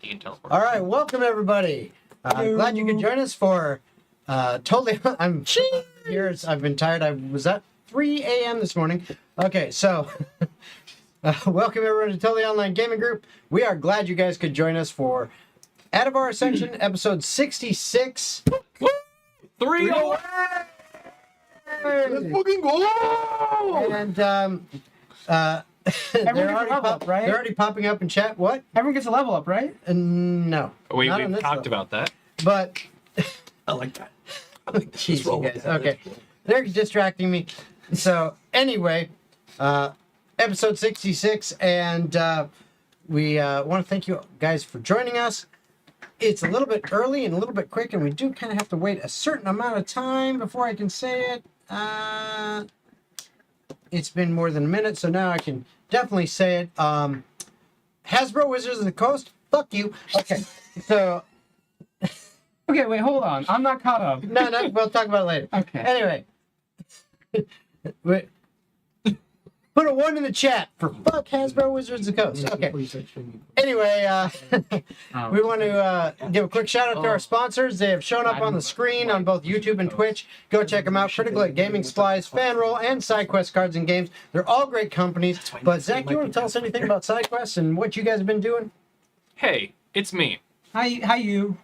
He can teleport. All right, welcome everybody. I'm glad you could join us for I'm here. I've been tired. I was at 3 a.m. this morning. Okay, so welcome everyone to Totally Online Gaming Group. We are glad you guys could join us for Atavar Ascension episode 66. 3 away! Let's fucking go! And they're already popping up in chat. What? Everyone gets a level up, right? No. We've not on this talked level. about that. But I like that. jeez, you guys. Okay, they're distracting me. So anyway, episode 66, and we want to thank you guys for joining us. It's a little bit early and a little bit quick, and we do kind of have to wait a certain amount of time before I can say it. It's been more than a minute, so now I can definitely say it. Hasbro Wizards of the Coast, fuck you. Okay, so... Okay, wait, hold on. I'm not caught up. No, we'll talk about it later. Okay. Anyway. Wait. Put a 1 in the chat for fuck Hasbro Wizards of the Coast. Okay. Anyway, we want to give a quick shout out to our sponsors. They have shown up on the screen on both YouTube and Twitch. Go check them out. Critical Hit Gaming Supplies, FanRoll, and SideQuest Cards and Games. They're all great companies. But Zach, you want to tell us anything about SideQuest and what you guys have been doing? Hey, it's me, Hi, you.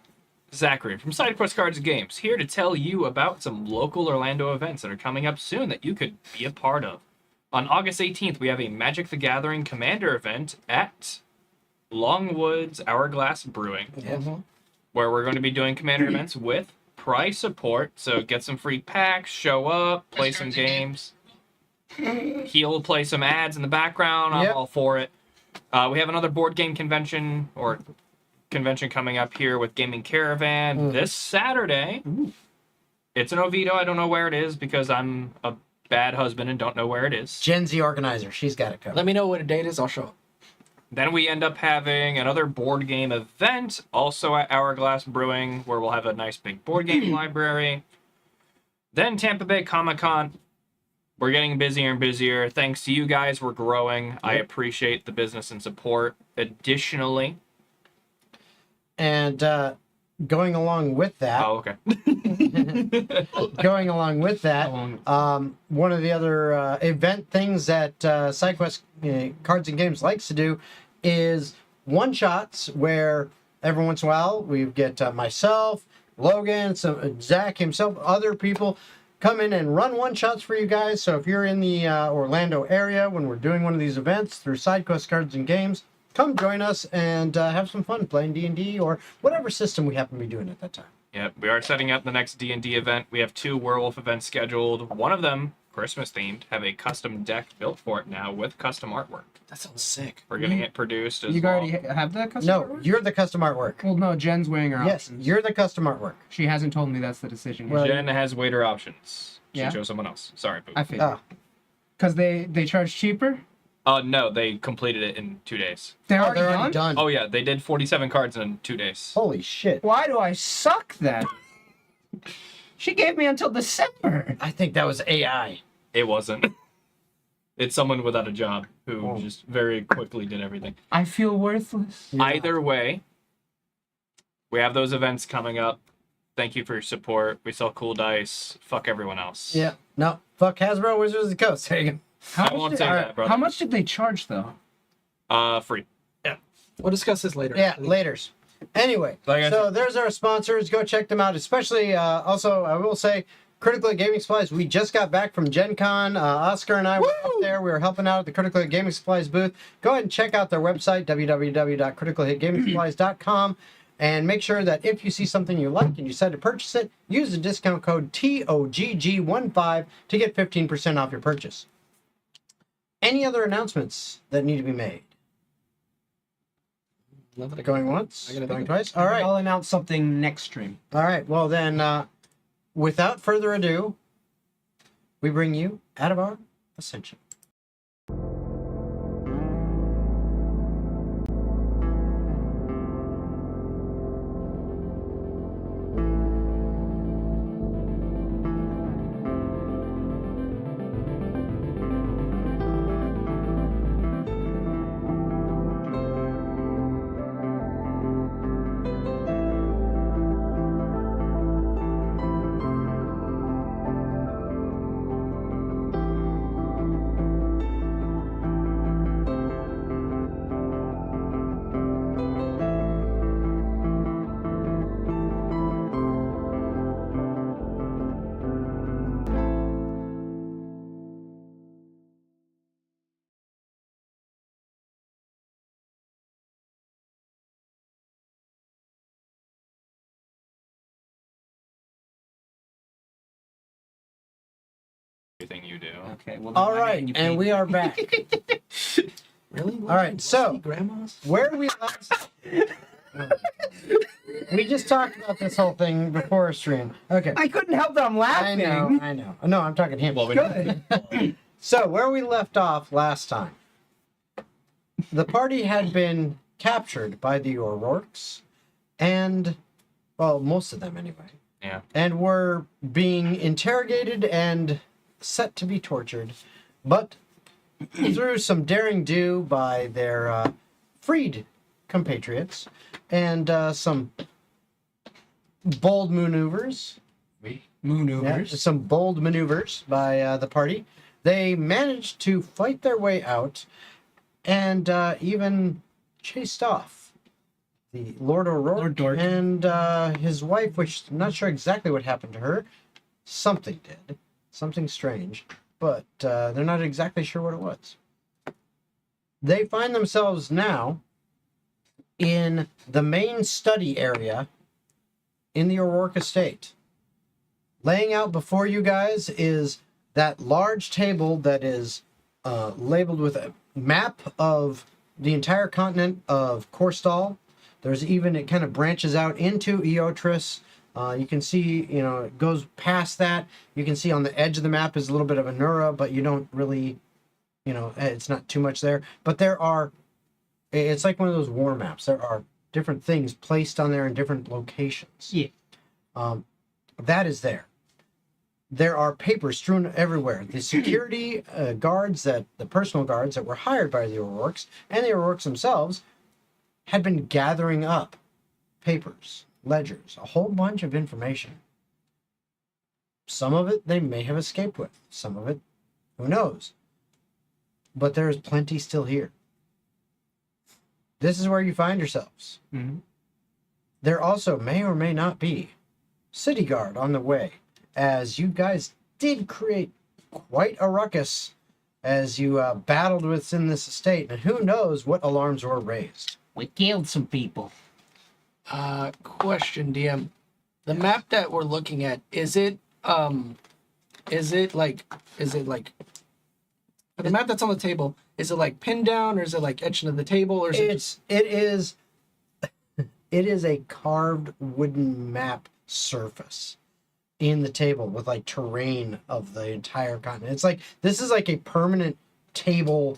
Zachary from SideQuest Cards and Games, here to tell you about some local Orlando events that are coming up soon that you could be a part of. On August 18th, we have a Magic the Gathering Commander event at Longwood's Hourglass Brewing, where we're going to be doing Commander events with prize support. So get some free packs, show up, play some games. He'll play some ads in the background. I'm all for it. We have another board game convention coming up here with Gaming Caravan this Saturday. It's in Oviedo. I don't know where it is because I'm a bad husband and don't know where it is. Gen Z organizer. She's got it covered. Let me know what a date is. I'll show up. Then we end up having another board game event also at Hourglass Brewing where we'll have a nice big board game library. Then Tampa Bay Comic-Con. We're getting busier and busier. Thanks to you guys, we're growing. Yep. I appreciate the business and support. Additionally... And going along with that... Oh, okay. Going along with that, one of the other event things that SideQuest Cards and Games likes to do is one-shots, where every once in a while we get myself, Logan, Zach himself, other people come in and run one-shots for you guys. So if you're in the Orlando area when we're doing one of these events through SideQuest Cards and Games, come join us and have some fun playing D&D or whatever system we happen to be doing at that time. Yep, we are setting up the next D&D event. We have 2 Werewolf events scheduled. One of them, Christmas-themed, have a custom deck built for it now with custom artwork. That sounds sick. We're getting it produced as You well. already have the custom No, artwork? you're the custom artwork. Well, no, Jen's weighing her Yes, options. you're the custom artwork. She hasn't told me that's the decision. Well, Jen has waiter options. She Yeah? chose someone else. Sorry, Boo. I figured. Because they charge cheaper? No, they completed it in 2 days. They're They're already already done? done. Oh, yeah, they did 47 cards in 2 days. Holy shit. Why do I suck then? She gave me until December. I think that was AI. It wasn't. It's someone without a job who just very quickly did everything. I feel worthless. Yeah. Either way, we have those events coming up. Thank you for your support. We sell cool dice. Fuck everyone else. Yeah. No. Fuck Hasbro Wizards of the Coast. There you go. I won't say that, brother. How much did they charge, though? Free. We'll discuss this later. Yeah, laters. Anyway, Like I so there's our sponsors. Go check them out. Especially, also, I will say, Critical Hit Gaming Supplies. We just got back from Gen Con. Oscar and I were up there. We were helping out at the Critical Hit Gaming Supplies booth. Go ahead and check out their website, www.criticalhitgamingsupplies.com. And make sure that if you see something you like and you decide to purchase it, use the discount code TOGG15 to get 15% off your purchase. Any other announcements that need to be made? Going once? Going twice? All right. I'll announce something next stream. All right. Well, then, without further ado, we bring you Atavar Ascension. everything you do. Okay. Well. All right, and we are back. Really? All right, so- grandmas. Where we last. We just talked about this whole thing before stream. Okay. I couldn't help that I'm I laughing. know, I know. No, I'm talking him. Well, we Good. So, where we left off last time, the party had been captured by the O'Rourkes, and, well, most of them anyway, Yeah. and were being interrogated and set to be tortured, but through some daring do by their freed compatriots and some bold maneuvers. Yeah, some bold maneuvers by the party. They managed to fight their way out and even chased off the Lord O'Rourke Lord Dork. and his wife, which I'm not sure exactly what happened to her. Something did. Something strange. But they're not exactly sure what it was. They find themselves now in the main study area in the O'Rourke estate. Laying out before you guys is that large table that is labeled with a map of the entire continent of Korstal. There's even, it kind of branches out into Eotris. You can see, it goes past that. You can see on the edge of the map is a little bit of Anura, but you don't really, it's not too much there. But it's like one of those war maps. There are different things placed on there in different locations. Yeah. That is there. There are papers strewn everywhere. The security guards, the personal guards that were hired by the O'Rourkes, and the O'Rourkes themselves, had been gathering up papers, ledgers, a whole bunch of information. Some of it they may have escaped with. Some of it, who knows? But there is plenty still here. This is where you find yourselves. Mhm. There also may or may not be city guard on the way, as you guys did create quite a ruckus as you battled within this estate, and who knows what alarms were raised. We killed some people. Question, DM. The map that we're looking at, is it like the map that's on the table, is it like pinned down or is it like etched into the table or is it just It is a carved wooden map surface in the table with like terrain of the entire continent. It's like this is like a permanent table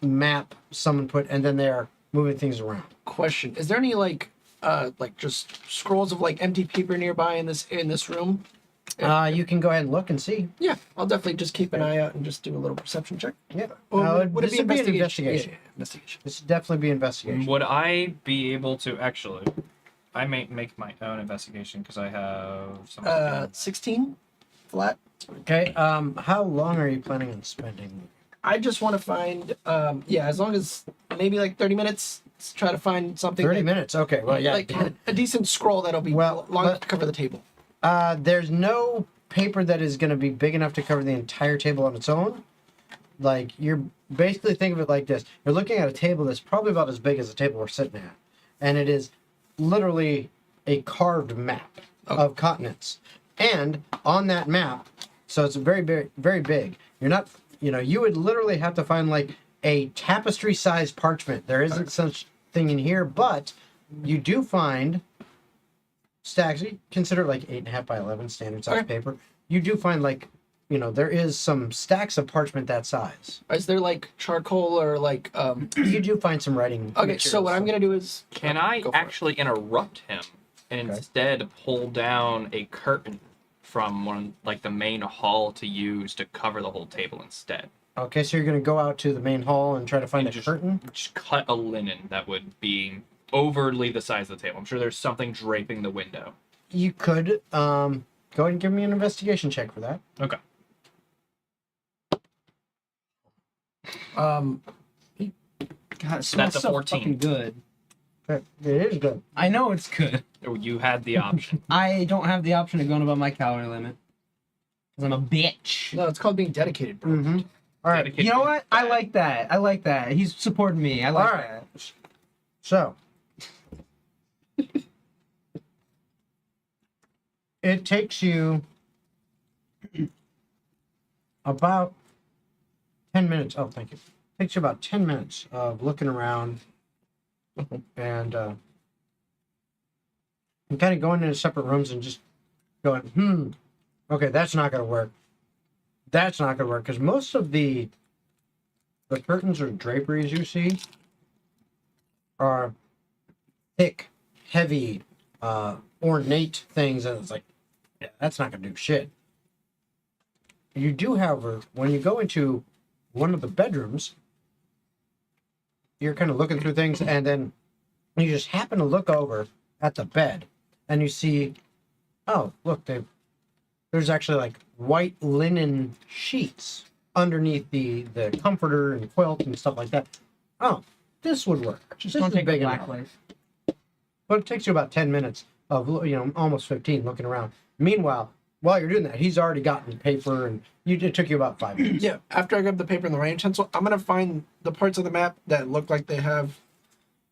map someone put, and then they're moving things around. question? Is there any like just scrolls of like empty paper nearby in this room? You can go ahead and look and see. Yeah, I'll definitely just keep an eye out and just do a little perception check. Yeah. Or would it This be would be an investigation? investigation. Yeah, investigation. This would definitely be investigation. Would I be able to actually? I may make my own investigation because I have some. 16 flat. Okay. How long are you planning on spending? I just want to find, as long as maybe like 30 minutes, let's try to find something. 30 minutes. Okay. Well, yeah. Like a decent scroll that'll be Well, long enough to cover the table. There's no paper that is going to be big enough to cover the entire table on its own. Like, you're basically think of it like this. You're looking at a table that's probably about as big as the table we're sitting at. And it is literally a carved map of continents. And on that map, so it's very, very, very big. You're not, you would literally have to find like a tapestry-sized parchment. There isn't such thing in here, but you do find stacks. You consider it like 8.5 by 11 standard size paper. You do find like, there is some stacks of parchment that size. Is there like charcoal or like You do find some writing. Okay, so what I'm gonna do is Can I go for it. actually interrupt him and instead pull down a curtain from the main hall to use to cover the whole table instead? Okay, so you're going to go out to the main hall and try to find And a curtain? Just cut a linen that would be overly the size of the table. I'm sure there's something draping the window. You could go ahead and give me an investigation check for that. Okay. God, it smells That's a so 14. fucking good. Okay, it is good. I know it's good. Oh, you had the option. I don't have the option of going above my calorie limit. Because I'm a bitch. no, it's called being dedicated, bro. Mm-hmm. All right. Dedicated You know what? I to like that. I like that. He's supporting me. I like All right. that. So, it takes you about 10 minutes. Oh, thank you. Takes you about 10 minutes of looking around and kind of going into separate rooms and just going, okay, that's not going to work. That's not going to work because most of the curtains or draperies you see are thick, heavy, ornate things, and it's like, yeah, that's not going to do shit. You do, however, when you go into one of the bedrooms, you're kind of looking through things, and then you just happen to look over at the bed, and you see, oh, look, there's actually like white linen sheets underneath the comforter and quilt and stuff like that. Oh, this would work. Just This don't is take a big black enough. life. But it takes you about 10 minutes of, almost 15 looking around. Meanwhile, while you're doing that, he's already gotten paper, and it took you about 5 minutes. Yeah, after I grab the paper and the writing pencil, I'm going to find the parts of the map that look like they have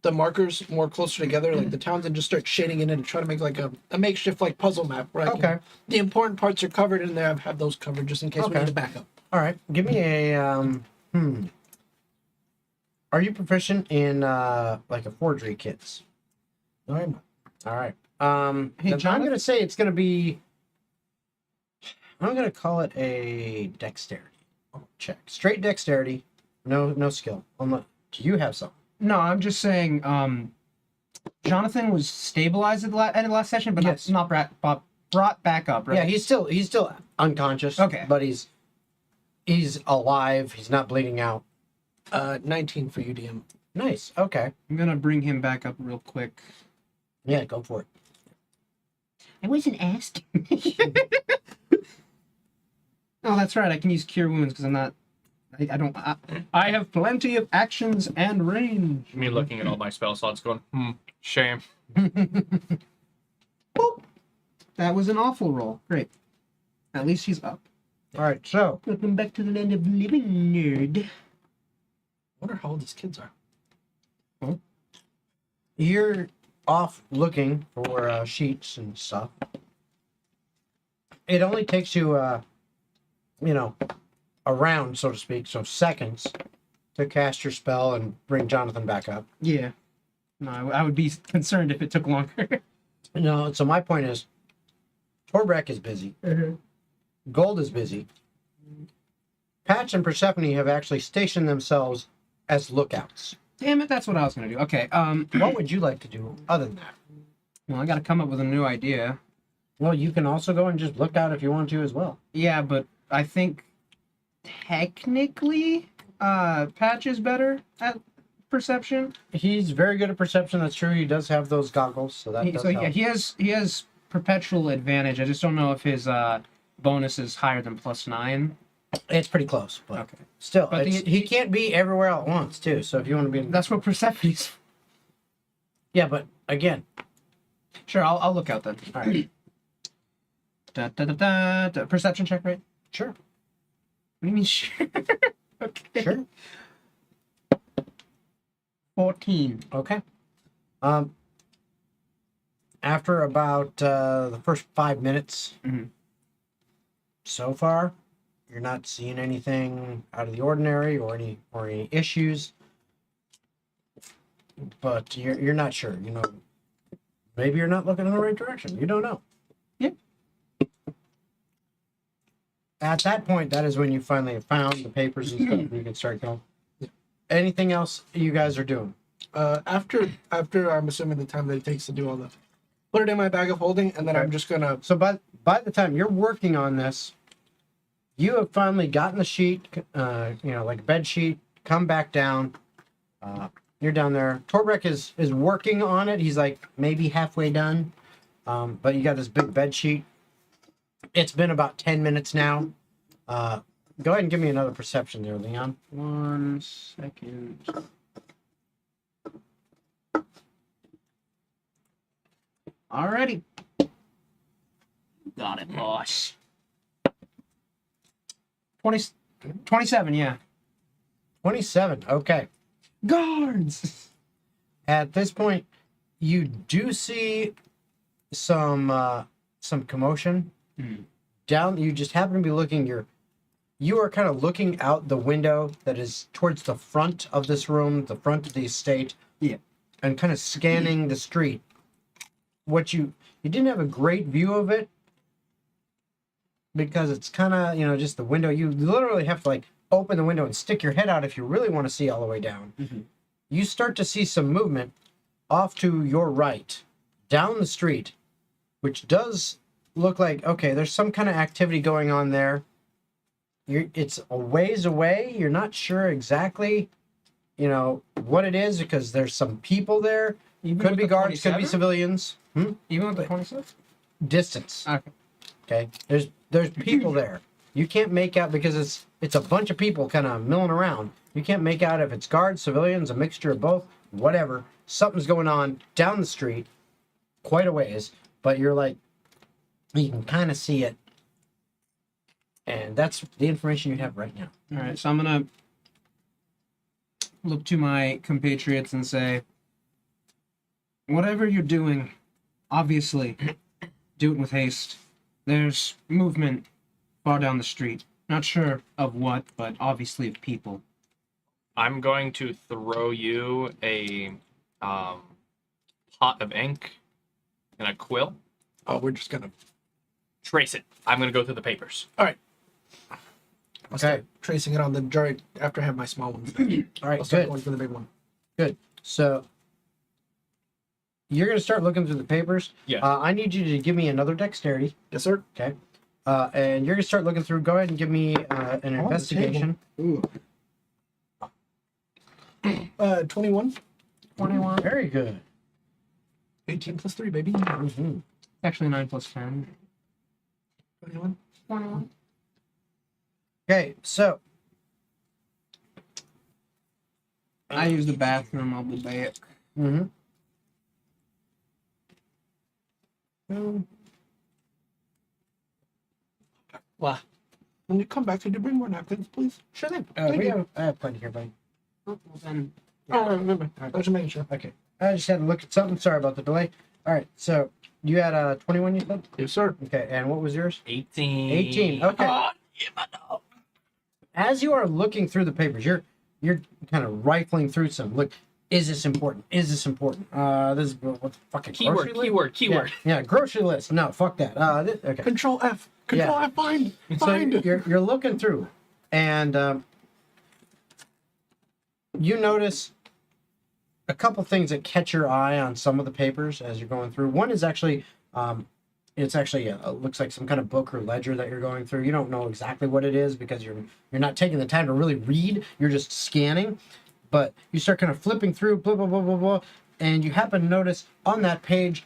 the markers more closer together, like the towns, and just start shading it in and try to make like a makeshift like puzzle map where Okay. the important parts are covered in there. I have those covered just in case we Okay. need to back up. All right, give me a Are you proficient in like a forgery kits? No, I'm not. All right. Hey, Then I'm Jonathan? gonna say it's gonna be. I'm gonna call it a dexterity check. Straight dexterity, no skill. Do you have something? No, I'm just saying. Jonathan was stabilized at the end of the last session, but Yes. not brought back up. Right? Yeah, he's still unconscious. Okay. But he's alive. He's not bleeding out. 19 for you, DM. Nice. Okay. I'm gonna bring him back up real quick. Yeah, go for it. I wasn't asked. Oh, that's right. I can use cure wounds because I'm not. I don't. I have plenty of actions and range. Me looking at all my spell slots going, shame. Boop. That was an awful roll. Great. At least he's up. All right. So Welcome back to the land of living, nerd. I wonder how old his kids are. you're off looking for sheets and stuff. It only takes you, a round, so to speak, so seconds, to cast your spell and bring Jonathan back up. Yeah. No, I would be concerned if it took longer. No, so my point is, Torbrek is busy. Gold is busy. Patch and Persephone have actually stationed themselves as lookouts. Damn it, that's what I was gonna do. Okay. What would you like to do other than that? Well, I gotta come up with a new idea. Well, you can also go and just look out if you want to as well. Yeah, but I think technically, Patch is better at perception. He's very good at perception. That's true. He does have those goggles, so that does help. Yeah, he has perpetual advantage. I just don't know if his bonus is higher than +9. It's pretty close, but Okay. still, But he can't be everywhere all at once, too. So if you want to be, That's what Persephone's. yeah, but again, Sure, I'll look out then. All right. Perception check, right? sure, What do you mean sure? Okay. sure, 14. okay. After about the first 5 minutes, Mhm. so far, you're not seeing anything out of the ordinary or any issues. But you're not sure. Maybe you're not looking in the right direction. You don't know. Yep. At that point, that is when you finally have found the papers and stuff, and you can start going. Anything else you guys are doing? After I'm assuming the time that it takes to do all that, put it in my bag of holding, and then I'm just gonna. So by the time you're working on this, you have finally gotten the sheet, like a bed sheet, come back down. You're down there. Torbrek is working on it. He's like maybe halfway done. But you got this big bed sheet. It's been about 10 minutes now. Go ahead and give me another perception there, Leon. 1 second. Alrighty. Got it, boss. 27, yeah. 27. Okay. Guards! At this point, you do see some commotion. Hmm. Down, you just happen to be looking. You're you are kind of looking out the window that is towards the front of this room, the front of the estate. Yeah. And kind of scanning the street. What you didn't have a great view of it because it's kind of, just the window. You literally have to like open the window and stick your head out if you really want to see all the way down. Mm-hmm. You start to see some movement off to your right, down the street, which does look like, okay, there's some kind of activity going on there. It's a ways away. You're not sure exactly, what it is because there's some people there. Even Could with be the guards, could be 27? civilians. Even with the 27? Distance. Okay. Okay. There's people there. You can't make out because it's a bunch of people kind of milling around. You can't make out if it's guards, civilians, a mixture of both, whatever. Something's going on down the street, quite a ways, but you can kind of see it. And that's the information you have right now. All right, so I'm gonna look to my compatriots and say, whatever you're doing, obviously, do it with haste. There's movement far down the street. Not sure of what, but obviously of people. I'm going to throw you a pot of ink and a quill. Oh, we're just gonna. Trace it. I'm going to go through the papers. All right. I'll Okay. start tracing it on the jar after I have my small ones. All right, I'll start good. going for the big one. Good. So you're going to start looking through the papers. Yeah. I need you to give me another dexterity. Yes, sir. Okay. And you're going to start looking through. Go ahead and give me an the investigation. Ooh. 21. 21. Very good. 18 plus 3, baby. Mm-hmm. Actually, 9 plus 10. 21. 21. Okay, so I use the bathroom, I'll obey it. mm-hmm. Wow. When you come back, could you bring more napkins, please? Sure thing. Thank you. I have plenty here, buddy. Oh, well then, Oh, I remember. I was just making sure. Okay. I just had to look at something. Sorry about the delay. All right, so you had 21, you said? Yes, sir. Okay, and what was yours? 18. 18. Okay. Ah, yeah, I know. As you are looking through the papers, you're kind of rifling through some. Look, is this important? Is this important? This is what the fucking grocery list? Keyword. Yeah, grocery list. No, fuck that. Okay. Control F. Control Yeah. F. Find. So Find. you're looking through, and you notice a couple things that catch your eye on some of the papers as you're going through. One is actually, it's actually looks like some kind of book or ledger that you're going through. You don't know exactly what it is because you're not taking the time to really read. You're just scanning, but you start kind of flipping through, blah blah blah blah blah, and you happen to notice on that page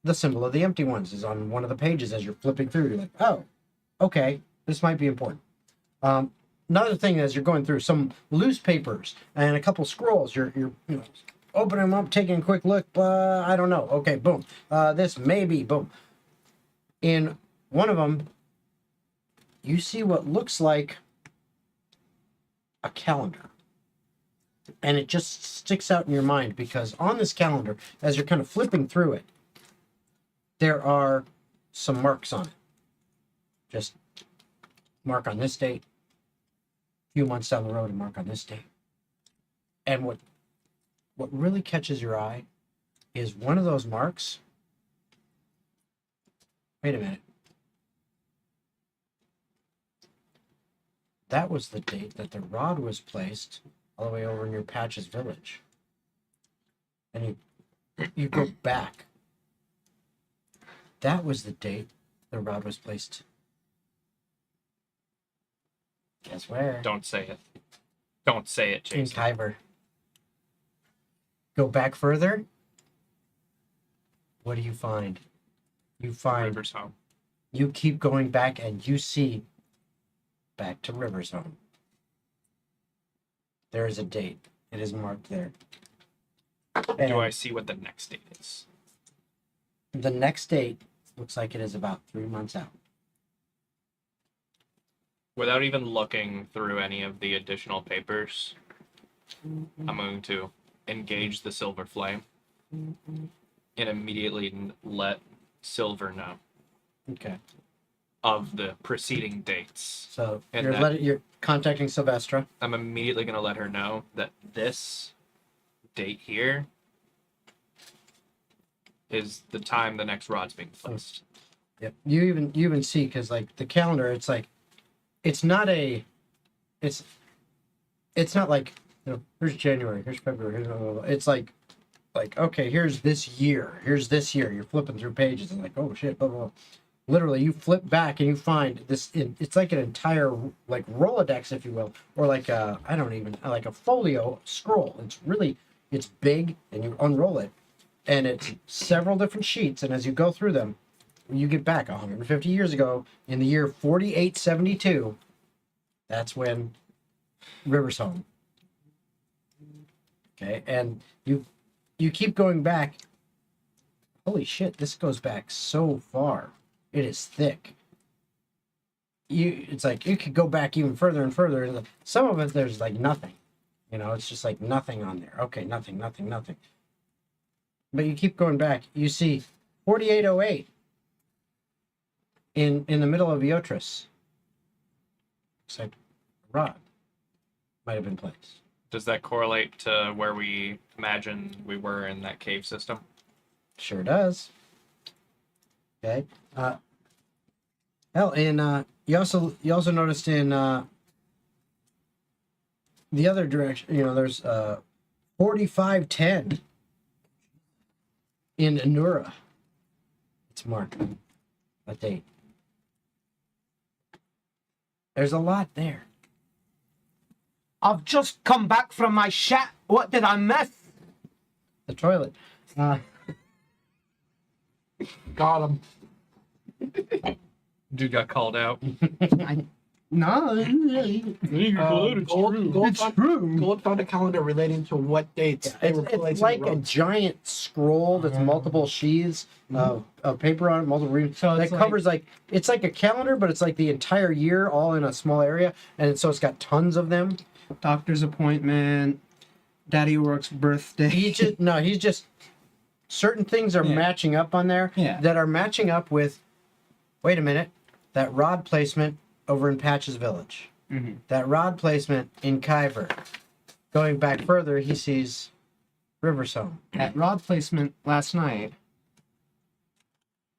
the symbol of the empty ones is on one of the pages as you're flipping through. You're like, oh, okay, this might be important. Another thing as you're going through some loose papers and a couple scrolls, you're opening them up, taking a quick look. I don't know. Okay, boom. This maybe boom. In one of them, you see what looks like a calendar. And it just sticks out in your mind because on this calendar, as you're kind of flipping through it, there are some marks on it. Just mark on this date, a few months down the road, and mark on this date. And what really catches your eye is one of those marks. Wait a minute. That was the date that the rod was placed all the way over near Patch's village. And you go back. That was the date the rod was placed. Guess where? Don't say it. Don't say it, In Jason. Kyber. Go back further. What do you find? You find River's home. you keep going back and you see back to River's home. There is a date. It is marked there. And Do I see what the next date is? the next date looks like it is about 3 months out. Without even looking through any of the additional papers, I'm going to engage the silver flame and immediately let Silver know. Okay. of the preceding dates. So And you're contacting Sylvestra. I'm immediately going to let her know that this date here is the time the next rod's being placed. Yep. You even see, because like the calendar, it's like it's not like, you know, here's January, here's February, here's blah, blah, blah. It's like okay, here's this year, you're flipping through pages and like, oh shit, blah blah blah. Literally, you flip back and you find this. It's like an entire like Rolodex, if you will, or like like a folio scroll. It's big, and you unroll it, and it's several different sheets. And as you go through them, you get back 150 years ago in the year 4872. That's when River's home. Okay, and you keep going back. Holy shit, this goes back so far. It is thick. It's like you could go back even further and further. And some of it there's like nothing. You know, it's just like nothing on there. Okay, nothing. But you keep going back. You see 4808 in the middle of Eotris. Looks like a rod might have been placed. Does that correlate to where we imagine we were in that cave system? Sure does. Okay. Hell, and you also noticed in the other direction, you know, there's 4510 in Anura. It's marked a date. There's a lot there. I've just come back from my shit. What did I miss? The toilet. Got him. Dude got called out. No. Gold found a calendar relating to what dates they were placed. It's like a giant scroll that's multiple sheets of paper on it, multiple readings. So that covers it's like a calendar, but it's like the entire year all in a small area, and so it's got tons of them. Doctor's appointment, Daddy Rourke's birthday. He's just certain things are matching up on there that are matching up with. Wait a minute, that rod placement over in Patch's Village. Mm-hmm. That rod placement in Kyver. Going back further, he sees River's home. That rod placement last night.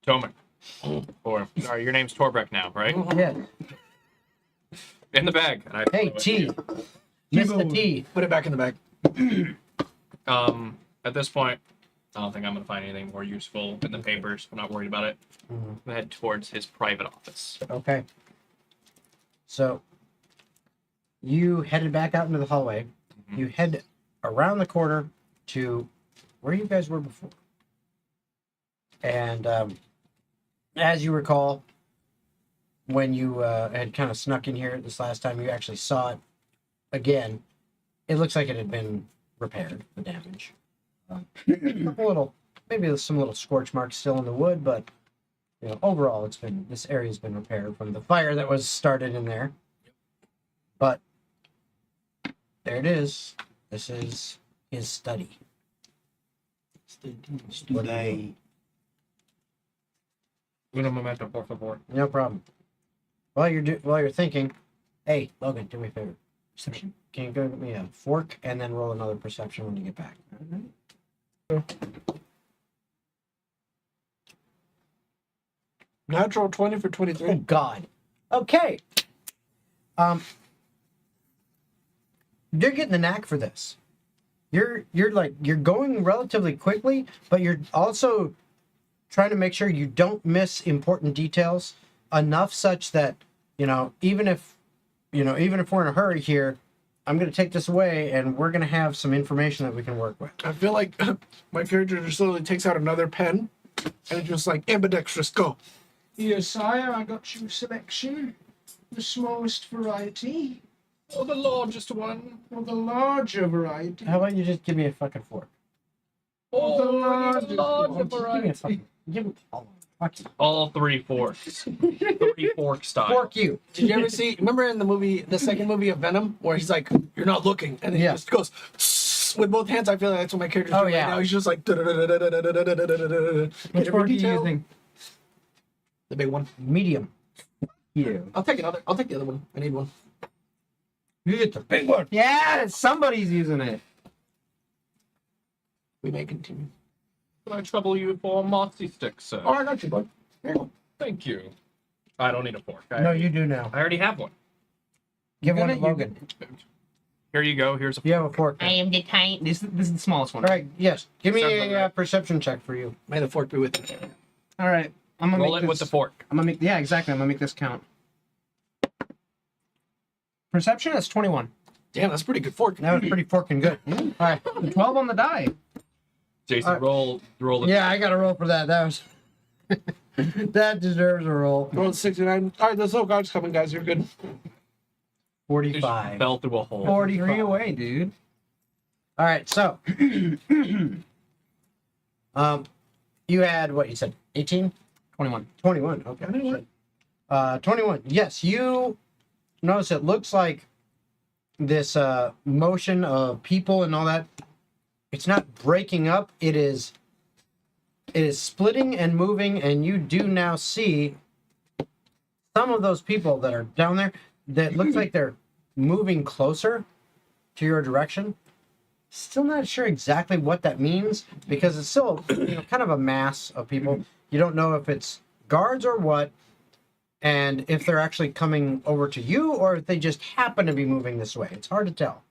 Tomek. Or your name's Torbek now, right? Yeah. In the bag. And I Hey, T. Mr. T. Put it back in the bag. At this point, I don't think I'm going to find anything more useful in the papers. I'm not worried about it. Mhm. I'm going to head towards his private office. Okay. So, you headed back out into the hallway. Mhm. You head around the corner to where you guys were before. And as you recall, when you had kind of snuck in here this last time, you actually saw it again. It looks like it had been repaired, the damage. Maybe some little scorch marks still in the wood, but you know, overall, this area's been repaired from the fire that was started in there. But there it is. This is his study. What do you do? Uno momento, por favor. No problem. While you're thinking, hey, Logan, do me a favor. Perception. Can you go get me a fork and then roll another perception when you get back? Natural 20 for 23. Oh God. Okay. You're getting the knack for this. You're going relatively quickly, but you're also trying to make sure you don't miss important details enough such that, even if we're in a hurry here, I'm going to take this away and we're going to have some information that we can work with. I feel like my character just literally takes out another pen and it's just like ambidextrous, go. Here, sire, I got you a selection. The smallest variety. Oh, the largest one. Or the larger variety. How about you just give me a fucking fork? Oh, the larger Just give me a fucking... Give me... Oh, fuck you. All 3 forks. 3 fork style. Fork you. Did you ever see, remember in the second movie of Venom, where he's like, you're not looking, and then he just goes with both hands? I feel like that's what my character's doing right now. He's just like, Which every fork are you detail. using? The big one. Medium. You. I'll take another. I'll take the other one. I need one. You get the big one. Yeah, somebody's using it. We may continue. Can I trouble you for a mossy stick, sir? Oh, I got you, bud. Here you go. Thank you. I don't need a fork. No, you do now. I already have one. Give one to gonna- Logan. Here you go. Here's a You have a fork. now. am the tiny. This is the smallest one. All right. Yes. Give me Sounds about a right. perception check for you. May the fork be with you. All right. I'm gonna roll make it this, with the fork. I'm gonna make. Yeah, exactly. I'm gonna make this count. Perception is 21. Damn, that's a pretty good fork. That was pretty forking good. All right. 12 on the die. Jason, roll the. Yeah, I got a roll for that. That was. That deserves a roll. Roll 69. All right, there's no guards coming, guys. You're good. You just 45. fell through a hole. 43 away, dude. All right. So, you had what you said? 18? 21. 21. Okay. 21. Yes, you notice it looks like this motion of people and all that. It's not breaking up. It is splitting and moving, and you do now see some of those people that are down there that looks like they're moving closer to your direction. Still not sure exactly what that means because it's still kind of a mass of people. You don't know if it's guards or what, and if they're actually coming over to you or if they just happen to be moving this way. It's hard to tell.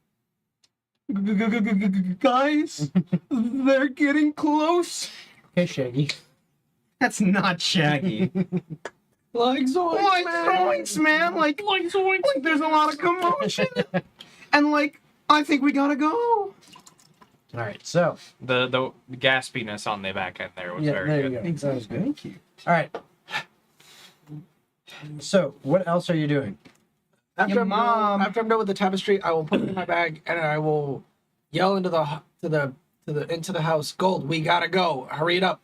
Guys, they're getting close. Okay, Shaggy. That's not Shaggy. Like Zoinks, Like man. zoinks, man. Like there's a lot of commotion. And like, I think we gotta go. All right, so The gaspiness on the back end there was yeah, very there good. you go. That was good. Thank you. All right. So, what else are you doing? After Your I'm mom. done, after I'm done with the tapestry, I will put it in my bag and I will yell into the house. Gold, we gotta go. Hurry it up.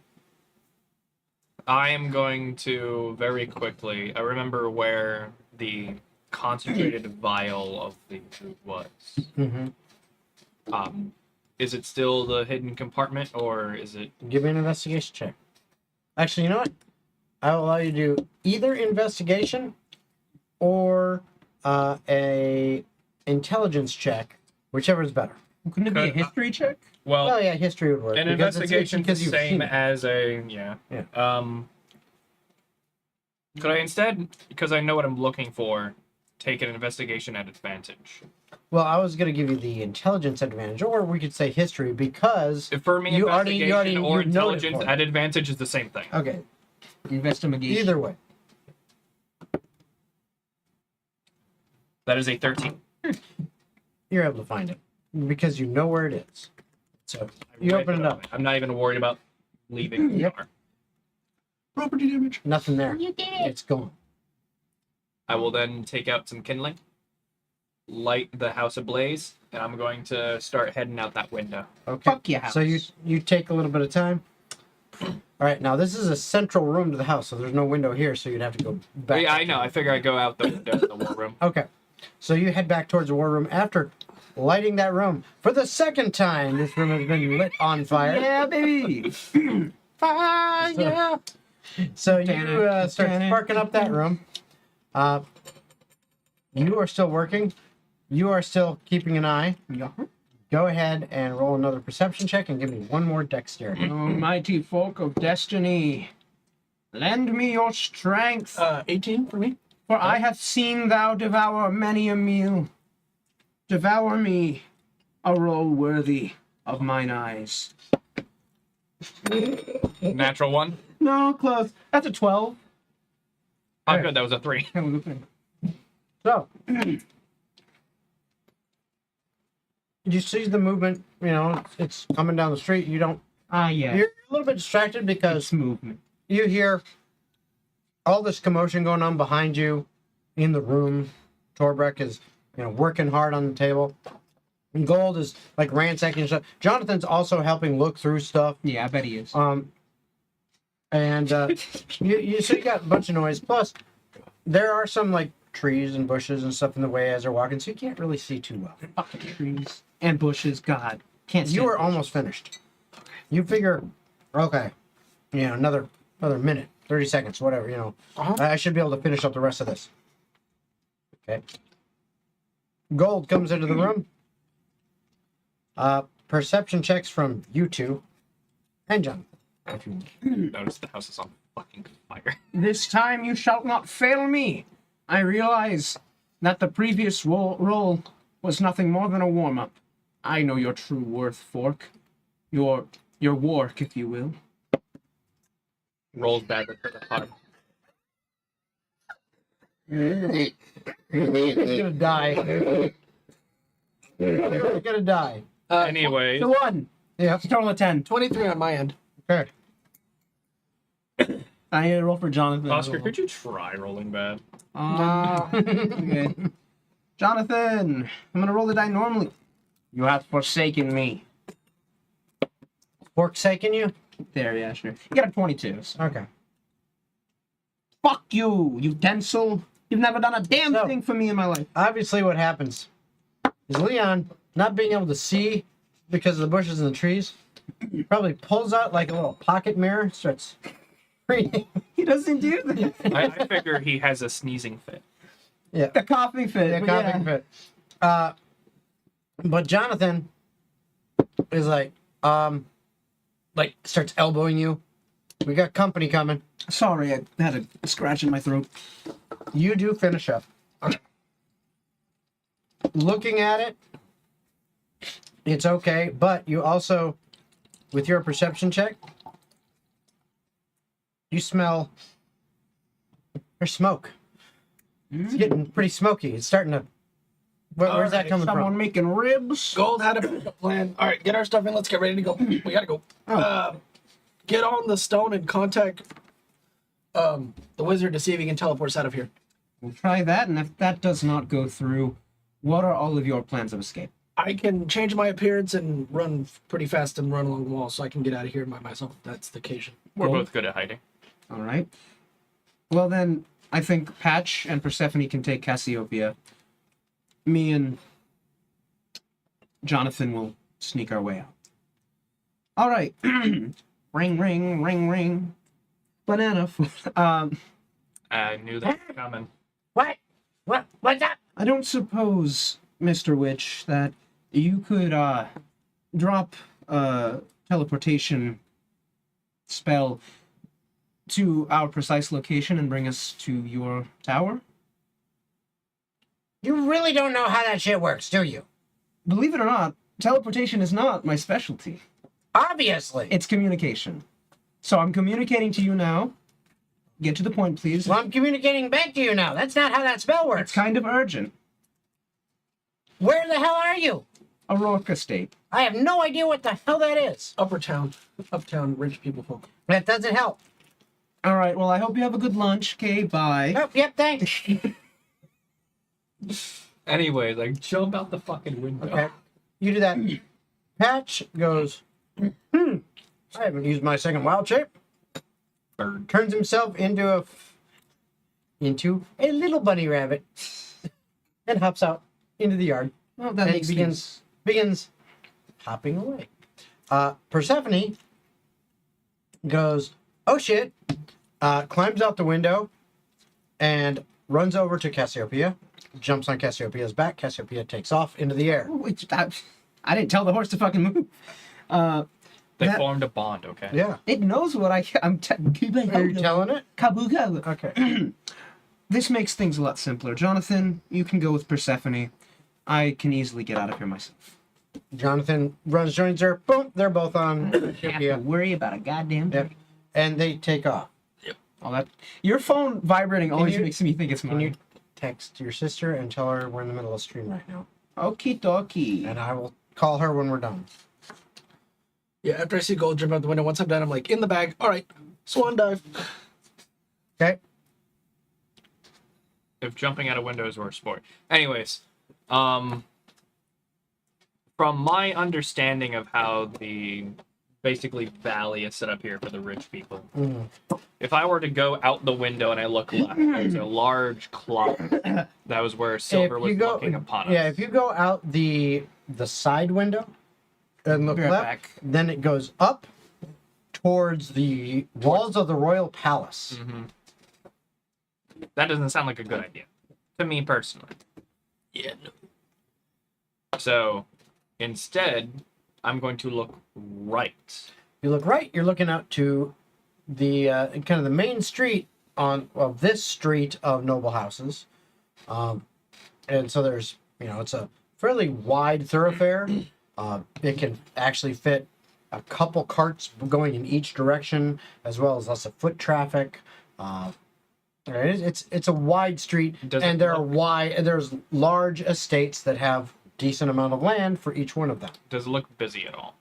I am going to very quickly. I remember where the concentrated vial of the food was. Mm-hmm. Is it still the hidden compartment, or is it? Give me an investigation check. Actually, you know what? I will allow you to do either investigation or a intelligence check, whichever is better. Couldn't it be a history check? Well, Oh yeah, history would work. an because investigation because is the you've same seen it. as a yeah. Yeah. Could I instead, because I know what I'm looking for, take an investigation at advantage? Well, I was going to give you the intelligence advantage, or we could say history, because For me, You already- investigation or you know it intelligence for it. at advantage is the same thing. okay, Investigation. either way. That is a 13. You're able to find it because you know where it is. So you Right open it below up. I'm not even worried about leaving the Yep. car. Property damage. Nothing there. You did it. It's gone. I will then take out some kindling, light the house ablaze, and I'm going to start heading out that window. Okay. Fuck your house. So you take a little bit of time. All right. Now this is a central room to the house, so there's no window here, so you'd have to go back. Yeah, I know. I figure I go out the window to the war room. Okay. So you head back towards the war room after lighting that room for the second time. This room has been lit on fire. Yeah, baby. Fire. So you start sparking up that room. You are still working. You are still keeping an eye. Yeah. Go ahead and roll another perception check and give me one more dexterity. Oh, mighty folk of destiny, lend me your strength, 18 for me. for I have seen thou devour many a meal. Devour me, a roll worthy of mine eyes. Natural one. No, close. That's a 12. Oh, good. That was a 3. So, you see the movement. You know, it's coming down the street. You don't. Ah, yeah. You're a little bit distracted because It's movement. you hear all this commotion going on behind you in the room. Torbrek is, working hard on the table. And Gold is like ransacking stuff. Jonathan's also helping look through stuff. Yeah, I bet he is. So you got a bunch of noise. Plus, there are some like trees and bushes and stuff in the way as they're walking, so you can't really see too well. Fucking trees and bushes. God, can't. You are almost finished. You figure, okay, another minute, 30 seconds, whatever, you know. Uh-huh. I should be able to finish up the rest of this. Okay. Gold comes into the room. Perception checks from you two and John. If you Notice the house is on fucking fire. This time you shall not fail me. I realize that the previous roll was nothing more than a warm-up. I know your true worth, Fork. Your work, if you will. Rolls badly for the heart. You're gonna die. You're gonna die. Anyways, The one. Yeah. Total of 10. 23 on my end. Okay. I need to roll for Jonathan. Oscar, could you try rolling bad? Okay. Jonathan, I'm gonna roll the die normally. You have forsaken me. Forsaken you? There, yeah, sure. You got a 22. So. Okay. Fuck you, utensil. You've never done a damn So- thing for me in my life. Obviously, what happens is Leon, not being able to see because of the bushes and the trees, probably pulls out like a little pocket mirror, starts reading. He doesn't do that. I figure he has a sneezing fit. Yeah. The coughing fit. Yeah, but coughing fit. But Jonathan is like starts elbowing you. We got company coming. Sorry, I had a scratch in my throat. You do finish up. Looking at it, it's okay, but you also, with your perception check, you smell there's smoke. It's getting pretty smoky. It's starting to. Where's that Alright, coming Someone from? making ribs. Gold had a backup plan. All right, get our stuff in. Let's get ready to go. We gotta go. Get on the stone and contact the wizard to see if he can teleport us out of here. We'll try that, and if that does not go through, what are all of your plans of escape? I can change my appearance and run pretty fast and run along the wall, so I can get out of here by myself. If that's the occasion. We're Cool. both good at hiding. All right. Well, then, I think Patch and Persephone can take Cassiopeia. Me and Jonathan will sneak our way out. All right. Ring, ring, ring, ring. Banana. I knew that was coming. What? What's that? I don't suppose, Mr. Witch, that you could drop a teleportation spell to our precise location and bring us to your tower? You really don't know how that shit works, do you? Believe it or not, teleportation is not my specialty. Obviously. It's communication. So I'm communicating to you now. Get to the point, please. Well, I'm communicating back to you now. That's not how that spell works. It's kind of urgent. Where the hell are you? Aurora Estate. I have no idea what the hell that is. Uptown, rich people folk. That doesn't help. All right, well, I hope you have a good lunch. Okay, bye. Oh, yep, thanks. Anyways, like jump out the fucking window. Okay. You do that. Patch goes, I haven't used my second wild shape. Bird. Turns himself into a little bunny rabbit and hops out into the yard. Well, that And makes begins hopping away. Persephone goes, oh shit, climbs out the window and runs over to Cassiopeia, jumps on Cassiopeia's back. Cassiopeia takes off into the air. I didn't tell the horse to fucking move. They That- formed a bond, okay? Yeah. It knows what I'm Are you telling it? Kabuka. Okay. This makes things a lot simpler. Jonathan, you can go with Persephone. I can easily get out of here myself. Jonathan runs, joins her. Boom. They're both on Have to Cassiopeia. worry about a goddamn Yep. thing. And they take off. Oh, that your phone vibrating always you- makes me think it's Can you mine. text your sister and tell her we're in the middle of stream right now? Okie dokie. And I will call her when we're done. Yeah, after I see Gold jump out the window, once I'm done, I'm like, in the bag. All right, swan dive. Okay. If jumping out of windows were a sport. Anyways, from my understanding of how the basically valley is set up here for the rich people, if I were to go out the window and I look left, there's a large clock. That was where Silver was looking upon us. Yeah, if you go out the side window and look Be right left, back. then it goes up towards the walls of the royal palace. Mm-hmm. That doesn't sound like a good idea to me personally. Yeah. No. So instead, I'm going to look right. You look right, you're looking out to the kind of the main street of this street of noble houses. And so there's, it's a fairly wide thoroughfare. It can actually fit a couple carts going in each direction, as well as lots of foot traffic. It's a wide street, and there's large estates that have decent amount of land for each one of them. Does it look busy at all?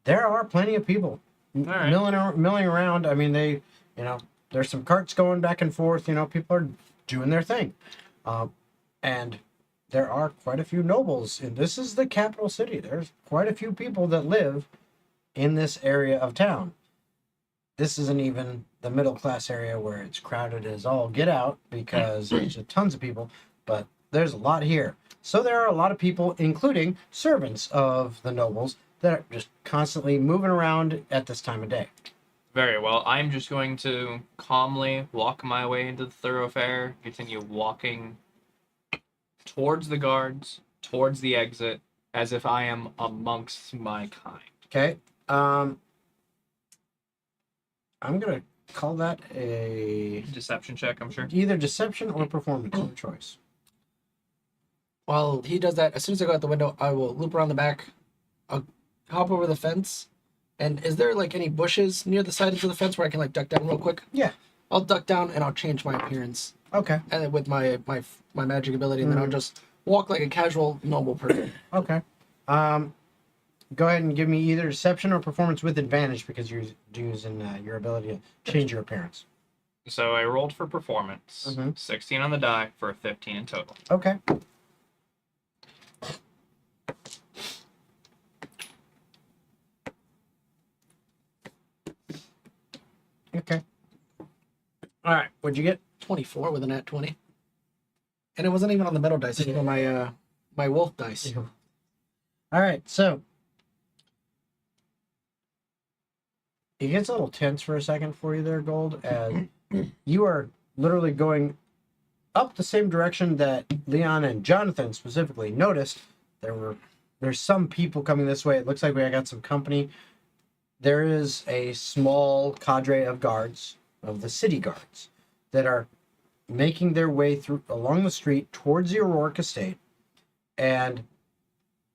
There are plenty of people right. milling around. I mean, there's some carts going back and forth. People are doing their thing. And there are quite a few nobles. And this is the capital city. There's quite a few people that live in this area of town. This isn't even the middle class area where it's crowded as all get out because there's tons of people, but there's a lot here. So there are a lot of people, including servants of the nobles, that are just constantly moving around at this time of day. Very well. I'm just going to calmly walk my way into the thoroughfare, continue walking towards the guards, towards the exit, as if I am amongst my kind. Okay. I'm going to call that a... Deception check, I'm sure. Either deception or performance, your choice. While he does that, as soon as I go out the window, I will loop around the back. I'll hop over the fence. And is there like any bushes near the sides of the fence where I can like duck down real quick? Yeah. I'll duck down and I'll change my appearance. Okay. And then with my magic ability, and then I'll just walk like a casual noble person. Okay. Go ahead and give me either deception or performance with advantage because you're using your ability to change your appearance. So I rolled for performance. 16 on the die for a 15 in total. Okay. Okay. All right. What'd you get? 24 with a nat 20. And it wasn't even on the metal dice. It was on my wolf dice. All right. So it gets a little tense for a second for you there, Gold, as you are literally going up the same direction that Leon and Jonathan specifically noticed. There's some people coming this way. It looks like we got some company. There is a small cadre of guards, of the city guards, that are making their way through along the street towards the Aurora estate. And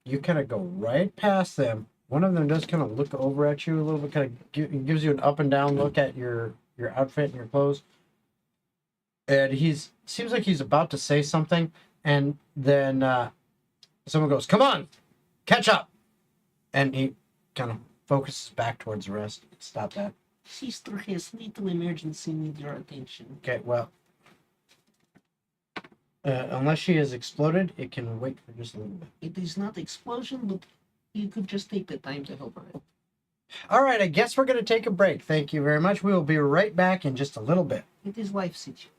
you kind of go right past them. One of them does kind of look over at you a little bit, kind of gives you an up and down look at your outfit and your clothes. And seems like he's about to say something, and then someone goes, "Come on, catch up!" And he kind of focuses back towards the rest. Stop that. Sister has little emergency need your attention. Okay, well, unless she has exploded, it can wait for just a little bit. It is not explosion, but you could just take the time to help her. All right, I guess we're going to take a break. Thank you very much. We will be right back in just a little bit. It is life situation.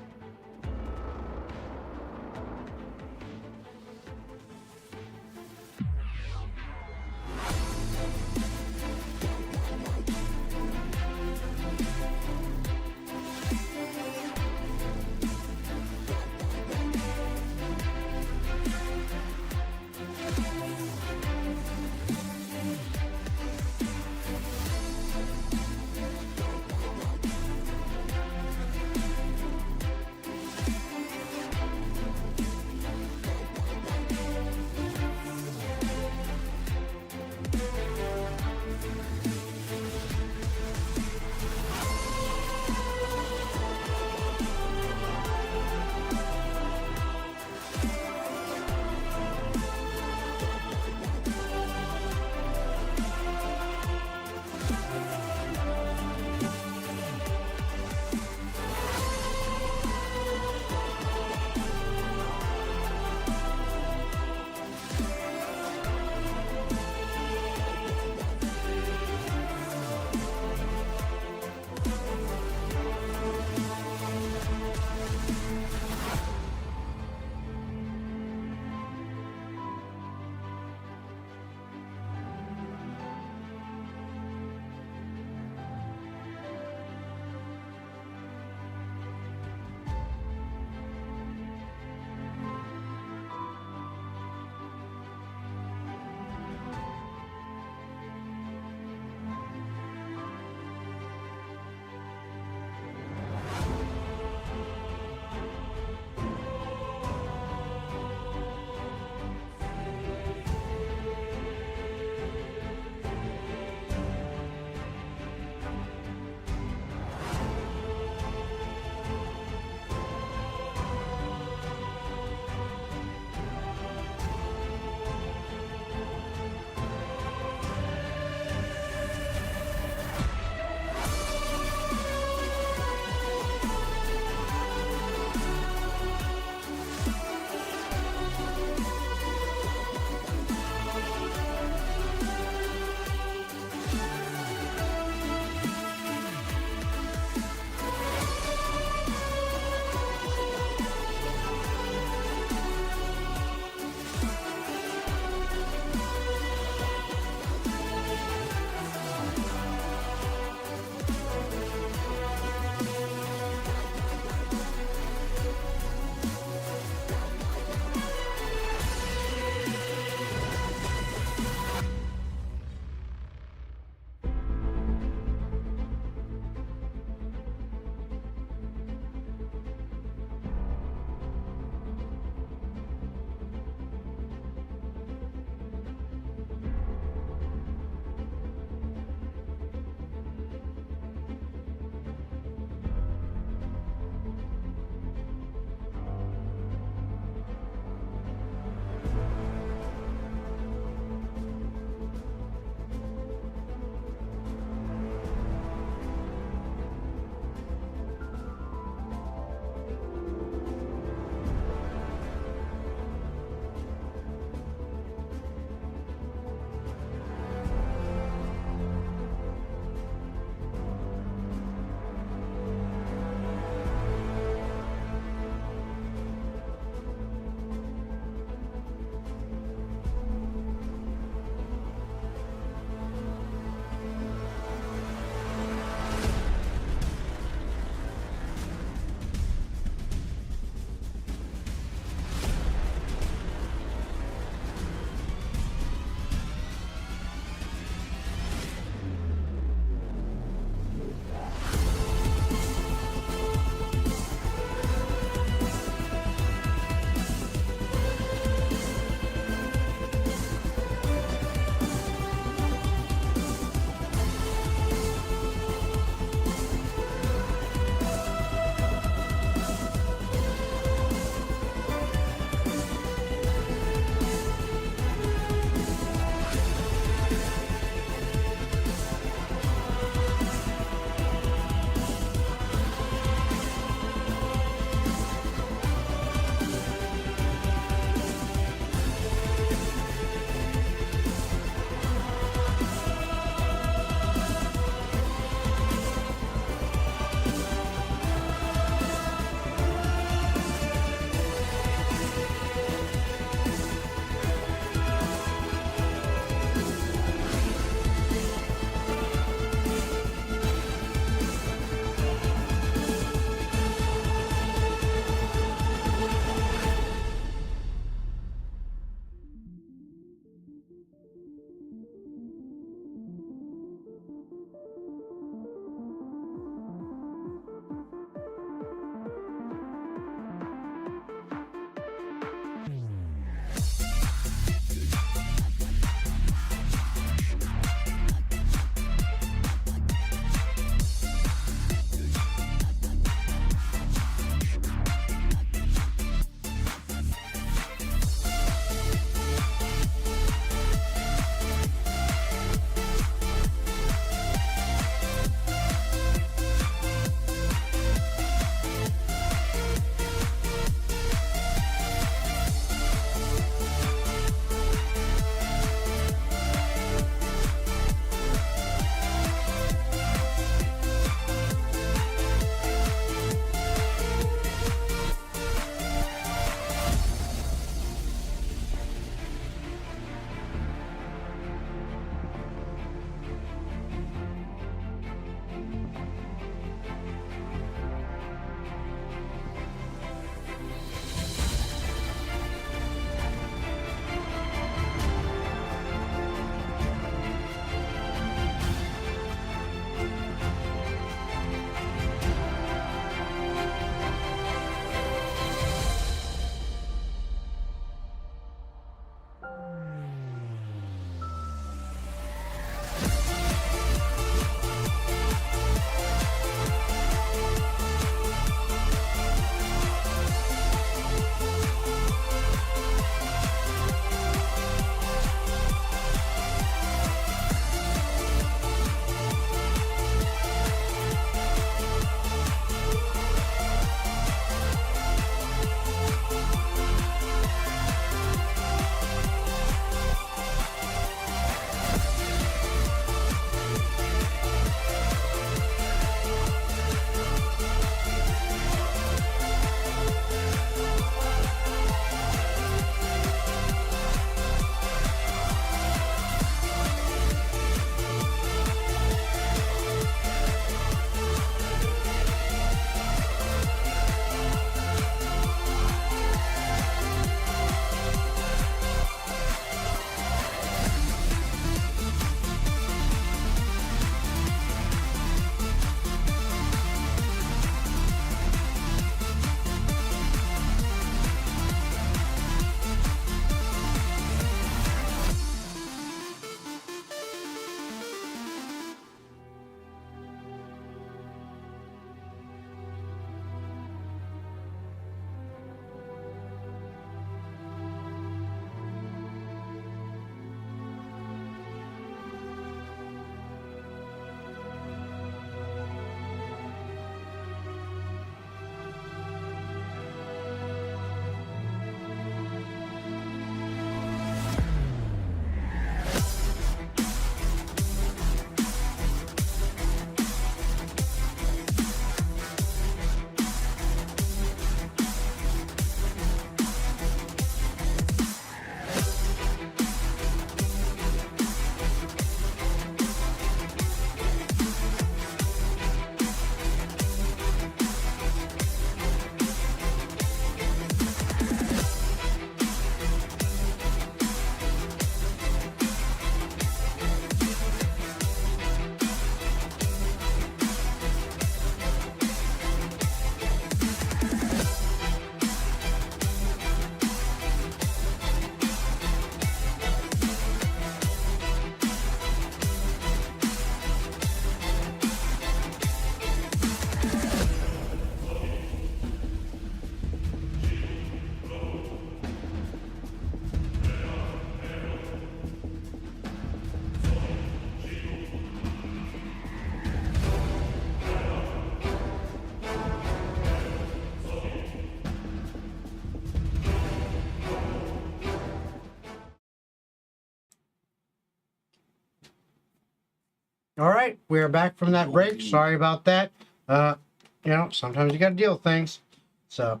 All right, we are back from that break. Sorry about that. Sometimes you got to deal with things. So,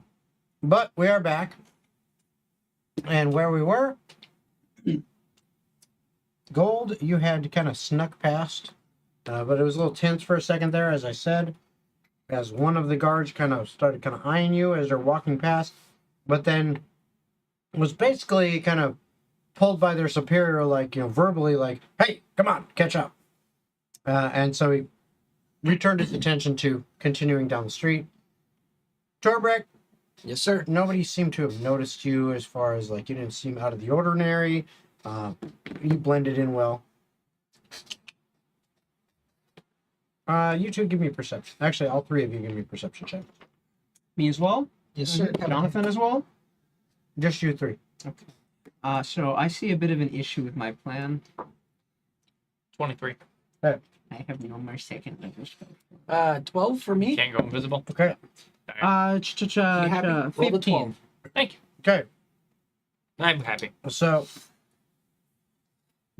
but we are back. And where we were, Gold, you had kind of snuck past, but it was a little tense for a second there, as I said, as one of the guards kind of started kind of eyeing you as they're walking past, but then was basically kind of pulled by their superior, like, verbally, like, hey, come on, catch up. And so he returned his attention to continuing down the street. Torbrek, Yes, sir. nobody seemed to have noticed you as far as, like, you didn't seem out of the ordinary. You blended in well. You two give me a perception. Actually, all three of you give me a perception check. Me as well? Yes, sir. Jonathan as well? Just you three. Okay. So I see a bit of an issue with my plan. 23. I have no more second level spell. 12 for me. Can't go invisible. Okay. Alright. You happy? Roll the 15. 12. Thank you. Okay. I'm happy. So,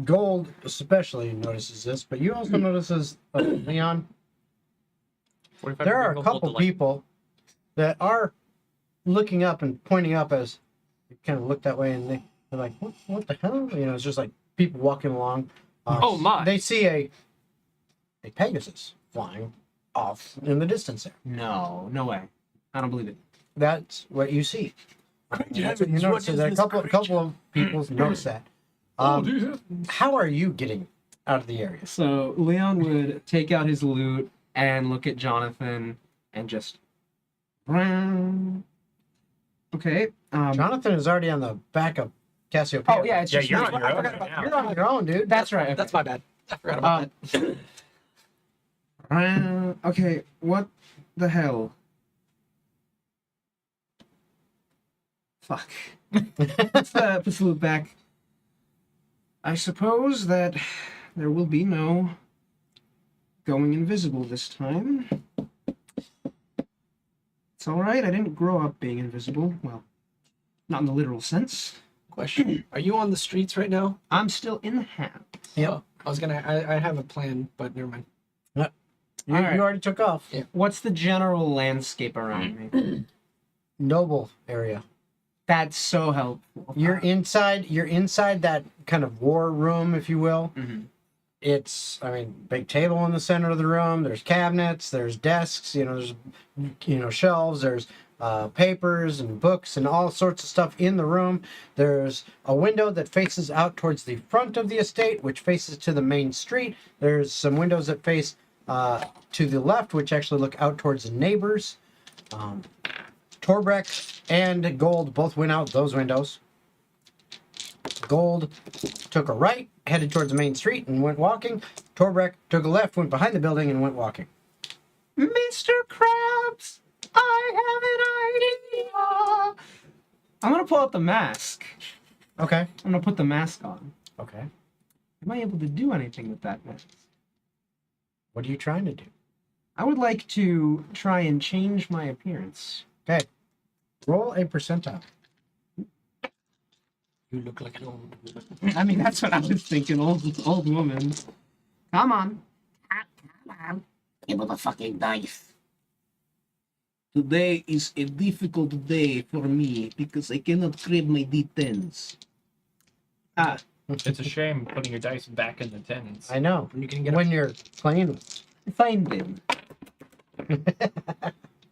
Gold especially notices this, but you also notices Leon. 45 There are a degree couple gold delay. people that are looking up and pointing up as they kind of look that way, and they're like, "What the hell?" It's just like people walking along. Oh, my. They see a Pegasus flying off in the distance there. No way. I don't believe it. That's what you see. Good That's what you heavens, notice. what is That a this couple of people notice that. How are you getting out of the area? So Leon would take out his loot and look at Jonathan and just. Okay. Jonathan is already on the back of Cassiopeia. Oh yeah, it's Yeah, just you're me. on your I own forgot right about now. You're on your own, dude. That's right. That's my bad. I forgot about that. Okay, what the hell? Fuck. Puts the loot back. I suppose that there will be no going invisible this time. It's alright, I didn't grow up being invisible. Well, not in the literal sense. Question: are you on the streets right now? I'm still in the hat. Yep. Oh, I have a plan, but never mind. You Alright. already took off. Yeah. What's the general landscape around me? Noble area. That's so helpful. You're inside that kind of war room, if you will. Mhm. It's, big table in the center of the room. There's cabinets, there's desks, there's, shelves, there's papers and books and all sorts of stuff in the room. There's a window that faces out towards the front of the estate, which faces to the main street. There's some windows that face to the left, which actually look out towards the neighbors. Torbrek and Gold both went out those windows. Gold took a right, headed towards the main street, and went walking. Torbrek took a left, went behind the building, and went walking. Mr. Krabs, I have an idea. I'm gonna pull out the mask. Okay. I'm gonna put the mask on. Okay. Am I able to do anything with that mask? What are you trying to do? I would like to try and change my appearance. Okay. Roll a percentile. You look like an old woman. I mean, that's what I was thinking, old woman. Come on. Come on. Give me the fucking knife. Today is a difficult day for me because I cannot grab my D10s. It's a shame putting your dice back in the tins. I know. You can get When you're playing with. Find them.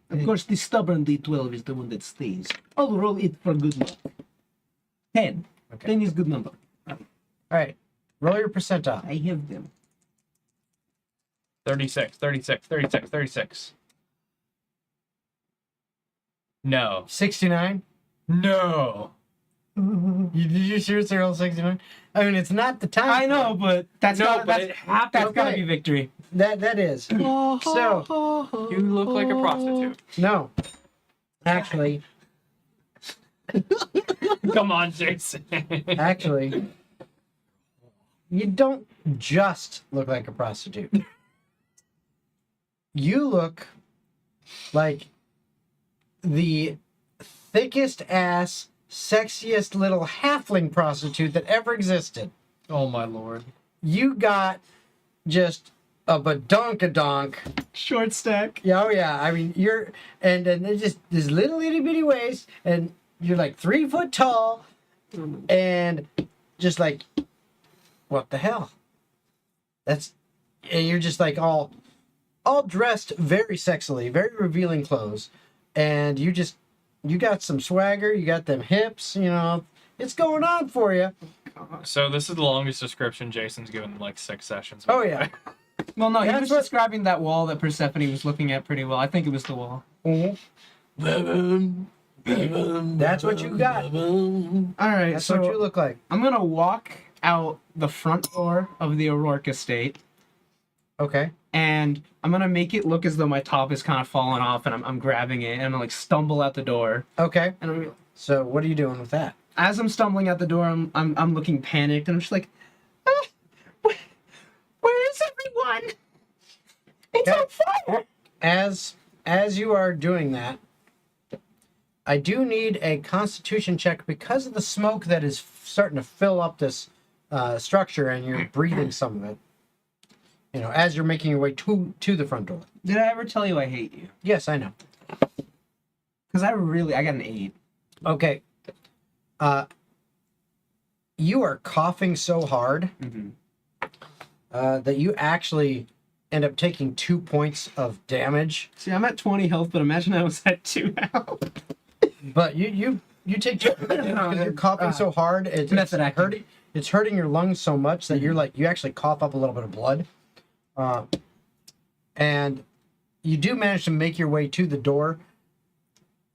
Of course, the stubborn D12 is the one that stays. I'll roll it for good luck. 10. Okay. 10 is good number. All right. Roll your percentile. I have them. 36, 36, 36, 36. No. 69. No. Did you seriously roll 69? It's not the time. I know, but that's No, gotta, but that's, it happened. that's gotta Okay. be victory. That is. So, You look like a prostitute. no. Actually, Come on, Jason. you don't just look like a prostitute. You look like the thickest ass, sexiest little halfling prostitute that ever existed. Oh my lord. You got just a badonkadonk. Short stack. Yeah, oh yeah. I mean, and it's just this little itty bitty waist, and you're like 3 foot tall, and just like, what the hell? And you're just like all dressed very sexily, very revealing clothes, and you got some swagger, you got them hips, it's going on for you. So this is the longest description Jason's given in like 6 sessions. Oh yeah. Well, no, he That's was what- describing that wall that Persephone was looking at pretty well. I think it was the wall. That's what you got. All right, That's so what you look like. I'm gonna walk out the front door of the O'Rourke estate, Okay. and I'm gonna make it look as though my top is kind of falling off, and I'm grabbing it, and I'm gonna like stumble out the door. Okay. And I'm, So what are you doing with that? as I'm stumbling out the door, I'm looking panicked, and I'm just like, where is everyone? It's Okay. on fire! As you are doing that, I do need a Constitution check because of the smoke that is starting to fill up this structure, and you're breathing some of it. As you're making your way to the front door. Did I ever tell you I hate you? Yes, I know. Because I got an 8. Okay. You are coughing so hard Mm-hmm. that you actually end up taking 2 points of damage. See, I'm at 20 health, but imagine I was at 2 health. But you take because you're coughing so hard, it's Method acting. hurting. It's hurting your lungs so much that you actually cough up a little bit of blood, and you do manage to make your way to the door.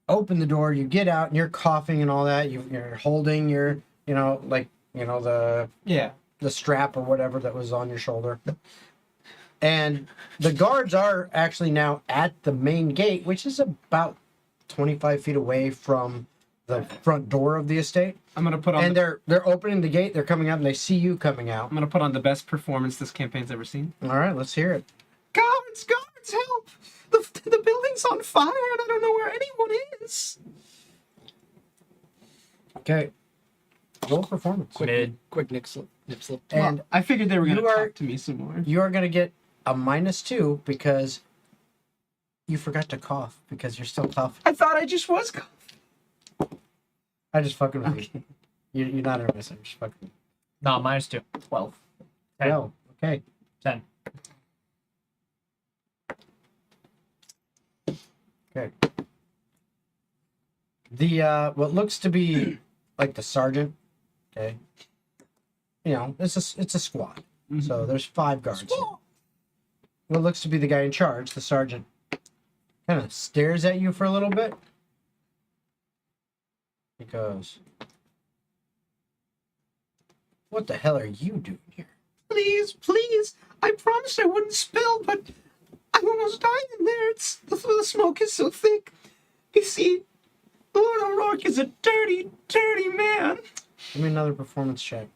Open the door, you get out, and you're coughing and all that. You're holding your, the Yeah. strap or whatever that was on your shoulder. And the guards are actually now at the main gate, which is about 25 feet away from the front door of the estate. I'm gonna put on. And they're opening the gate. They're coming out, and they see you coming out. I'm gonna put on the best performance this campaign's ever seen. All right, let's hear it. Guards, help! The building's on fire, and I don't know where anyone is. Okay. Roll performance. Mid. Quick nip slip. And Well, I figured they were gonna you are- talk to me some more. you are going to get a -2 because you forgot to cough because you're still coughing. I thought I just was. I just fucking with Okay. you. You're not a miss. I'm just fucking with No, -2. 12. you. 10. No. Okay. 10. Okay. The what looks to be like the sergeant. Okay. It's a squad. So there's 5 guards. Here. What looks to be the guy in charge, the sergeant, kind of stares at you for a little bit. He goes, "What the hell are you doing here?" Please, I promised I wouldn't spill, but I almost died in there. The smoke is so thick. You see, Lord O'Rourke is a dirty, dirty man. Give me another performance check.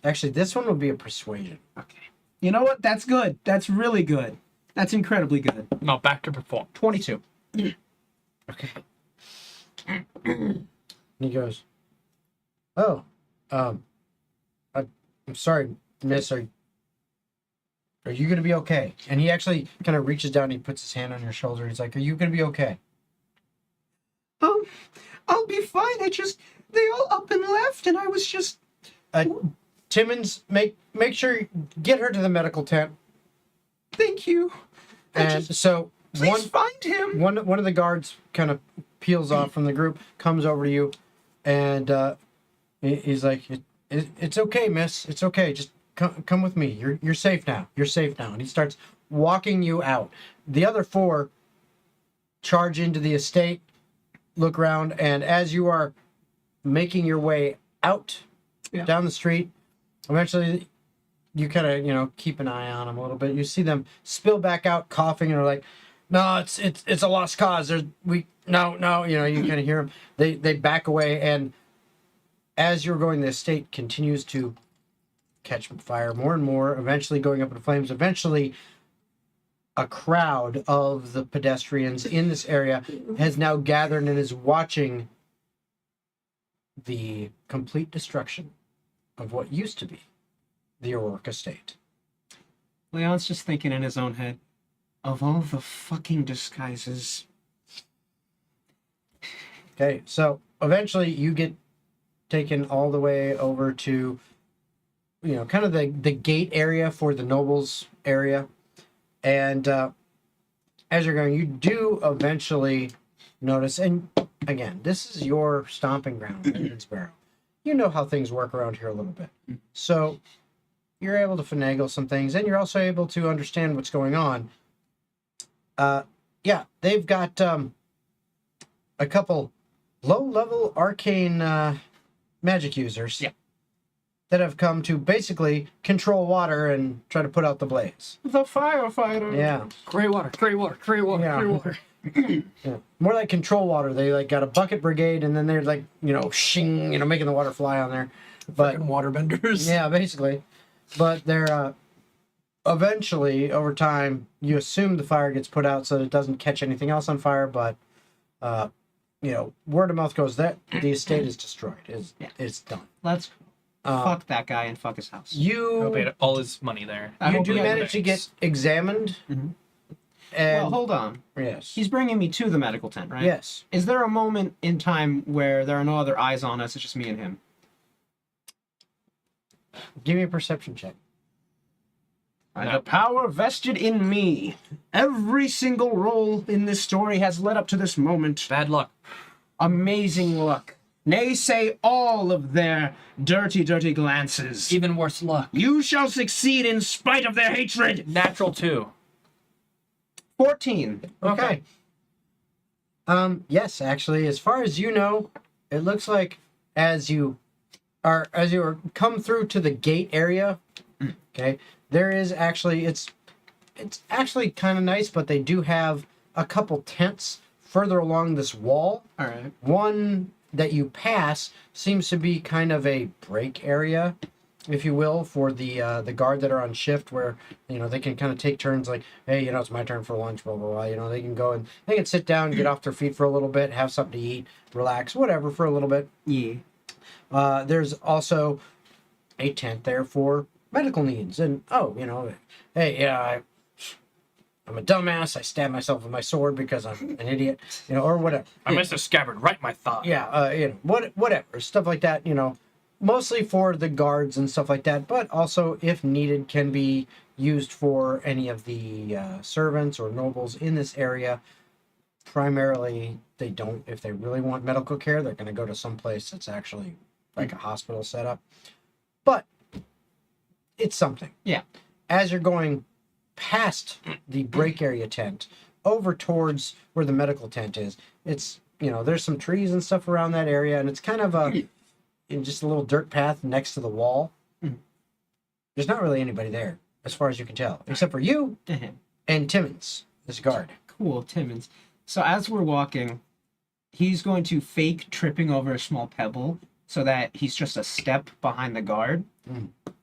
Actually, this one will be a persuasion. Okay. You know what? That's good. That's really good. That's incredibly good. No, back to perform. 22. Okay. And he goes, "Oh, I'm sorry, miss. Are you gonna be okay?" And he actually kind of reaches down and he puts his hand on your shoulder. He's like, "Are you gonna be okay?" I'll be fine. They all up and left, and I was just... Timmons, make sure get her to the medical tent. Thank you. And so Please find him. one of the guards kind of peels off from the group, comes over to you, and he's like, "It's okay, miss. It's okay. Just come with me. You're safe now. You're safe now." And he starts walking you out. The other 4 charge into the estate, look around, and as you are making your way out down the street, eventually you kind of keep an eye on them a little bit. You see them spill back out coughing and are like, "No, it's a lost cause. No, you kind of hear them. They back away, and as you're going, the estate continues to catch fire more and more, eventually going up in flames. Eventually, a crowd of the pedestrians in this area has now gathered and is watching the complete destruction of what used to be the O'Rourke estate. Leon's just thinking in his own head, of all the fucking disguises. Okay, so eventually you get taken all the way over to, kind of the gate area for the nobles area. And as you're going, you do eventually notice, and again, this is your stomping ground, Edmondsboro. You know how things work around here a little bit. So you're able to finagle some things, and you're also able to understand what's going on. Yeah, they've got a couple low-level arcane magic users that have come to basically control water and try to put out the blaze. The firefighter. Yeah. Gray water, gray water, gray water, Yeah. gray water. Yeah. More like control water. They like got a bucket brigade, and then they're like, shing, making the water fly on there. But Fucking waterbenders. yeah, basically. But they're eventually, over time, you assume the fire gets put out so that it doesn't catch anything else on fire. But word of mouth goes that the estate is destroyed. It's done. Let's fuck that guy and fuck his house. He'll You pay all his money there. I you hope do he has manage to get examined. Mhm. And Well, hold on. yes, He's bringing me to the medical tent, right? yes. Is there a moment in time where there are no other eyes on us? It's just me and him. Give me a perception check. By the power vested in me, every single role in this story has led up to this moment. Bad luck. Amazing luck. Nay, say all of their dirty, dirty glances. Even worse luck. You shall succeed in spite of their hatred. Natural 2. 14. Okay. Yes, actually, as far as you know, it looks like as you come through to the gate area, okay, there is actually it's actually kind of nice, but they do have a couple tents further along this wall. All right. One that you pass seems to be kind of a break area, if you will, for the guard that are on shift, where they can kind of take turns, like, hey, it's my turn for lunch, blah blah blah. They can go and they can sit down, get off their feet for a little bit, have something to eat, relax, whatever, for a little bit. Yeah. There's also a tent there for medical needs, and hey, I'm a dumbass. I stabbed myself with my sword because I'm an idiot, or whatever. I missed a scabbard right in my thigh. Yeah, whatever stuff like that. Mostly for the guards and stuff like that, but also, if needed, can be used for any of the servants or nobles in this area. Primarily, they don't. If they really want medical care, they're going to go to some place that's actually like a hospital setup. But it's something. Yeah. As you're going past the break area tent over towards where the medical tent is, it's there's some trees and stuff around that area, and it's kind of just a little dirt path next to the wall. There's not really anybody there, as far as you can tell, except for you and Timmons, this guard. Cool, Timmons. So as we're walking, he's going to fake tripping over a small pebble so that he's just a step behind the guard.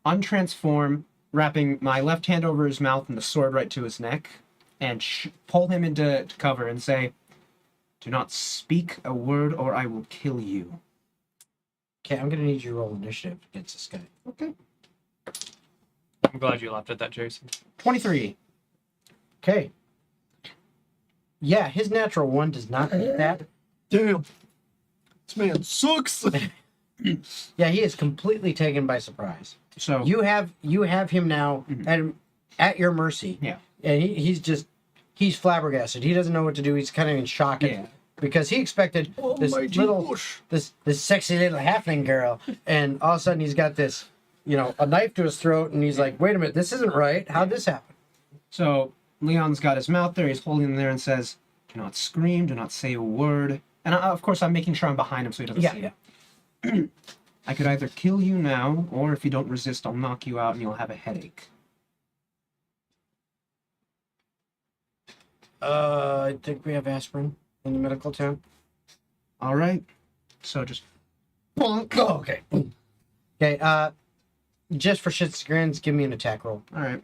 Untransform, wrapping my left hand over his mouth and the sword right to his neck, and pull him into cover and say, "Do not speak a word or I will kill you." Okay, I'm going to need you to roll initiative against this guy. Okay. I'm glad you laughed at that, Jason. 23. Okay. Yeah, his natural 1 does not hit that. Damn. This man sucks. Yeah, he is completely taken by surprise. So You have him now at your mercy. Yeah. And he's flabbergasted. He doesn't know what to do. He's kind of in shock. Yeah. Because he expected this sexy little halfling girl, and all of a sudden he's got this, a knife to his throat, and he's like, wait a minute, this isn't right. How'd this happen? So Leon's got his mouth there. He's holding him there and says, "Do not scream. Do not say a word." And of course, I'm making sure I'm behind him so he doesn't see it. I could either kill you now, or if you don't resist, I'll knock you out and you'll have a headache. I think we have aspirin in the medical tent. All right. So just Oh, okay. Okay, just for shits and grins, give me an attack roll. all right.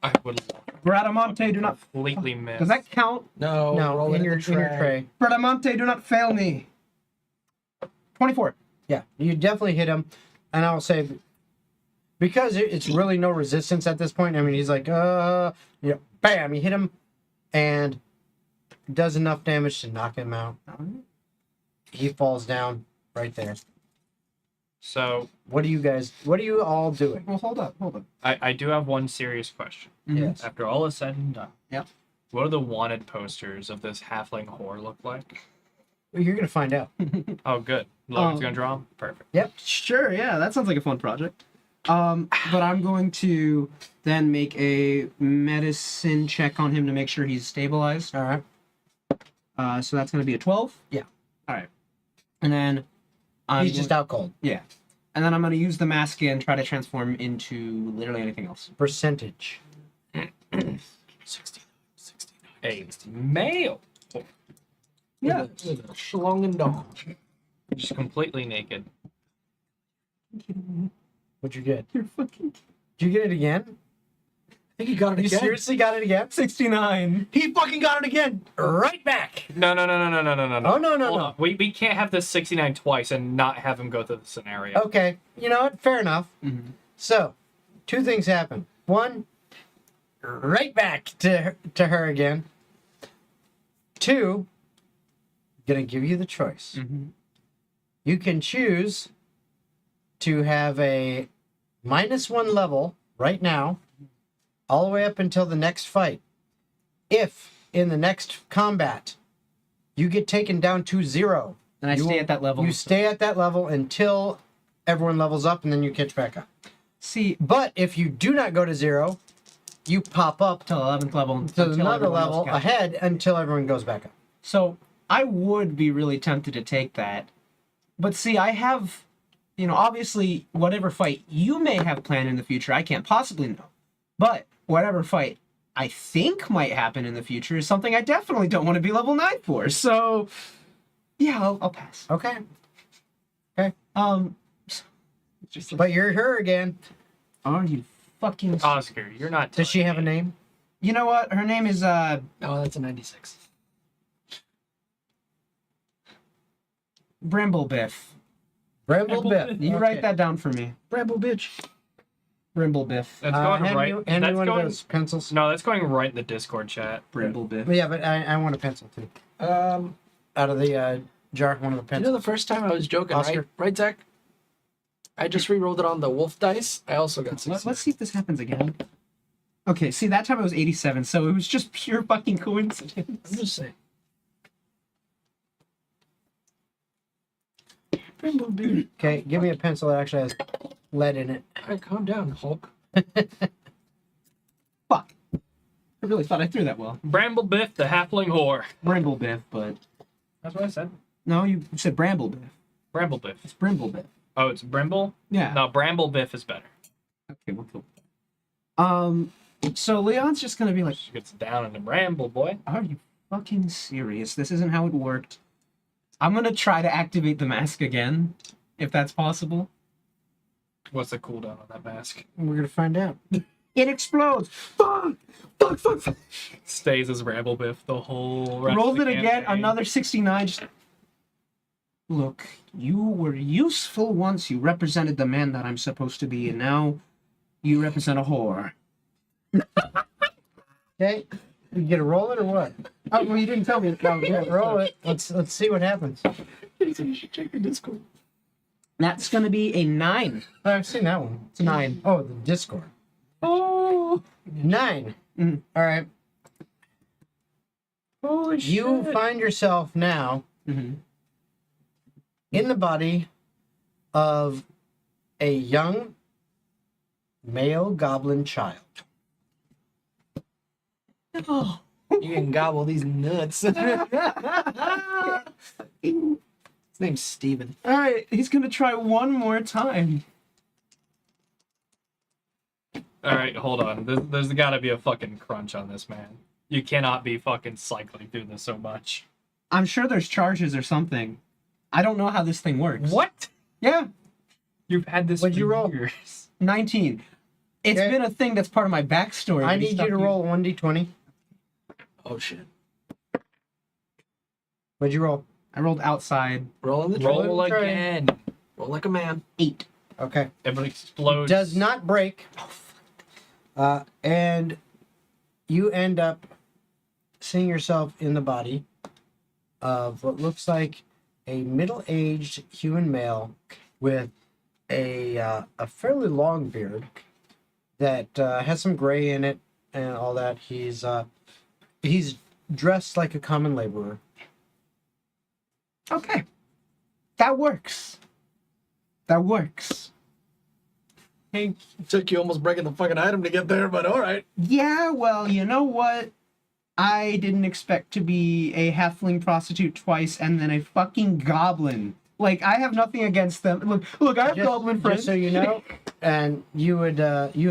I would Bradamante, do not. completely miss. Does that count? No, No, roll it in your tray. Bradamante, do not fail me. 24. Yeah, you definitely hit him, and I'll say, because it's really no resistance at this point. I mean, he's like, bam, you hit him, and does enough damage to knock him out. He falls down right there. So What are you all doing? Well, hold up. I do have one serious question. Yes. After all is said and done, Yep. what do the wanted posters of this halfling whore look like? Well, you're gonna find out. Oh, good. Logan's gonna draw 'em? Perfect. Sure, yeah, that sounds like a fun project. But I'm going to then make a medicine check on him to make sure he's stabilized. All right. So that's going to be a 12. Yeah. All right. And then He's just out cold. Yeah. And then I'm going to use the mask and try to transform into literally anything else. Percentage. 69. A male. Yeah. With a schlong and dong. Just completely naked. What'd you get? You're fucking Did you get it again? I think he got it You again. seriously got it again? 69. He fucking got it again. Right back. No. Oh, no. Hold on. We can't have this 69 twice and not have him go through the scenario. Okay. You know what? Fair enough. Mm-hmm. So, two things happen. One, right back to her again. Two, gonna give you the choice. Mm-hmm. You can choose to have a -1 level right now, all the way up until the next fight. If in the next combat you get taken down to 0, And I stay at that level. you stay at that level until everyone levels up, and then you catch back up. See, But if you do not go to 0, you pop up till 11th level. to until another everyone else level catches. ahead until everyone goes back up. So I would be really tempted to take that. But see, I have, obviously, whatever fight you may have planned in the future, I can't possibly know. But whatever fight I think might happen in the future is something I definitely don't want to be level 9 for. So, yeah, I'll pass. Okay. Just But you're her again. are you fucking... Oscar, you're not. Does she have a name? You know what? Her name is, No, that's a 96. Brimblebiff. Bramblebiff. You write that down for me. Bramble bitch. Brimblebiff. That's going hand right. Me, hand me that's one going. of those pencils. No, that's going right in the Discord chat. Brimblebiff. Yeah, but I want a pencil too. Um, Out of the jar, one of the you pencils. know the first time I was joking, Oscar. right, Zach? I just re-rolled it on the wolf dice. I also got 60. Let's see if this happens again. Okay, see, that time it was 87, so it was just pure fucking coincidence. I'm just saying. Bramble bitch. Okay, give me a pencil that actually has lead in it. All right, calm down, Hulk. Fuck. I really thought I threw that well. Bramblebiff, the halfling whore. Brimblebiff, but... That's what I said. No, you said Bramblebiff. Bramblebiff. It's Brimblebiff. Oh, it's Brimble? Yeah. No, Bramblebiff is better. Okay, well, cool. So Leon's just gonna be like, She gets down in the bramble, boy. are you fucking serious? This isn't how it worked. I'm gonna try to activate the mask again, if that's possible. What's the cooldown on that mask? We're gonna find out. It explodes! Fuck! Fuck! Stays as Bramblebiff the whole rest Rolled of it the again, campaign. another 69. Just... Look, you were useful once. You represented the man that I'm supposed to be, and now you represent a whore. Okay, you get to roll it or what? Oh, well, you didn't tell me. No, yeah, roll it. Let's see what happens. You should check your Discord. That's gonna be a 9. Oh, I've seen that one. It's a 9. Oh, the Discord. Oh! 9. Mhm. All right. Holy You find yourself now Mm-hmm. in the body of a young male goblin child. Oh. You can gobble these nuts. His name's Steven. Alright, he's gonna try one more time. All right, hold on. There's got to be a fucking crunch on this, man. You cannot be fucking cycling through this so much. I'm sure there's charges or something. I don't know how this thing works. What? Yeah, You've had this What'd for you roll? years. 19. It's Okay. been a thing that's part of my backstory. I but he need you stopped to roll 1d20. Oh shit. What'd you roll? I rolled outside. Roll in the Roll Roll it, try it. again. Roll like a man. 8. Okay. It explodes. Does not break. And you end up seeing yourself in the body of what looks like a middle-aged human male with a fairly long beard that has some gray in it and all that. He's dressed like a common laborer. Okay. That works. That works. Hey, Took you almost breaking the fucking item to get there, but all right. yeah, well, you know what? I didn't expect to be a halfling prostitute twice and then a fucking goblin. Like, I have nothing against them. Look, I have goblin friends. Just so you know, and you would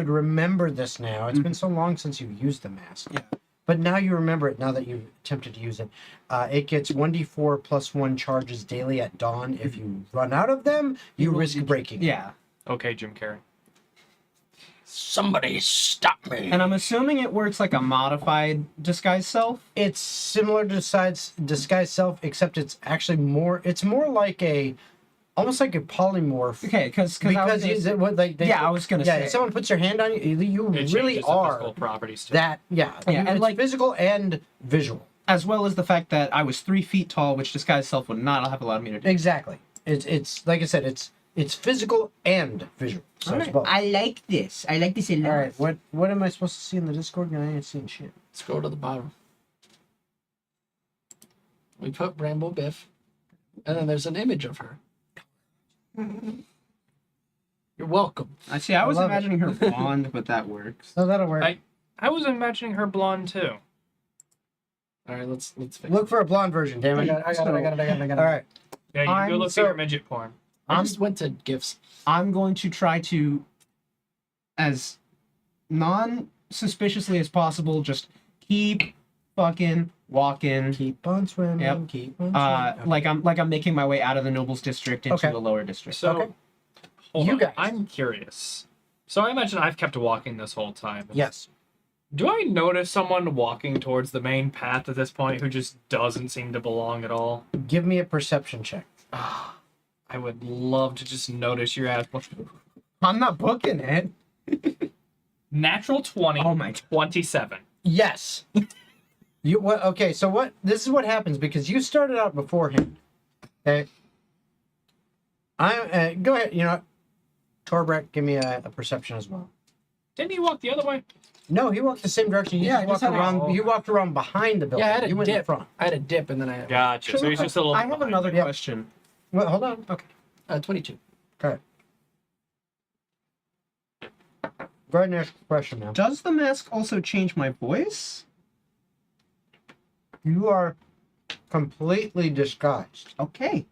remember this now. It's been so long since you used the mask. Yeah. But now you remember it, now that you've attempted to use it. It gets 1d4 plus 1 charges daily at dawn. If you run out of them, you risk breaking. Yeah. Okay, Jim Carrey. Somebody stop me. And I'm assuming it works like a modified disguise self. It's similar to disguise self, except it's actually more. It's more like almost like a polymorph. Okay, because I was gonna say. if someone puts their hand on you, you It really changes the are physical properties too. that. Yeah, Yeah, and it's like- physical and visual. As well as the fact that I was 3 feet tall, which disguise self would not have allowed me to do. Exactly. It's like I said. It's physical and visual. So it's both. I like this. I like this a lot. All right. What am I supposed to see in the Discord? I ain't seeing shit. Scroll to the bottom. We put Rambo Biff, and then there's an image of her. You're welcome. I see. I was love it. imagining her blonde, but that works. So that'll work. I was imagining her blonde too. All right, let's fix Look for a blonde version. Damn it. it. I got it. All right. Yeah, you go I'm look so- at your midget porn. I just went to GIFs. I'm going to try to, as non-suspiciously as possible, just keep fucking walking. Keep on swimming. Yep. Keep on swimming. Like I'm making my way out of the nobles district into Okay. the lower district. So, Okay. hold You on. guys. I'm curious. So I imagine I've kept walking this whole time. Yes. Do I notice someone walking towards the main path at this point who just doesn't seem to belong at all? Give me a perception check. I would love to just notice your ass. I'm not booking it. Natural 20, Oh my God. 27. Yes. You what? Okay. So what? This is what happens because you started out beforehand. Okay. I go ahead. You know, what? Torbrek, give me a perception as well. Didn't he walk the other way? No, he walked the same direction. You Yeah, just I walked just had around. a- You walked around behind the building. Yeah, I had a you went in dip. front. I had a dip, and then I Gotcha. So he's just a little. I have behind. another Yep. question. Well, hold on. Okay. 22. Okay. Go ahead and ask the question now. Does the mask also change my voice? You are completely disguised. Okay.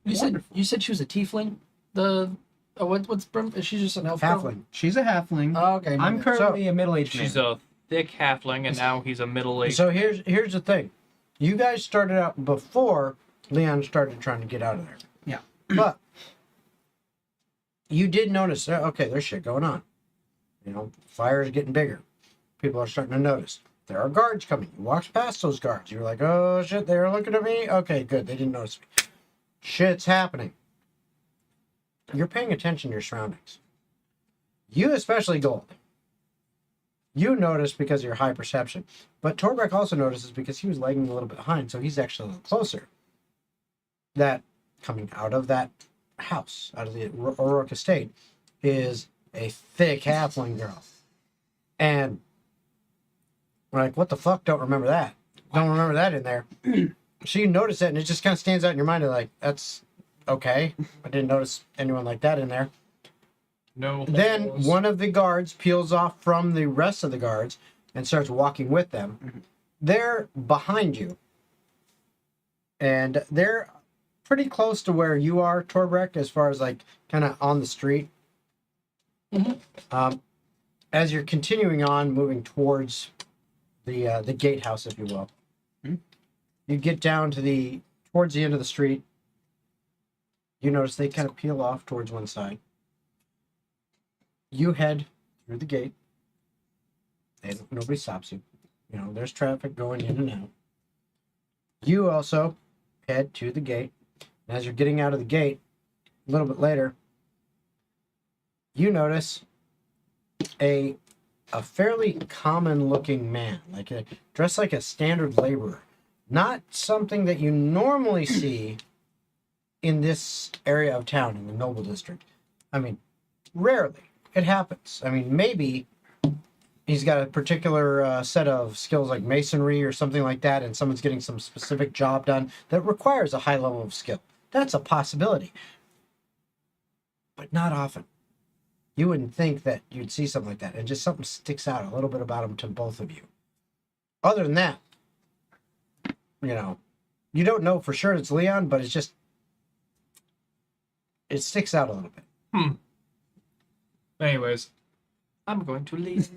You said she was a tiefling. What's is she just an elf? girl? Halfling. She's a halfling. Oh, okay. I'm currently a middle-aged man. She's a thick halfling, and now he's a middle-aged. So here's the thing. You guys started out before Leon started trying to get out of there. Yeah. But you did notice, okay, there's shit going on. You know, fire is getting bigger. People are starting to notice. There are guards coming. You walked past those guards. You're like, oh shit, they're looking at me. Okay, good. They didn't notice me. Shit's happening. You're paying attention to your surroundings. You especially, Gold. You notice because of your high perception. But Torbrek also notices because he was lagging a little bit behind, so he's actually a little closer. That coming out of that house, out of the O'Rourke estate, is a thick halfling girl. And we're like, what the fuck? Don't remember that. Don't remember that in there. So you notice it, and it just kind of stands out in your mind. You're like, that's okay. I didn't notice anyone like that in there. No. Then holes. one of the guards peels off from the rest of the guards and starts walking with them. They're behind you. And they're pretty close to where you are, Torbrek, as far as like kind of on the street. As you're continuing on, moving towards the gatehouse, if you will. You get down to towards the end of the street. You notice they kind of peel off towards one side. You head through the gate. Nobody stops you. You know, there's traffic going in and out. You also head to the gate. And as you're getting out of the gate, a little bit later, you notice a fairly common looking man, dressed like a standard laborer. Not something that you normally see in this area of town, in the Noble District. I mean, rarely. It happens. I mean, maybe he's got a particular set of skills like masonry or something like that, and someone's getting some specific job done that requires a high level of skill. That's a possibility. But not often. You wouldn't think that you'd see something like that, and just something sticks out a little bit about him to both of you. Other than that, you don't know for sure it's Leon, but it sticks out a little bit. Anyways, I'm going to leave.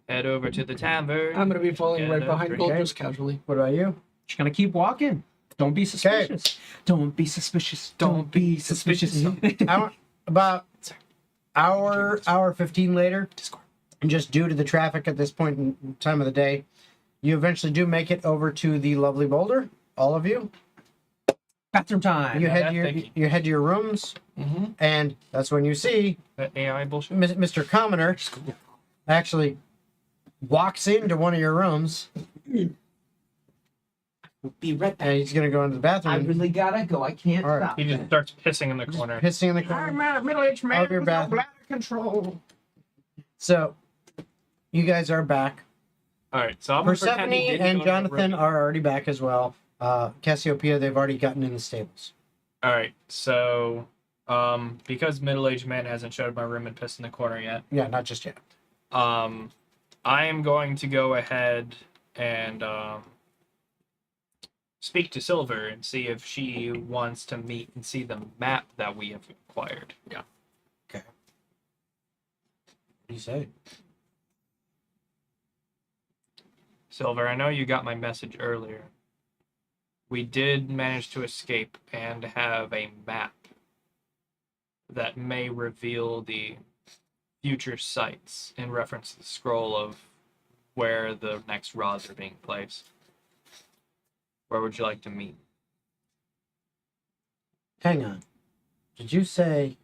Head over to the tavern. I'm gonna be following right Yeah, behind Gold okay. just casually. What about you? Just gonna keep walking. Don't be suspicious. Don't be suspicious. Don't be suspicious. About hour 15 later, and just due to the traffic at this point in time of the day, you eventually do make it over to the lovely Boulder. All of you. Bathroom time. You Yeah, head thank you. you head to your rooms, Mm-hmm. and that's when you see That AI bullshit. Mr. Commoner actually walks into one of your rooms, Be right back. and he's gonna go into the bathroom. I and really gotta go. I can't All right. stop. He just starts pissing in the corner. pissing in the I'm corner. a middle-aged man Of your with no bathroom. bladder control. So, you guys are back. All right, so I'm gonna pretend Persephone he didn't and go to the Jonathan room. are already back as well. Cassiopeia, they've already gotten in the stables. All right, so because middle-aged man hasn't showed my room and pissed in the corner yet, Yeah, not just yet. I am going to go ahead and speak to Silver and see if she wants to meet and see the map that we have acquired. Yeah. Okay. What do you say? Silver, I know you got my message earlier. We did manage to escape and have a map that may reveal the future sites in reference to the scroll of where the next rods are being placed. Where would you like to meet? Hang on. Did you say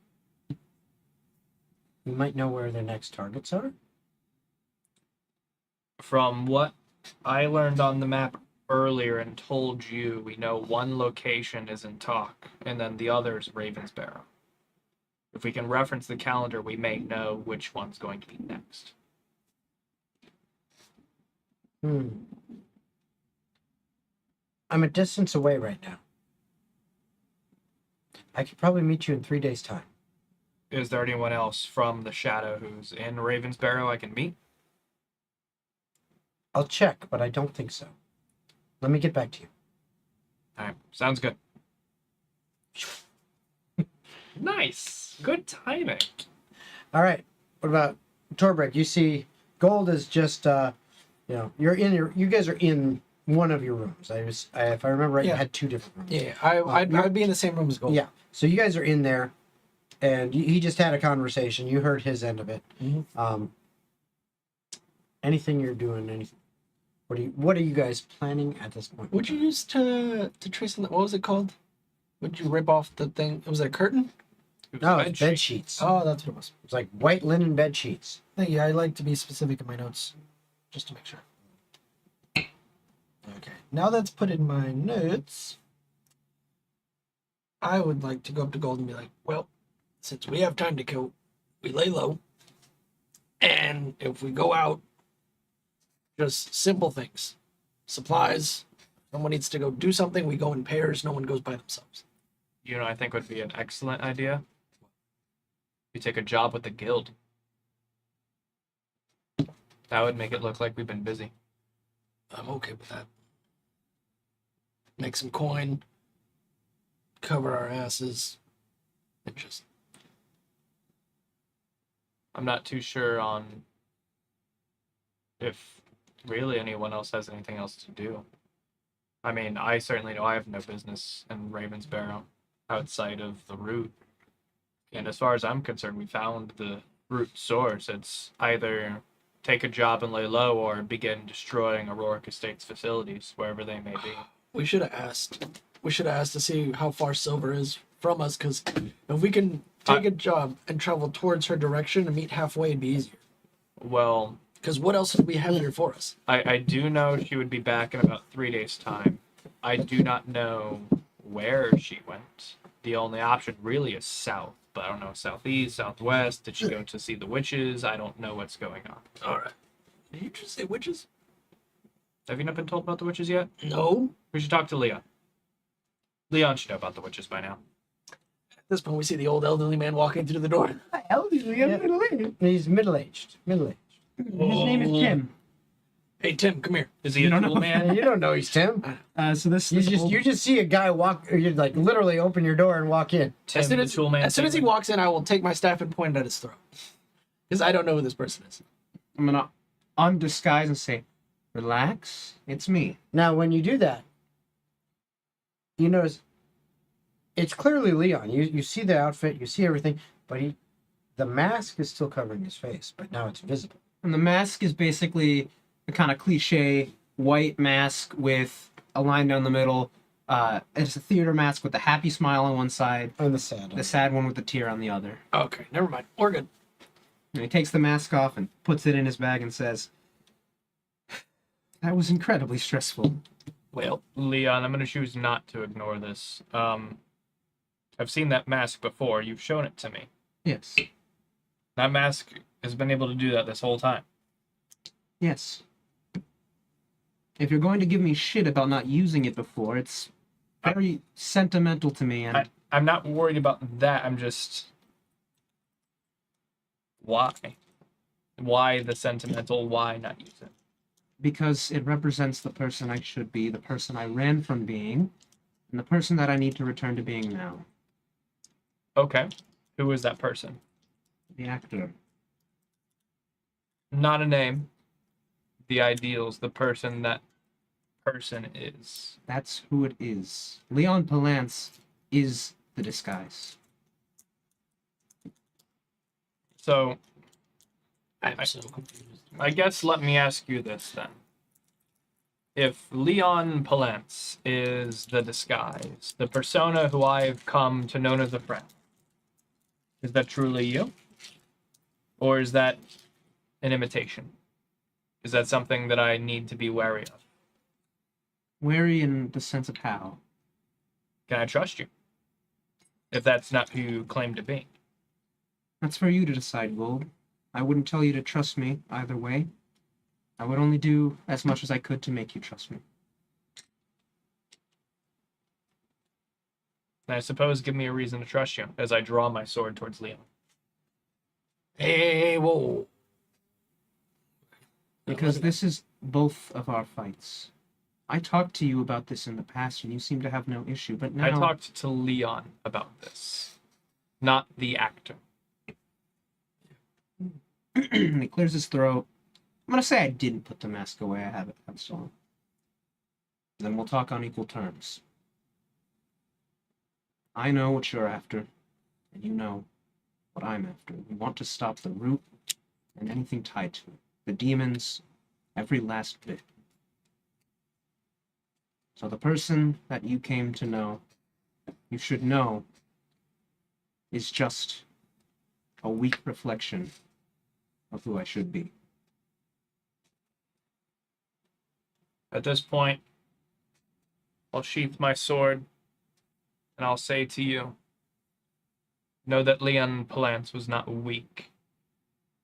you might know where their next targets are? From what I learned on the map earlier and told you, we know one location is in TOGG, and then the other is Ravensbarrow. If we can reference the calendar, we may know which one's going to be next. I'm a distance away right now. I could probably meet you in 3 days' time. Is there anyone else from the Shadow who's in Ravensbarrow I can meet? I'll check, but I don't think so. Let me get back to you. Alright, sounds good. Nice! Good timing. All right. What about Torbrek? You see, Gold is just, you guys are in one of your rooms. If I remember right, you Yeah. had 2 different rooms. Yeah, I'd be in the same room as Gold. Yeah. So you guys are in there, and he just had a conversation. You heard his end of it. Mhm. Anything you're doing? Anything? What are you guys planning at this point? What'd you use to trace on the, what was it called? Would you rip off the thing? Was it a curtain? No, it's bed sheets. Oh, that's what it was. It's like white linen bed sheets. Yeah, I like to be specific in my notes, just to make sure. Okay, now that's put in my notes. I would like to go up to Gold and be like, well, since we have time to kill, we lay low. And if we go out, just simple things. Supplies. Someone needs to go do something, we go in pairs, no one goes by themselves. You know, I think would be an excellent idea. You take a job with the guild. That would make it look like we've been busy. I'm okay with that. Make some coin, cover our asses, and just I'm not too sure on if really anyone else has anything else to do. I mean, I certainly know I have no business in Ravensbarrow outside of the root. And as far as I'm concerned, we found the root source. It's either take a job and lay low or begin destroying Auroric Estates facilities, wherever they may be. we should have asked. We should have asked to see how far Silver is from us, because if we can take a job and travel towards her direction and meet halfway would be easier. Well, Because what else do we have here for us? I do know she would be back in about 3 days' time. I do not know where she went. The only option really is south, but I don't know southeast, southwest. Did she go to see the witches? I don't know what's going on. All right. Did you just say witches? Have you not been told about the witches yet? No. We should talk to Leon. Leon should know about the witches by now. At this point, we see the old elderly man walking through the door. He's middle-aged. Middle-aged. His name is Tim. Hey, Tim, come here. Is he You a don't tool know. man? You don't know he's Tim. So this You just see a guy walk, or you like literally open your door and walk in. Tim, As soon the as, tool man. as soon as he walks in, I will take my staff and point it at his throat. Because I don't know who this person is. I'm gonna undisguise and say, "Relax, it's me." Now, when you do that, you notice it's clearly Leon. You see the outfit, you see everything, but the mask is still covering his face, but now it's visible. And the mask is basically the kind of cliche white mask with a line down the middle. It's a theater mask with a happy smile on one side, And the sad. the sad one with the tear on the other. Okay, never mind. We're good. And he takes the mask off and puts it in his bag and says, "That was incredibly stressful." Well, Leon, I'm going to choose not to ignore this. I've seen that mask before. You've shown it to me. Yes. That mask has been able to do that this whole time. Yes. If you're going to give me shit about not using it before, it's very sentimental to me, and I'm not worried about that. I'm just... Why? Why the sentimental? Why not use it? because it represents the person I should be, the person I ran from being, and the person that I need to return to being now. Okay. Who is that person? The actor. Not a name. The ideals, the person that person is. That's who it is. Leon Palance is the disguise. So, I'm so confused. I guess let me ask you this then. If Leon Palance is the disguise, the persona who I've come to know as a friend, is that truly you? Or is that an imitation? Is that something that I need to be wary of? Wary in the sense of how. Can I trust you? If that's not who you claim to be. That's for you to decide, Gold. I wouldn't tell you to trust me either way. I would only do as much as I could to make you trust me. And I suppose give me a reason to trust you as I draw my sword towards Leon. Hey, whoa. Because this is both of our fights. I talked to you about this in the past and you seem to have no issue, but now... I talked to Leon about this, not the actor. He clears his throat. I'm gonna say I didn't put the mask away. I have it. I'm still on. Then we'll talk on equal terms. I know what you're after, and you know what I'm after. We want to stop the root and anything tied to it. The demons, every last bit. So the person that you came to know, you should know, is just a weak reflection of who I should be. At this point, I'll sheath my sword, and I'll say to you, know that Leon Palance was not weak.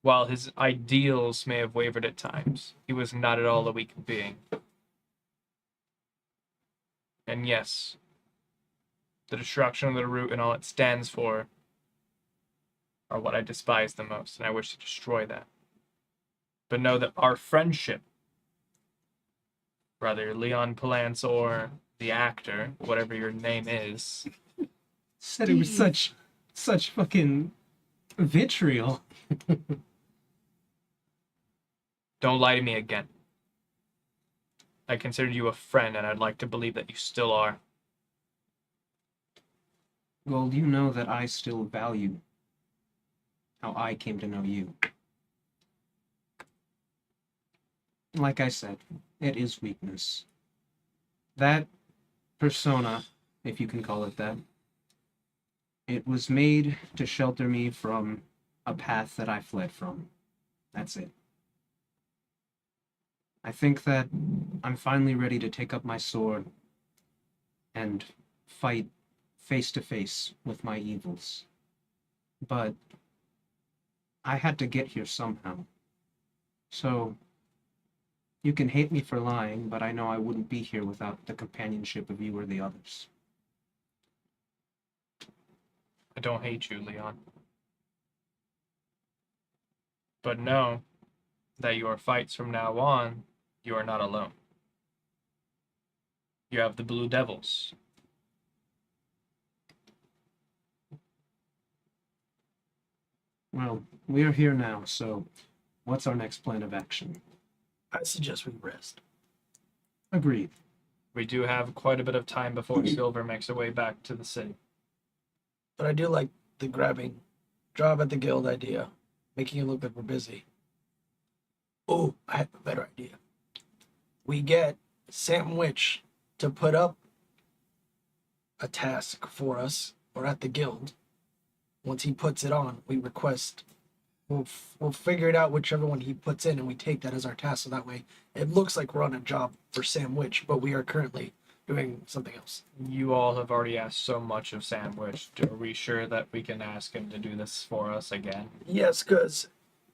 While his ideals may have wavered at times, he was not at all a weak being. And yes, the destruction of the root and all it stands for are what I despise the most, and I wish to destroy that. But know that our friendship, whether Leon Palance or the actor, whatever your name is, Said it with such fucking vitriol. don't lie to me again. I considered you a friend, and I'd like to believe that you still are. Gold, you know that I still value how I came to know you. Like I said, it is weakness. That persona, if you can call it that, It was made to shelter me from a path that I fled from. That's it. I think that I'm finally ready to take up my sword and fight face to face with my evils. But I had to get here somehow. So, you can hate me for lying, but I know I wouldn't be here without the companionship of you or the others. I don't hate you, Leon. But know that your fights from now on, you are not alone. You have the Blue Devils. Well, we are here now, so what's our next plan of action? I suggest we rest. Agreed. We do have quite a bit of time before Silver makes her way back to the city. But I do like the grabbing job at the guild idea, making it look like we're busy. Oh, I have a better idea. We get Sam Witch to put up a task for us, or at the guild. Once he puts it on, we request. We'll figure it out whichever one he puts in, and we take that as our task. So that way, it looks like we're on a job for Sam Witch, but we are currently doing something else. You all have already asked so much of Sandwich. Are we sure that we can ask him to do this for us again? Yes, because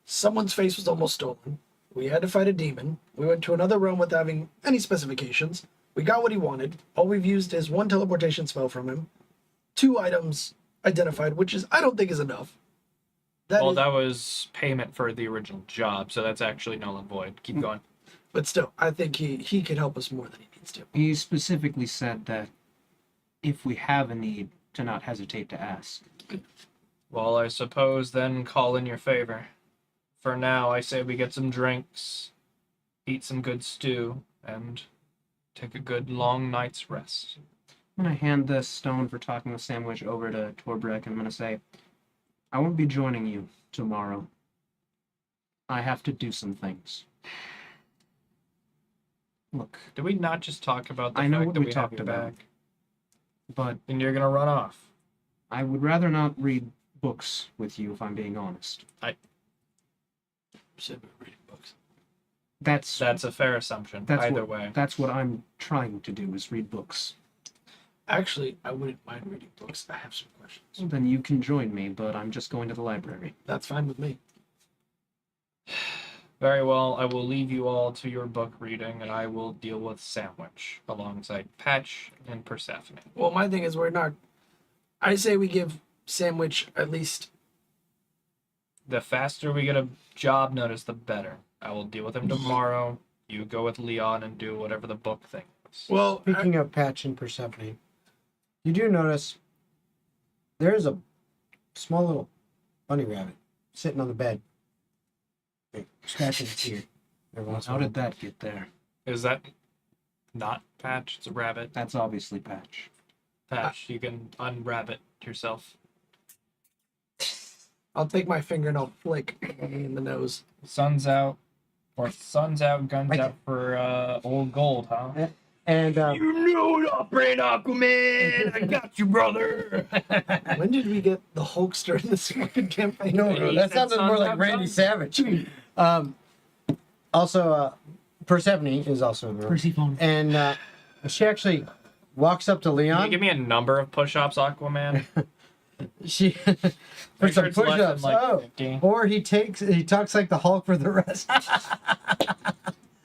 someone's face was almost stolen. We had to fight a demon. We went to another realm without having any specifications. We got what he wanted. All we've used is one teleportation spell from him, 2 items identified, which is I don't think is enough. That was payment for the original job, so that's actually null and void. Keep going. But still, I think he could help us more than he needs to. He specifically said that if we have a need, to not hesitate to ask. Well, I suppose then call in your favor. For now, I say we get some drinks, eat some good stew, and take a good long night's rest. I'm going to hand the stone for talking with Sandwich over to Torbrek, and I'm going to say, I won't be joining you tomorrow. I have to do some things. Look, Did we not just talk about the I know fact what that we we have talked your about. back? but And you're gonna run off. I would rather not read books with you, if I'm being honest. Said we were reading books. That's That's a fair assumption. That's Either what- way. that's what I'm trying to do, is read books. Actually, I wouldn't mind reading books. I have some questions. Then you can join me, but I'm just going to the library. That's fine with me. Very well, I will leave you all to your book reading, and I will deal with Sandwich alongside Patch and Persephone. Well, my thing is we're not. I say we give Sandwich at least. The faster we get a job notice, the better. I will deal with him tomorrow. You go with Leon and do whatever the book thing is. Well, Speaking of Patch and Persephone, you do notice there's a small little bunny rabbit sitting on the bed, like, scratching its ear. Every once in a How while. did that get there? Is that not Patch? It's a rabbit. That's obviously Patch. Patch, you can unrabbit yourself. I'll take my finger and I'll flick me in the nose. Sun's out. Or sun's out, guns Right. out for old gold, huh? And You know it, Operating Aquaman! I got you, brother! When did we get the Hulkster in this fucking campaign? no, He that said sounded more Sun's like out, Randy Sun. Savage. Also, Persephone is also in the room, Persephone. and she actually walks up to Can you Leon. give me a number of push-ups, Aquaman? She for Make sure some it's less than, push-ups. like, 50. Or he talks like the Hulk for the rest.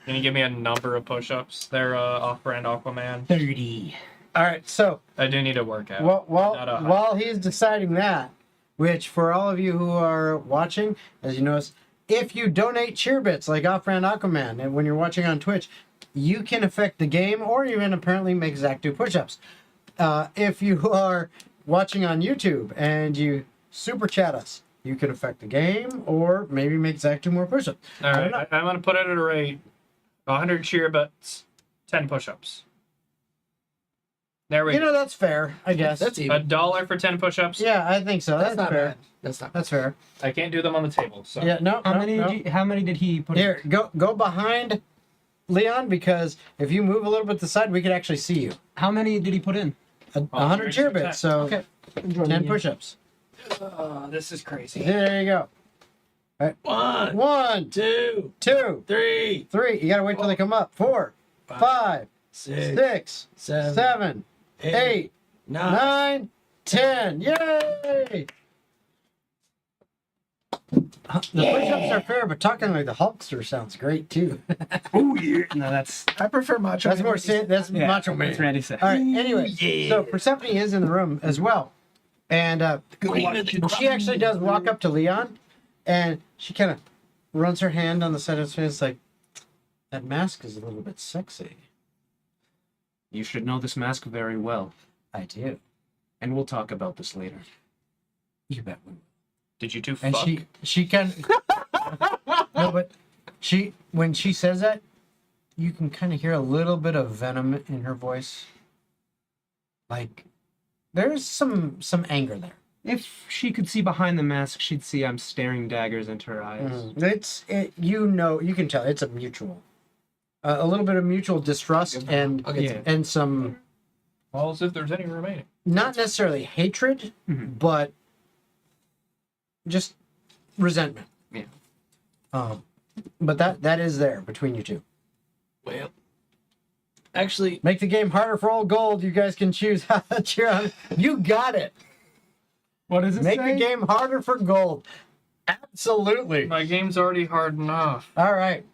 Can you give me a number of push-ups there, off-brand Aquaman? 30. All right, so I do need to work out. Not a- while he's deciding that, which for all of you who are watching, as you notice, if you donate cheer bits like Off-Brand Aquaman, and when you're watching on Twitch, you can affect the game or even apparently make Zach do push-ups. If you are watching on YouTube and you super chat us, you can affect the game or maybe make Zach do more push-ups. All I don't right, I'm going to put it at a rate. 100 cheer butts, 10 push-ups. There we You go. know, that's fair, I guess. That's even. $1 for 10 push-ups? Yeah, I think so. That's not fair. bad. That's not. That's fair. I can't do them on the table, so. Yeah, no. How no, many? no. How many did he put? in? Here, go behind Leon, because if you move a little bit to the side, we could actually see you. How many did he put in? 100 cheer bits. So Okay. 10 push-ups. This is crazy. There you go. All right. 1, 1, 2, 2, 3, 3. You gotta wait till they come up. 4, 5, 6, 6, 7, 7, 8, 9. 9, 10. Yay! The push-ups are fair, but talking like the Hulkster sounds great too. Oh yeah. No, that's I prefer Macho That's Man. more. That's Macho Man. That's Randy said. All right. Anyway, so Persephone is in the room as well, and Cream of the she actually does walk up to Leon, and she kind of runs her hand on the side of his face, like, that mask is a little bit sexy. You should know this mask very well, I do. and we'll talk about this later. You bet we will. Did you two And fuck? she kind of no, but when she says that, you can kind of hear a little bit of venom in her voice. Like there's some anger there. If she could see behind the mask, she'd see I'm staring daggers into her eyes. You can tell it's a mutual, a little bit of mutual distrust and I'll get Yeah. to it. and some Well, as if there's any remaining. not necessarily hatred, Mhm. but just resentment. Yeah. But that is there between you two. Well, actually, Make the game harder for old gold. You guys can choose how to cheer on. You got it. What does it Make say? the game harder for gold. Absolutely. My game's already hard enough. All right.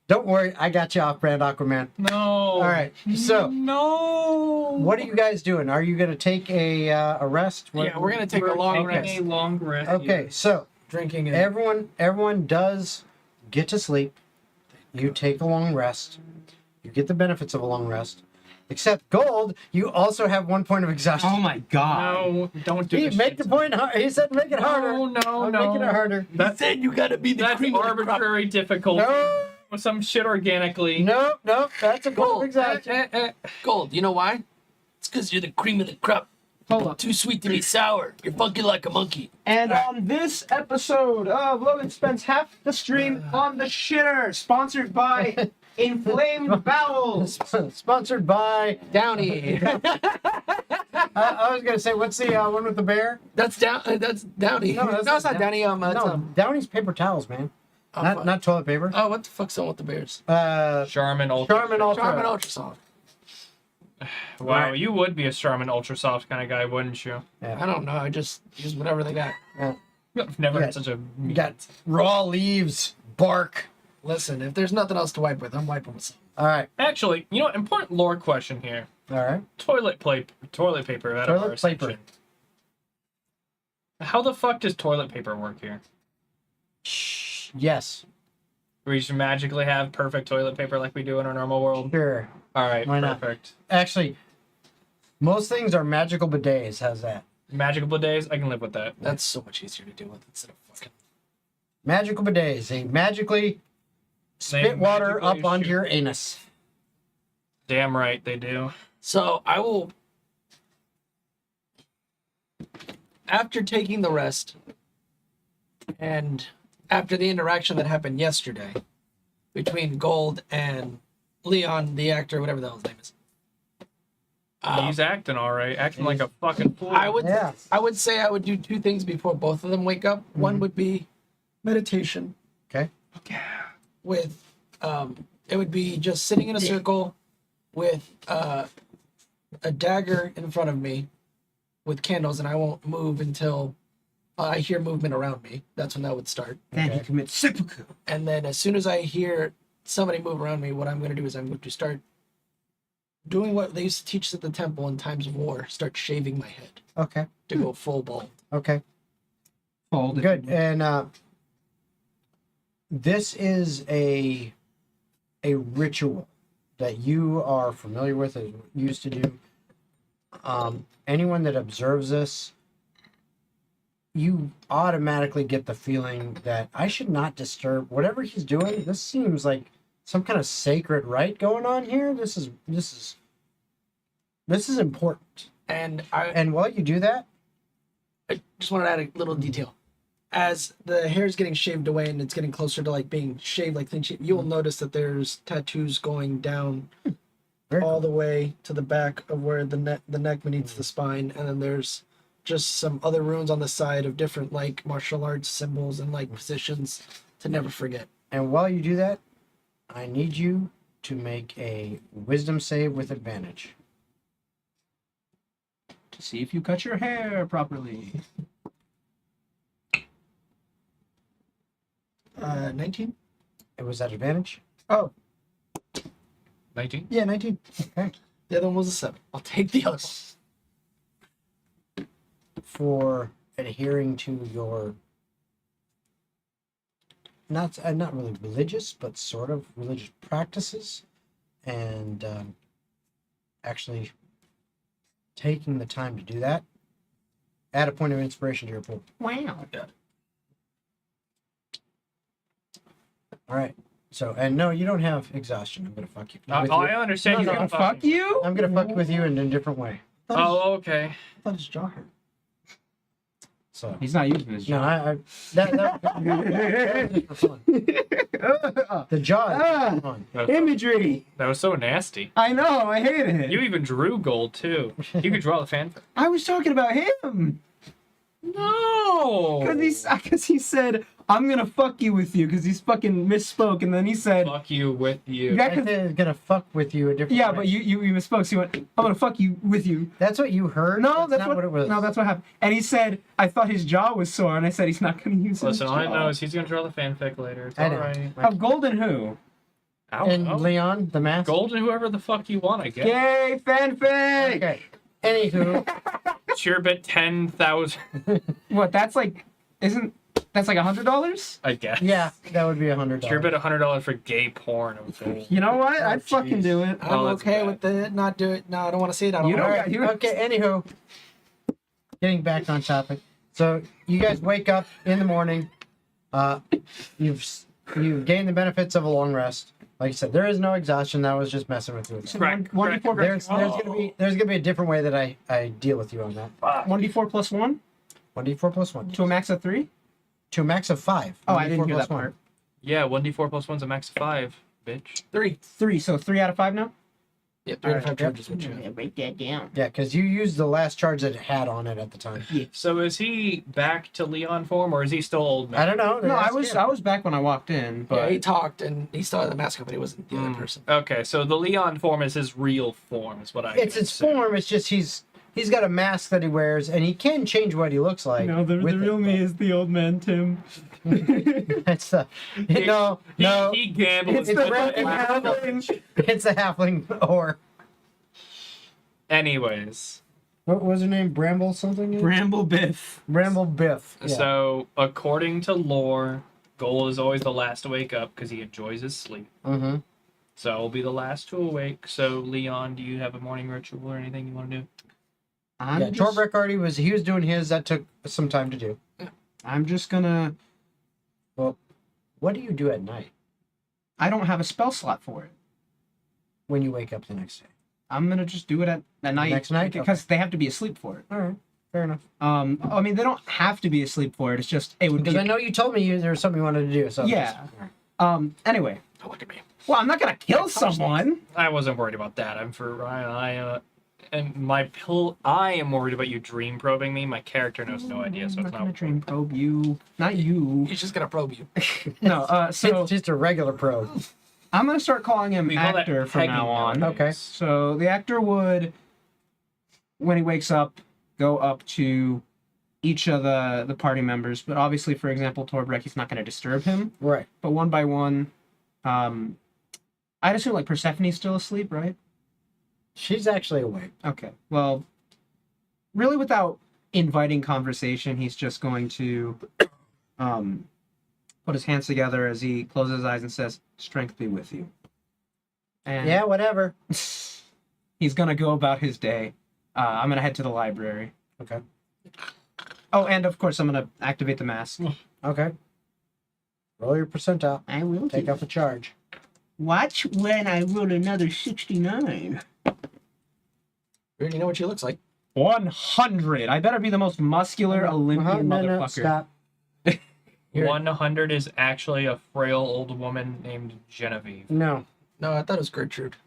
Don't worry. I got you off brand, Aquaman. No. All right. So, No. what are you guys doing? Are you going to take a rest? yeah, we're gonna take a long taking rest. a long rest. Okay. So, Drinking and everyone does get to sleep. You take a long rest. You get the benefits of a long rest. Except Gold, you also have 1 point of exhaustion. Oh my god. No, don't do He this. make the point hard. He said make it harder. No, no, I'm no. making it harder. That said, you gotta be the That's cream of the crop. arbitrary difficulty. No, With some shit organically. no, that's a point of Gold. exhaustion. Gold. You know why? It's because you're the cream of the crop. Hold up. Too sweet to be sour. You're funky like a monkey. And on this episode of Logan spends half the stream on the shitter, sponsored by Inflamed Bowels. Sponsored by. Downy. I was gonna say, what's the one with the bear? That's Downy. No, No, that's it's not not Downy. That's, No, Downey's paper towels, man. oh, Not fuck. not toilet paper. Oh, what the fuck's on with the bears? Charmin Ultra. Charmin Ultra. Charmin Ultra Soft. Wow, you would be a Charmin Ultra Soft kind of guy, wouldn't you? I don't know. I just use whatever they got. I've never Yeah. had such a. You got raw leaves, bark. Listen, if there's nothing else to wipe with, I'm wiping with something. All right, Actually, you know what? Important lore question here. all right. Toilet paper out of our Toilet paper. Ascension. How the fuck does toilet paper work here? Yes, We just magically have perfect toilet paper like we do in our normal world. sure. All right, Why not? perfect. Actually, most things are magical bidets. How's that? Magical bidets, I can live with that. That's so much easier to deal with instead of fucking. Magical bidets. They magically spit water magically up onto shoot. your anus. Damn right they do. So I will. After taking the rest, and after the interaction that happened yesterday between Gold and Leon, the actor, whatever the hell his name is, He's acting all right, acting like a fucking fool. I would Yeah. I would say I would do two things before both of them wake up. One would be meditation Okay. with it would be just sitting in a circle with a dagger in front of me with candles, and I won't move until I hear movement around me. That's when that would start. Then he commits seppuku. And then as soon as I hear somebody move around me, what I'm going to do is I'm going to start doing what they used to teach us at the temple in times of war. Start shaving my head Okay. to go full bald. Okay. Fold it. Good. And this is a ritual that you are familiar with and used to do. Anyone that observes this, you automatically get the feeling that I should not disturb whatever he's doing. This seems like some kind of sacred rite going on here. This is important. And And while you do that, I just wanted to add a little detail. As the hair is getting shaved away and it's getting closer to like being shaved, like clean shave, you will notice that there's tattoos going down Very all cool. the way to the back of where the neck meets the spine, and then there's just some other runes on the side of different like martial arts symbols and like positions to never forget. And while you do that, I need you to make a wisdom save with advantage. To see if you cut your hair properly. 19. It was at advantage? Oh, 19. yeah, 19. Okay. The other one was a 7. I'll take the other one. For adhering to your not really religious, but sort of religious practices, and actually taking the time to do that. Add a point of inspiration to your pool. Wow. All right. So, and no, you don't have exhaustion. I'm gonna fuck you. With you. I understand No, you no, can Fuck you? I'm gonna fuck with you in a different way. Oh, okay. I thought his jaw hurt. So He's not using his no, jaw. that was for fun. The jaw is fun. Imagery. That was so nasty. I know. I hate it. You even drew gold too. You could draw the fanfic. I was talking about him No. because he said I'm gonna fuck you with you because he's fucking misspoke and then he said Fuck you with you. Yeah, I said it's gonna fuck with you a different yeah, way. but you misspoke. So he went I'm gonna fuck you with you. That's what you heard. No, that's not what it was. No, that's what happened. And he said I thought his jaw was sore and I said he's not gonna use his Listen, jaw. all I know is he's gonna draw the fanfic later. It's I know. alright. Of Golden who? And Leon, the mask. Gold and whoever the fuck you want, I guess. Yay, fanfic! Okay. Anywho, Cheerbit 10,000, What? That's like $100? I guess. yeah, that would be $100. Cheerbit $100 for gay porn. Okay. You know what? Oh, I'd fucking jeez. do it. I'm Oh, that's okay bad. with the not do it. No, I don't want to see it. I don't You want don't to. got- Okay, anywho, getting back on topic. So you guys wake up in the morning. You've gained the benefits of a long rest. Like I said, there is no exhaustion. That was just messing with you. Correct, 1d4 correct. There's gonna be a different way that I deal with you on that. 1d4 plus 1 1d4 plus 1 to a max of 3? to a max of 5. Oh, I 1d4 didn't hear plus that 1. part. Yeah, 1d4 plus 1's a max of 5, bitch. 3. 3, so 3 out of 5 now? Yep, 3 out of 5 Alright, charges. What you Yeah, have. write that down. Yeah, because you used the last charge that it had on it at the time. So is he back to Leon form, or is he still old man? I don't know. No, I Ask him. was back when I walked in, Yeah, he but talked and he saw the mask up, but he wasn't the other person. Okay, so the Leon form is his real form, is what I It's his assume. form. It's just he's got a mask that he wears, and he can change what he looks like. with it, is the old man Tim. but It's the no. He gambles. It's with the red halfling. It's a halfling or Anyways, what was her name? Bramble something. Bramble Biff. Bramble Biff. Yeah. so according to lore, Gold is always the last to wake up because he enjoys his sleep. Mm-hmm. So I'll be the last to awake. So Leon, do you have a morning ritual or anything you want to do? I'm Yeah, just, Torbrek already was. He was doing his. That took some time to do. I'm just gonna. What do you do at night I don't have a spell slot for it. when you wake up the next day? I'm gonna just do it at night. Next night? because they have to be asleep for it. All right, fair enough. I mean, they don't have to be asleep for it. It's just it would Because be. I know you told me there was something you wanted to do. So Yeah. Anyway, Don't look at me. well, I'm not gonna kill someone. I wasn't worried about that. I am worried about you dream probing me. My character knows no idea, so I'm it's not gonna not. dream probe you. Not you. He's just gonna probe you. No. So it's just a regular probe. I'm gonna start calling him We call that actor from pegging now on. nowadays. Okay. So the actor would, when he wakes up, go up to each of the party members. But obviously, for example, Torbrek, he's not going to disturb him. Right. But one by one, I'd assume like Persephone's still asleep, right? She's actually awake. Okay. Well, really, without inviting conversation, he's just going to put his hands together as he closes his eyes and says, "Strength be with you." And Yeah, whatever. he's gonna go about his day. I'm gonna head to the library. Okay. Oh, and of course, I'm gonna activate the mask. Okay. Roll your percentile. I will Take do. off a charge. Watch when I roll another 69. You already know what she looks like. 100. I better be the most muscular Olympian No, motherfucker. stop. You're- 100 is actually a frail old woman named Genevieve. No, No, I thought it was Gertrude.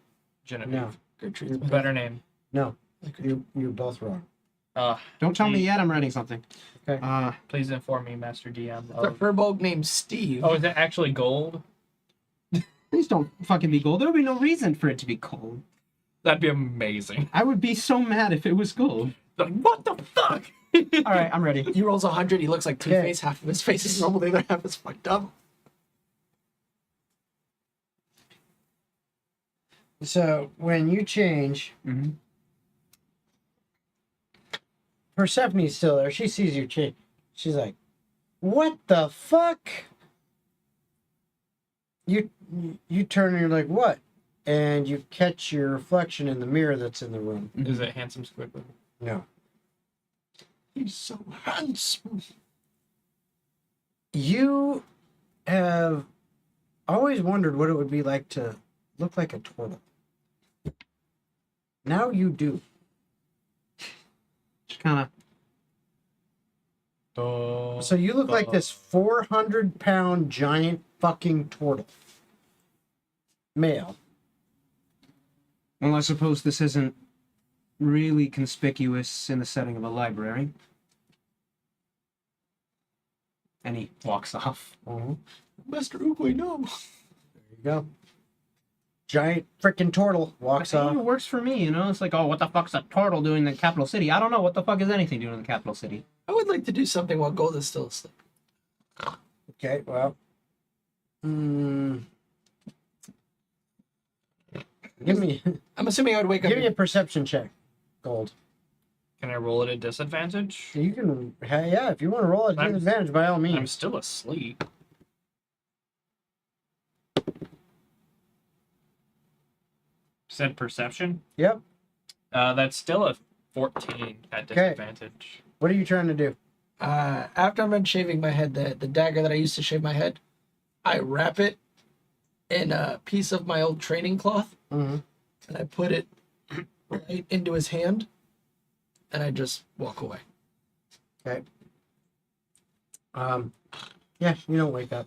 Genevieve. no. Gertrude's Better name. No, Like you're both wrong. Don't tell me yet. I'm writing something. Okay. Please inform me, Master DM. a furbolg named Steve. Oh, is it actually gold? Please don't fucking be gold. There would be no reason for it to be gold. That'd be amazing. I would be so mad if it was gold. Like, what the fuck? All right, I'm ready. He rolls 100. He looks like Two-Face. Half of his face is normal. The other half is fucked up. So when you change, Mm-hmm. Persephone's still there. She sees you change. She's like, "What the fuck?" You turn and you're like, "What?" And you catch your reflection in the mirror that's in the room. Is it handsome Squidward? No. He's so handsome. You have always wondered what it would be like to look like a turtle. Now you do. Kind So you look like this 400-pound giant fucking turtle. Male. of. Well, I suppose this isn't really conspicuous in the setting of a library. And he walks off. Master Oogway, no. There you go. Giant freaking turtle walks It off. works for me, you know? It's like, oh, what the fuck's a turtle doing in the capital city? I don't know. What the fuck is anything doing in the capital city? I would like to do something while Gold is still asleep. Okay, well. Give me I'm assuming I would wake up. give me a perception check. Gold. Can I roll at a disadvantage? You can, yeah, if you want to roll at I'm- advantage, by all I'm means. still asleep. Said perception? Yep. That's still a 14 at disadvantage. What are you trying to do? After I'm done shaving my head, the dagger that I used to shave my head, I wrap it in a piece of my old training cloth, Mm-hmm. and I put it right into his hand, and I just walk away. Okay. Yeah, you don't wake up.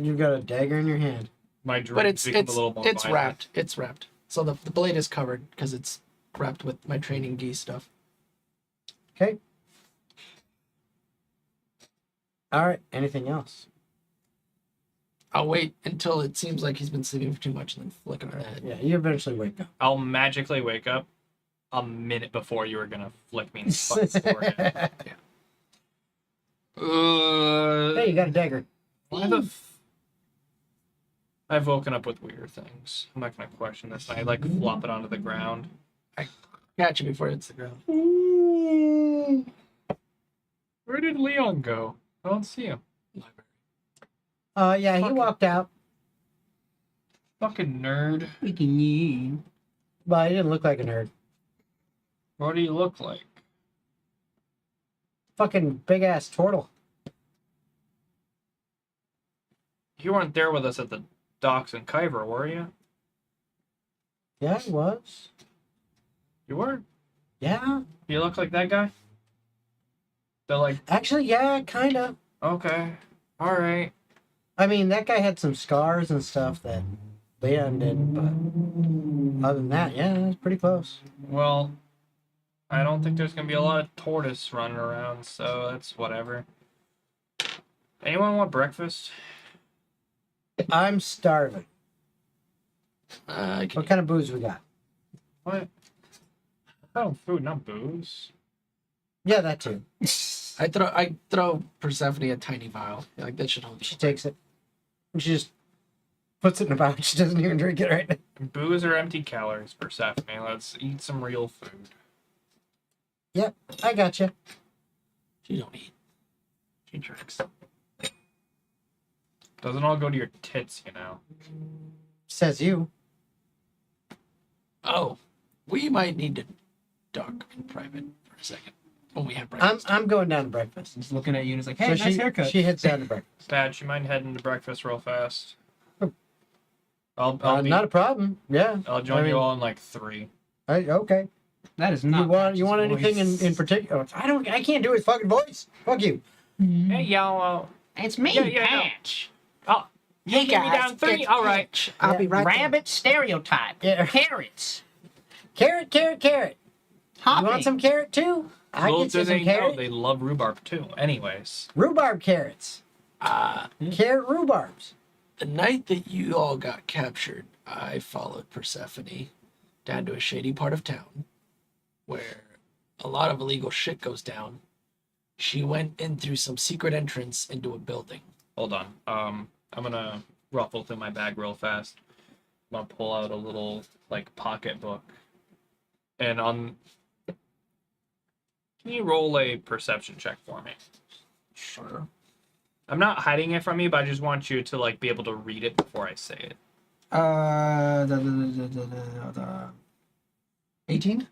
You've got a dagger in your hand. My dreams But it's become a little more violent. wrapped. It's wrapped. So the blade is covered because it's wrapped with my training gi stuff. Okay. All right. Anything else? I'll wait until it seems like he's been sleeping for too much and then flick him in the head. Yeah, you eventually wake up. I'll magically wake up a minute before you were gonna flick me in the fucking forehead. Hey, you got a dagger. Why the I've woken up with weird things. I'm not gonna question this. I like flop it onto the ground. Catch it before it hits the ground. Where did Leon go? I don't see him. Yeah, he Fuck. walked out. Fucking nerd. But he didn't look like a nerd. What do you look like? Fucking big ass turtle. You weren't there with us at the docks in Kyver, were you? Yeah, he was. You were? Yeah. You look like that guy? They're like, Actually, yeah, kind of. okay, alright. I mean, that guy had some scars and stuff that Leon did, but other than that, yeah, it's pretty close. Well, I don't think there's gonna be a lot of tortoise running around, so that's whatever. Anyone want breakfast? I'm starving. I What kind of booze we got? What? Oh, food, not booze. Yeah, that too. I throw Persephone a tiny vial. Like that should hold. She takes it. She just puts it in a pouch. She doesn't even drink it right now. Booze are empty calories, Persephone. Let's eat some real food. Yep, I got you. She don't eat. She drinks. Doesn't all go to your tits, you know. Says you. Oh, we might need to talk in private for a second when we have breakfast. I'm going down to breakfast. He's looking at you and he's like, hey, nice haircut. She heads down to breakfast. Dad, you mind heading to breakfast real fast? Oh. I'll Not a problem. Yeah. I'll join you all in like 3. Okay. That is not. You want Patch's anything voice. in particular? I can't do his fucking voice. Fuck you. Hey, y'all. It's me, Yeah, no. Patch. You give me down 3? All right. I'll Yeah. be right there. Rabbit stereotype. Yeah. Carrots. Carrot, carrot, carrot. Hot You want mix. some carrot too? I Little get do you some they know carrot. they love rhubarb too. Anyways. Rhubarb carrots. Carrot rhubarbs. The night that you all got captured, I followed Persephone down to a shady part of town where a lot of illegal shit goes down. She went in through some secret entrance into a building. Hold on. I'm gonna ruffle through my bag real fast. I'm gonna pull out a little like pocket book. And can you roll a perception check for me? Sure. I'm not hiding it from you, but I just want you to like be able to read it before I say it. 18?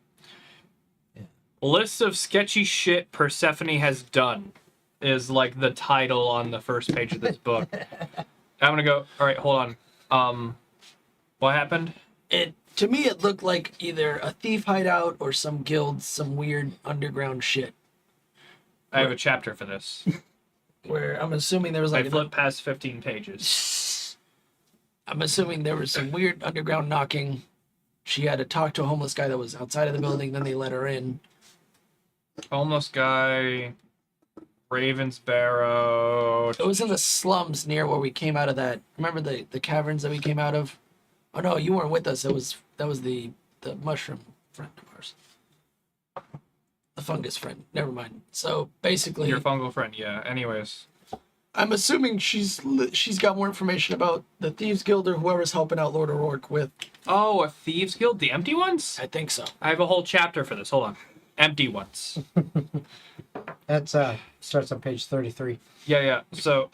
List of sketchy shit Persephone has done is like the title on the first page of this book. I'm gonna go. All right, hold on. What happened? To me, it looked like either a thief hideout or some guild, some weird underground shit. I have a chapter for this. Where I'm assuming there was I like flipped past 15 pages. I'm assuming there was some weird underground knocking. She had to talk to a homeless guy that was outside of the building. Then they let her in. Homeless guy, Ravensbarrow. It was in the slums near where we came out of that. Remember the caverns that we came out of? Oh no, you weren't with us. That was the mushroom friend of ours. The fungus friend. Never mind. So basically, Your fungal friend, yeah. Anyways, I'm assuming she's got more information about the Thieves Guild or whoever's helping out Lord O'Rourke with. oh, a thieves guild, the empty ones. I think so. I have a whole chapter for this. Hold on, empty ones. That's starts on page 33. Yeah. So,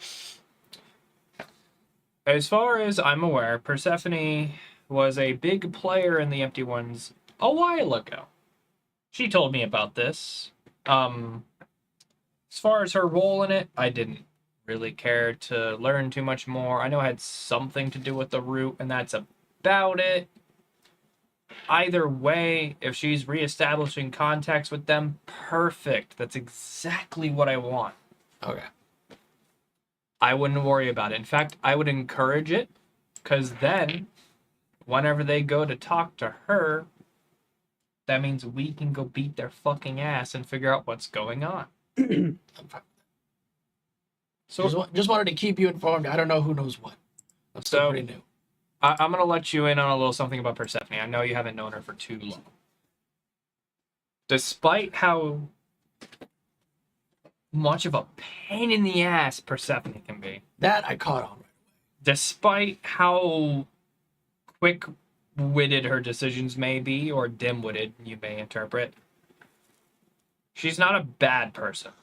as far as I'm aware, Persephone was a big player in the empty ones a while ago. She told me about this. As far as her role in it, I didn't really care to learn too much more. I know it had something to do with the root, and that's about it. Either way, if she's reestablishing contacts with them, perfect. That's exactly what I want. Okay. I wouldn't worry about it. In fact, I would encourage it, because then, whenever they go to talk to her, that means we can go beat their fucking ass and figure out what's going on. I'm fine. So Just wanted to keep you informed. I don't know who knows what. I'm still So- pretty new. I'm going to let you in on a little something about Persephone. I know you haven't known her for too long. Despite how much of a pain in the ass Persephone can be, That I caught on. despite how quick-witted her decisions may be, or dim-witted, you may interpret, she's not a bad person.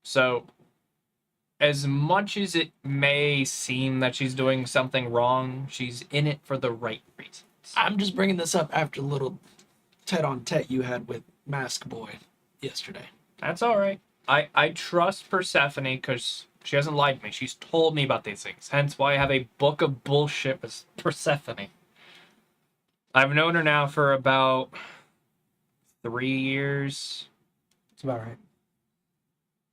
So, as much as it may seem that she's doing something wrong, she's in it for the right reasons. I'm just bringing this up after the little tete-on-tete you had with Mask Boy yesterday. That's all right. I trust Persephone because she hasn't lied to me. She's told me about these things. Hence why I have a book of bullshit with Persephone. I've known her now for about 3 years. That's about right.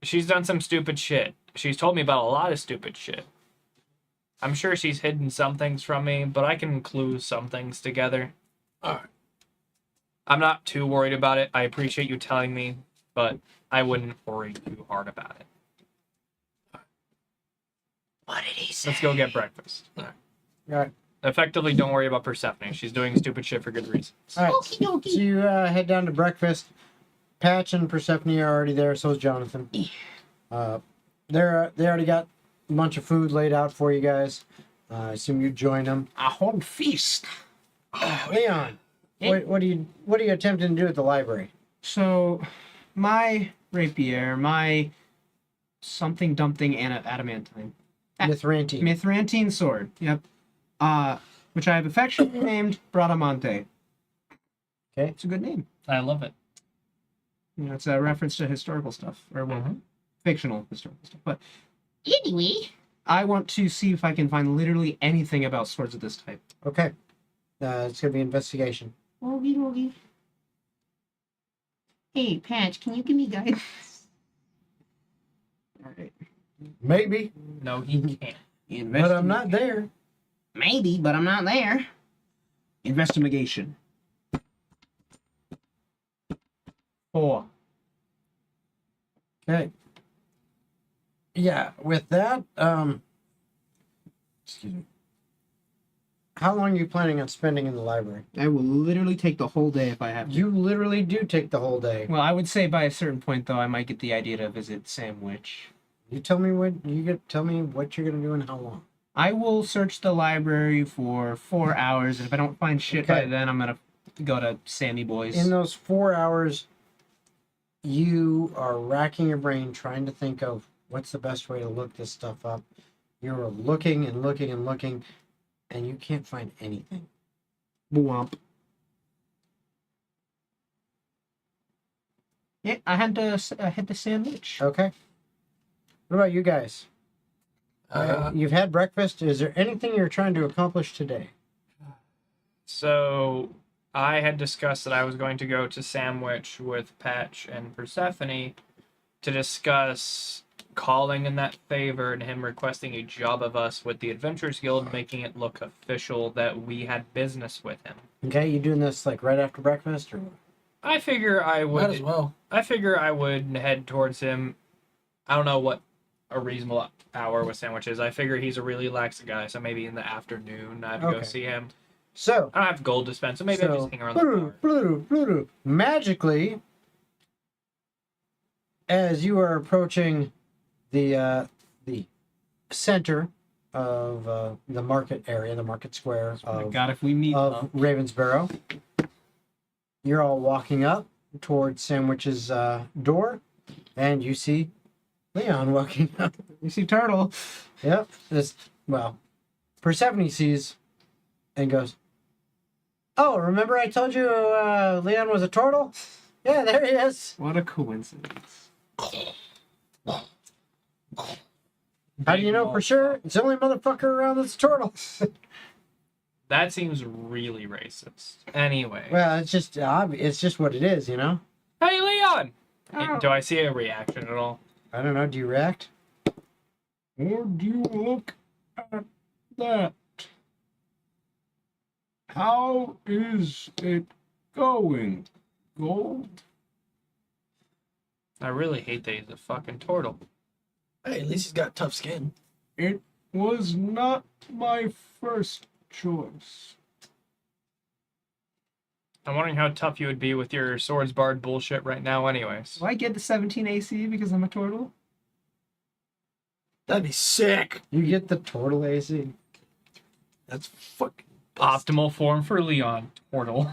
She's done some stupid shit. She's told me about a lot of stupid shit. I'm sure she's hidden some things from me, but I can clue some things together. Alright. I'm not too worried about it. I appreciate you telling me, but I wouldn't worry too hard about it. What did he say? Let's go get breakfast. All right. Effectively, don't worry about Persephone. She's doing stupid shit for good reasons. All right. Okie dokie. So you head down to breakfast. Patch and Persephone are already there. So is Jonathan. They already got a bunch of food laid out for you guys. I assume you join them. A whole feast. Leon, what are you attempting to do at the library? So, my rapier, my something dumping adamantine. Mithrantine. Mithrantine sword. Yep. Which I have affectionately named Bradamante. Okay. It's a good name. I love it. You know, it's a reference to historical stuff, or well, fictional historical stuff. But Anyway, I want to see if I can find literally anything about swords of this type. Okay. It's gonna be investigation. okie dokie. Hey, Patch, can you give me guidance? All right. Maybe, No, he can't. but I'm not there. Maybe, but I'm not there. Investigation. 4. Okay. Yeah, with that, excuse me. How long are you planning on spending in the library? I will literally take the whole day if I have to. You literally do take the whole day. Well, I would say by a certain point, though, I might get the idea to visit Sandwich. You tell me tell me what you're gonna do and how long. I will search the library for 4 hours, and if I don't find shit by Okay. then, I'm gonna go to Sammy Boy's. In those 4 hours, you are racking your brain trying to think of what's the best way to look this stuff up. You're looking and looking and looking, and you can't find anything. Womp. Yeah, I had to Sandwich. Okay. What about you guys? You've had breakfast. Is there anything you're trying to accomplish today? So I had discussed that I was going to go to Sandwich with Patch and Persephone to discuss calling in that favor and him requesting a job of us with the Adventurers Guild, making it look official that we had business with him. Okay, you doing this like right after breakfast, or I figure I would. Might as well. I figure I would head towards him. I don't know what a reasonable hour with Sandwich is. I figure he's a really relaxed guy, so maybe in the afternoon I'd go Okay. see him. so? I don't have gold to spend, so maybe I just hang around the bar. Magically, as you are approaching the center of the market area, the market square Oh of, God, if we meet of Ravensboro, you're all walking up towards Sandwich's door, and you see Leon walking up. you see Turtle. Yep. Persephone sees and goes, "Oh, remember I told you Leon was a turtle? Yeah, there he is. What a coincidence. How do you know for sure? It's the only motherfucker around that's a turtle." That seems really racist. Anyway. Well, it's just obvious. It's just what it is, you know? Hey, Leon! Oh. Do I see a reaction at all? I don't know. Do you react? Would you look at that? How is it going? Gold? I really hate that he's a fucking turtle. Hey, at least he's got tough skin. It was not my first choice. I'm wondering how tough you would be with your swords barred bullshit right now anyways. Do I get the 17 AC because I'm a turtle? That'd be sick. You get the turtle AC. That's fucking Optimal form for Leon, turtle.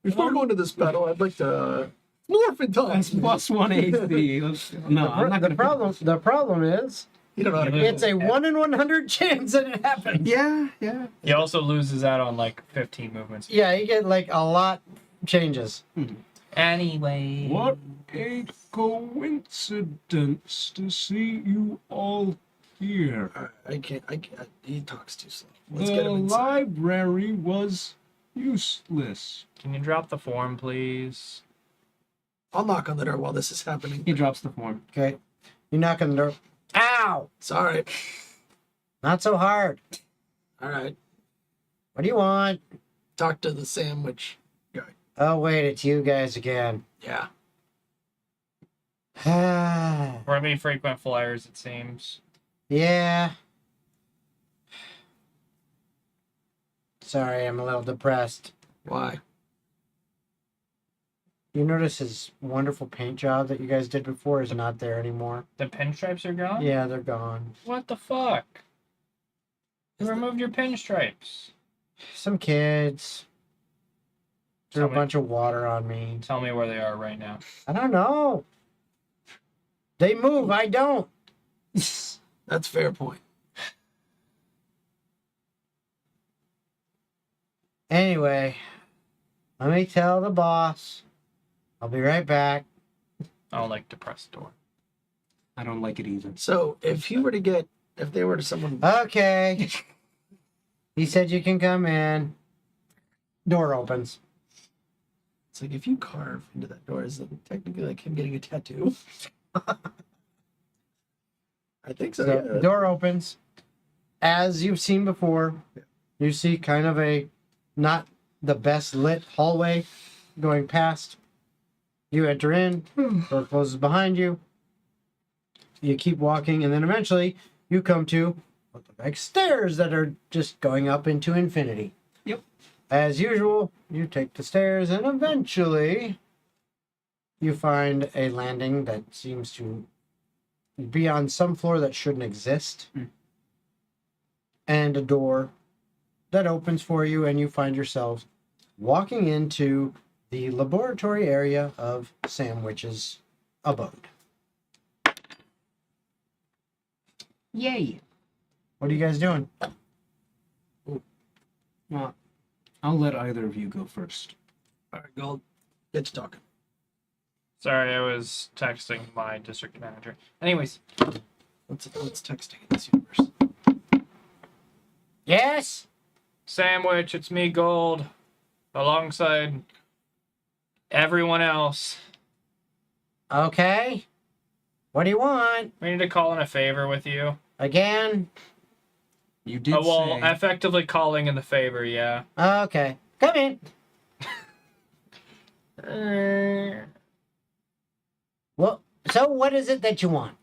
Before going to this battle, I'd like to morph in time. That's plus 1 AC. No, I'm not The gonna. problem. The problem is You don't know how to it's a 1 in 100 chance that it happens. Yeah, yeah. He also loses out on like 15 movements. Yeah, you get like a lot changes. Anyway. What a coincidence to see you all here. I can't. He talks too slow. Let's get The him inside. library was useless. Can you drop the form, please? I'll knock on the door while this is happening. He drops the form. Okay, you knock on the door. Ow! Sorry. Not so hard. All right. What do you want? Talk to the sandwich guy. Oh wait, it's you guys again. Yeah. Yeah. We're gonna be frequent flyers, it seems. Sorry, I'm a little depressed. Why? You notice his wonderful paint job that you guys did before is not there anymore. The pinstripes are gone? Yeah, they're gone. What the fuck? You removed your pinstripes. Some kids threw a Tell me- bunch of water on me. Tell me where they are right now. I don't know. They move, I don't. That's a fair point. Anyway, let me tell the boss. I'll be right back. I don't like depressed door. I don't like it either. So if they were to someone, Okay. He said you can come in. Door opens. it's like if you carve into that door, is it technically like him getting a tattoo? I think so. The Yeah. door opens. As you've seen before, you see kind of a not the best lit hallway going past. You enter in, door closes behind you. You keep walking, and then eventually you come to what look like stairs that are just going up into infinity. Yep. As usual, you take the stairs, and eventually you find a landing that seems to be on some floor that shouldn't exist. And a door that opens for you, and you find yourselves walking into the laboratory area of Sandwich's abode. Yay! What are you guys doing? Well, I'll let either of you go first. All right, Gold. Get to talking. Sorry, I was texting my district manager. Anyways, What's texting in this universe? Yes? Sandwich, it's me, Gold, alongside everyone else. Okay. What do you want? We need to call in a favor with you. Again? You did Well, say... effectively calling in the favor, yeah. Okay. Come in. Well, so what is it that you want?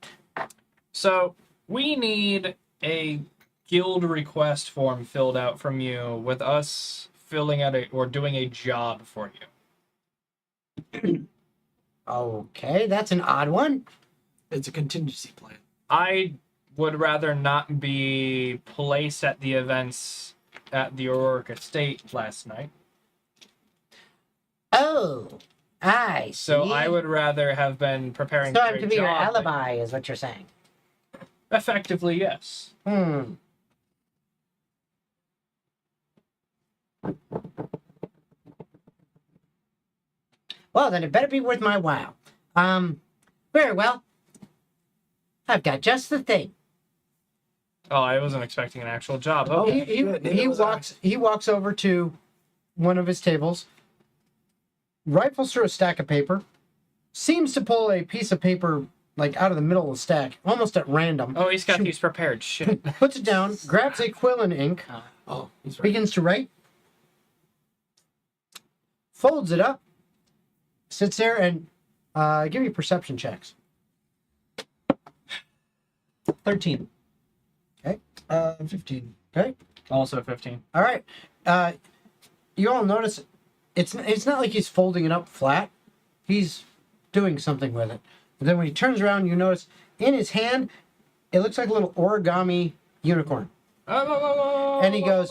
So, we need a guild request form filled out from you with us filling out or doing a job for you. Okay, that's an odd one. It's a contingency plan. I would rather not be placed at the events at the Aurora Estate last night. Oh, I see. So I would rather have been preparing So for I'm a to be your job. alibi, is what you're saying. Effectively, yes. Well, then it better be worth my while. Very well. I've got just the thing. Oh, I wasn't expecting an actual job. Oh, Okay. he walks over to one of his tables, rifles through a stack of paper, seems to pull a piece of paper like out of the middle of the stack, almost at random. Oh, he's got these prepared. Shit. Puts it down, grabs a quill and ink, Oh, he's right. begins to write, folds it up, sits there, and give me perception checks. 13. 15. Okay. Also 15. All right. You all notice it's not like he's folding it up flat. He's doing something with it. But then when he turns around, you notice in his hand, it looks like a little origami unicorn. And he goes,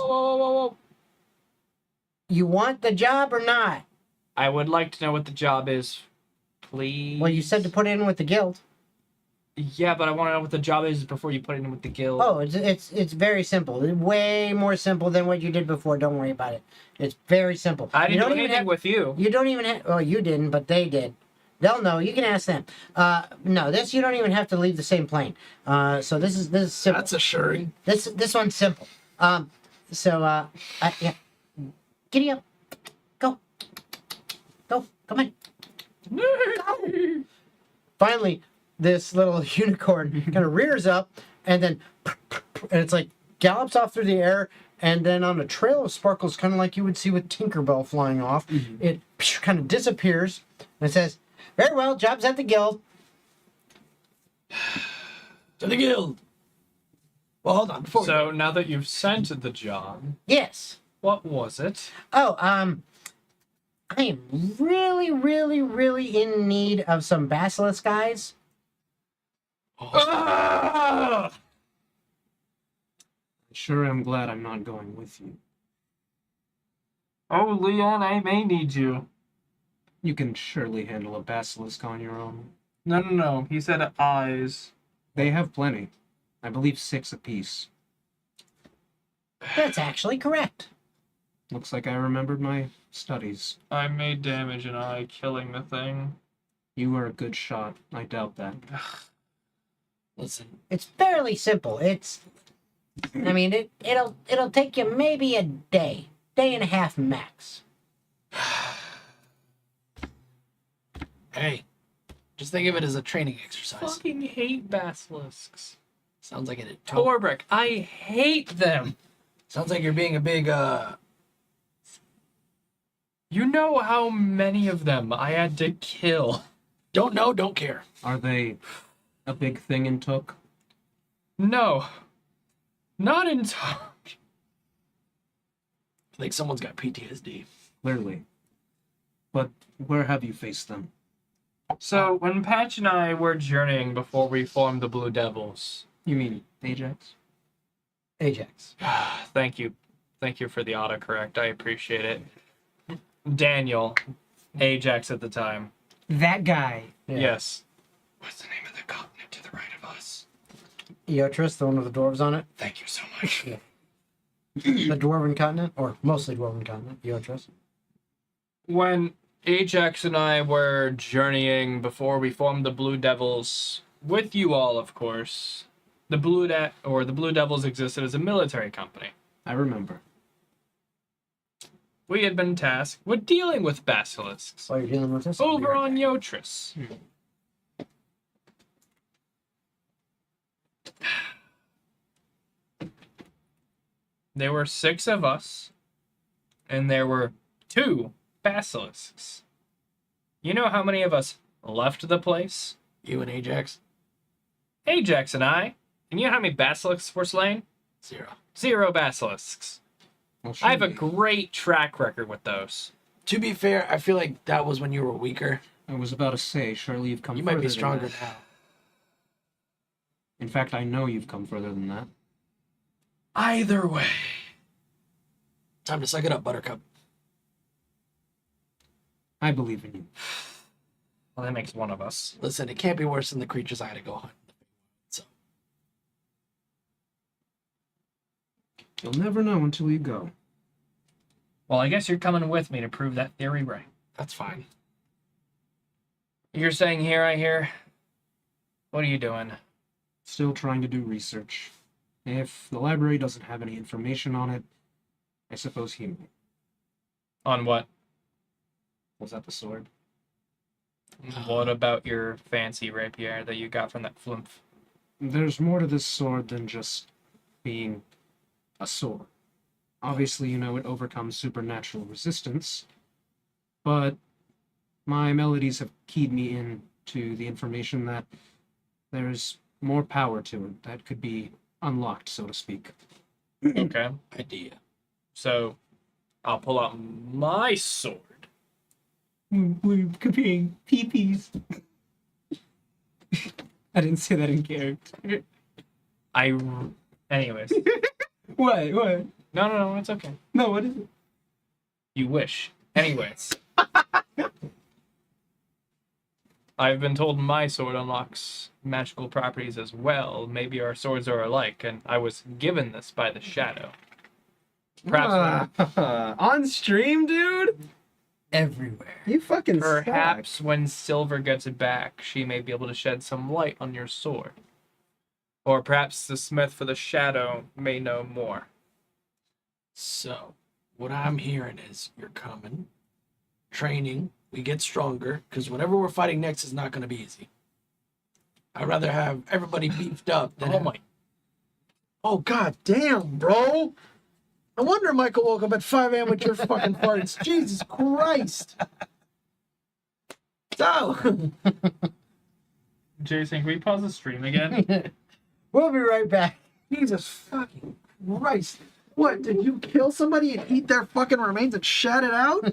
"You want the job or not?" I would like to know what the job is, please. Well, you said to put it in with the guild. Yeah, but I want to know what the job is before you put it in with the guild. Oh, it's very simple. Way more simple than what you did before. Don't worry about it. It's very simple. I didn't do even anything with you. You don't even have. Oh, you didn't, but they did. They'll know. You can ask them. No, this you don't even have to leave the same plane. So this is simple. That's assuring. This one's simple. Yeah. Giddy up. Go. Come on. Go. Finally, this little unicorn kind of rears up and then and it's like gallops off through the air, and then on a trail of sparkles, kind of like you would see with Tinkerbell flying off, it kind of disappears and it says, "Very well, job's at the guild." To the guild. Well, hold on. Before So now that you've sent the job, Yes. what was it? Oh, I am really, really, really in need of some basilisk guys. Ah! Sure, I'm glad I'm not going with you. Oh, Leon, I may need you. You can surely handle a basilisk on your own. No. He said eyes. They have plenty. I believe 6 apiece. That's actually correct. Looks like I remembered my studies. I made damage an eye killing the thing. You were a good shot. I doubt that. listen, It's fairly simple. It'll take you maybe a day and a half max. hey, just think of it as a training exercise. Fucking hate basilisks. Sounds like it. Torbrick, I hate them. Sounds like you're being a big You know how many of them I had to kill. don't know, don't care. Are they a big thing in TOGG? No. Not in Like someone's got PTSD. Clearly. But where have you faced them? So, when Patch and I were journeying before we formed the Blue Devils, You mean Ajax? Ajax. thank you. Thank you for the autocorrect. I appreciate it. Daniel, Ajax at the time. That guy. Yeah. Yes. What's the name of the continent to the right of us? Eotris, the one with the dwarves on it. Thank you so much. The dwarven continent, or mostly dwarven continent. Eotris. When Ajax and I were journeying before we formed the Blue Devils, with you all, of course, the Blue Devils existed as a military company. I remember. We had been tasked with dealing with basilisks While you're dealing with this, I'll be over right on back. Eotris. There were 6 of us, and there were 2 basilisks. You know how many of us left the place? You and Ajax? Ajax and I. And you know how many basilisks were slain? 0. 0 basilisks. Well, I have a surely- great track record with those. To be fair, I feel like that was when you were weaker. I was about to say, surely you've come You further might be than stronger that. now. In fact, I know you've come further than that. Either way. Time to suck it up, Buttercup. I believe in you. Well, that makes one of us. Listen, it can't be worse than the creatures I had to go hunt. So You'll never know until you go. Well, I guess you're coming with me to prove that theory right. that's fine. You're staying here, I hear? What are you doing? Still trying to do research. If the library doesn't have any information on it, I suppose he will. On what? Was that the sword? What about your fancy rapier that you got from that flumph? There's more to this sword than just being a sword. Obviously, you know, it overcomes supernatural resistance, but my melodies have keyed me in to the information that there's more power to it that could be unlocked, so to speak. Okay. Idea. So, I'll pull out my sword. We're comparing peepees. I didn't say that in character. Anyways. What? What? No, it's okay. No, what is it? You wish. Anyways. I've been told my sword unlocks magical properties as well. Maybe our swords are alike, and I was given this by the shadow. Perhaps On stream, dude? Everywhere. You fucking Perhaps when Silver gets it back, she may be able to shed some light on your sword. Or perhaps the smith for the shadow may know more. So, what I'm hearing is you're coming, training, we get stronger, because whatever we're fighting next is not going to be easy. I'd rather have everybody beefed up than. Oh my. Oh, god damn, bro! No wonder Michael woke up at 5 a.m. with your fucking farts. Jesus Christ! So, Jason, can we pause the stream again? We'll be right back. Jesus fucking Christ. What, did you kill somebody and eat their fucking remains and shat it out?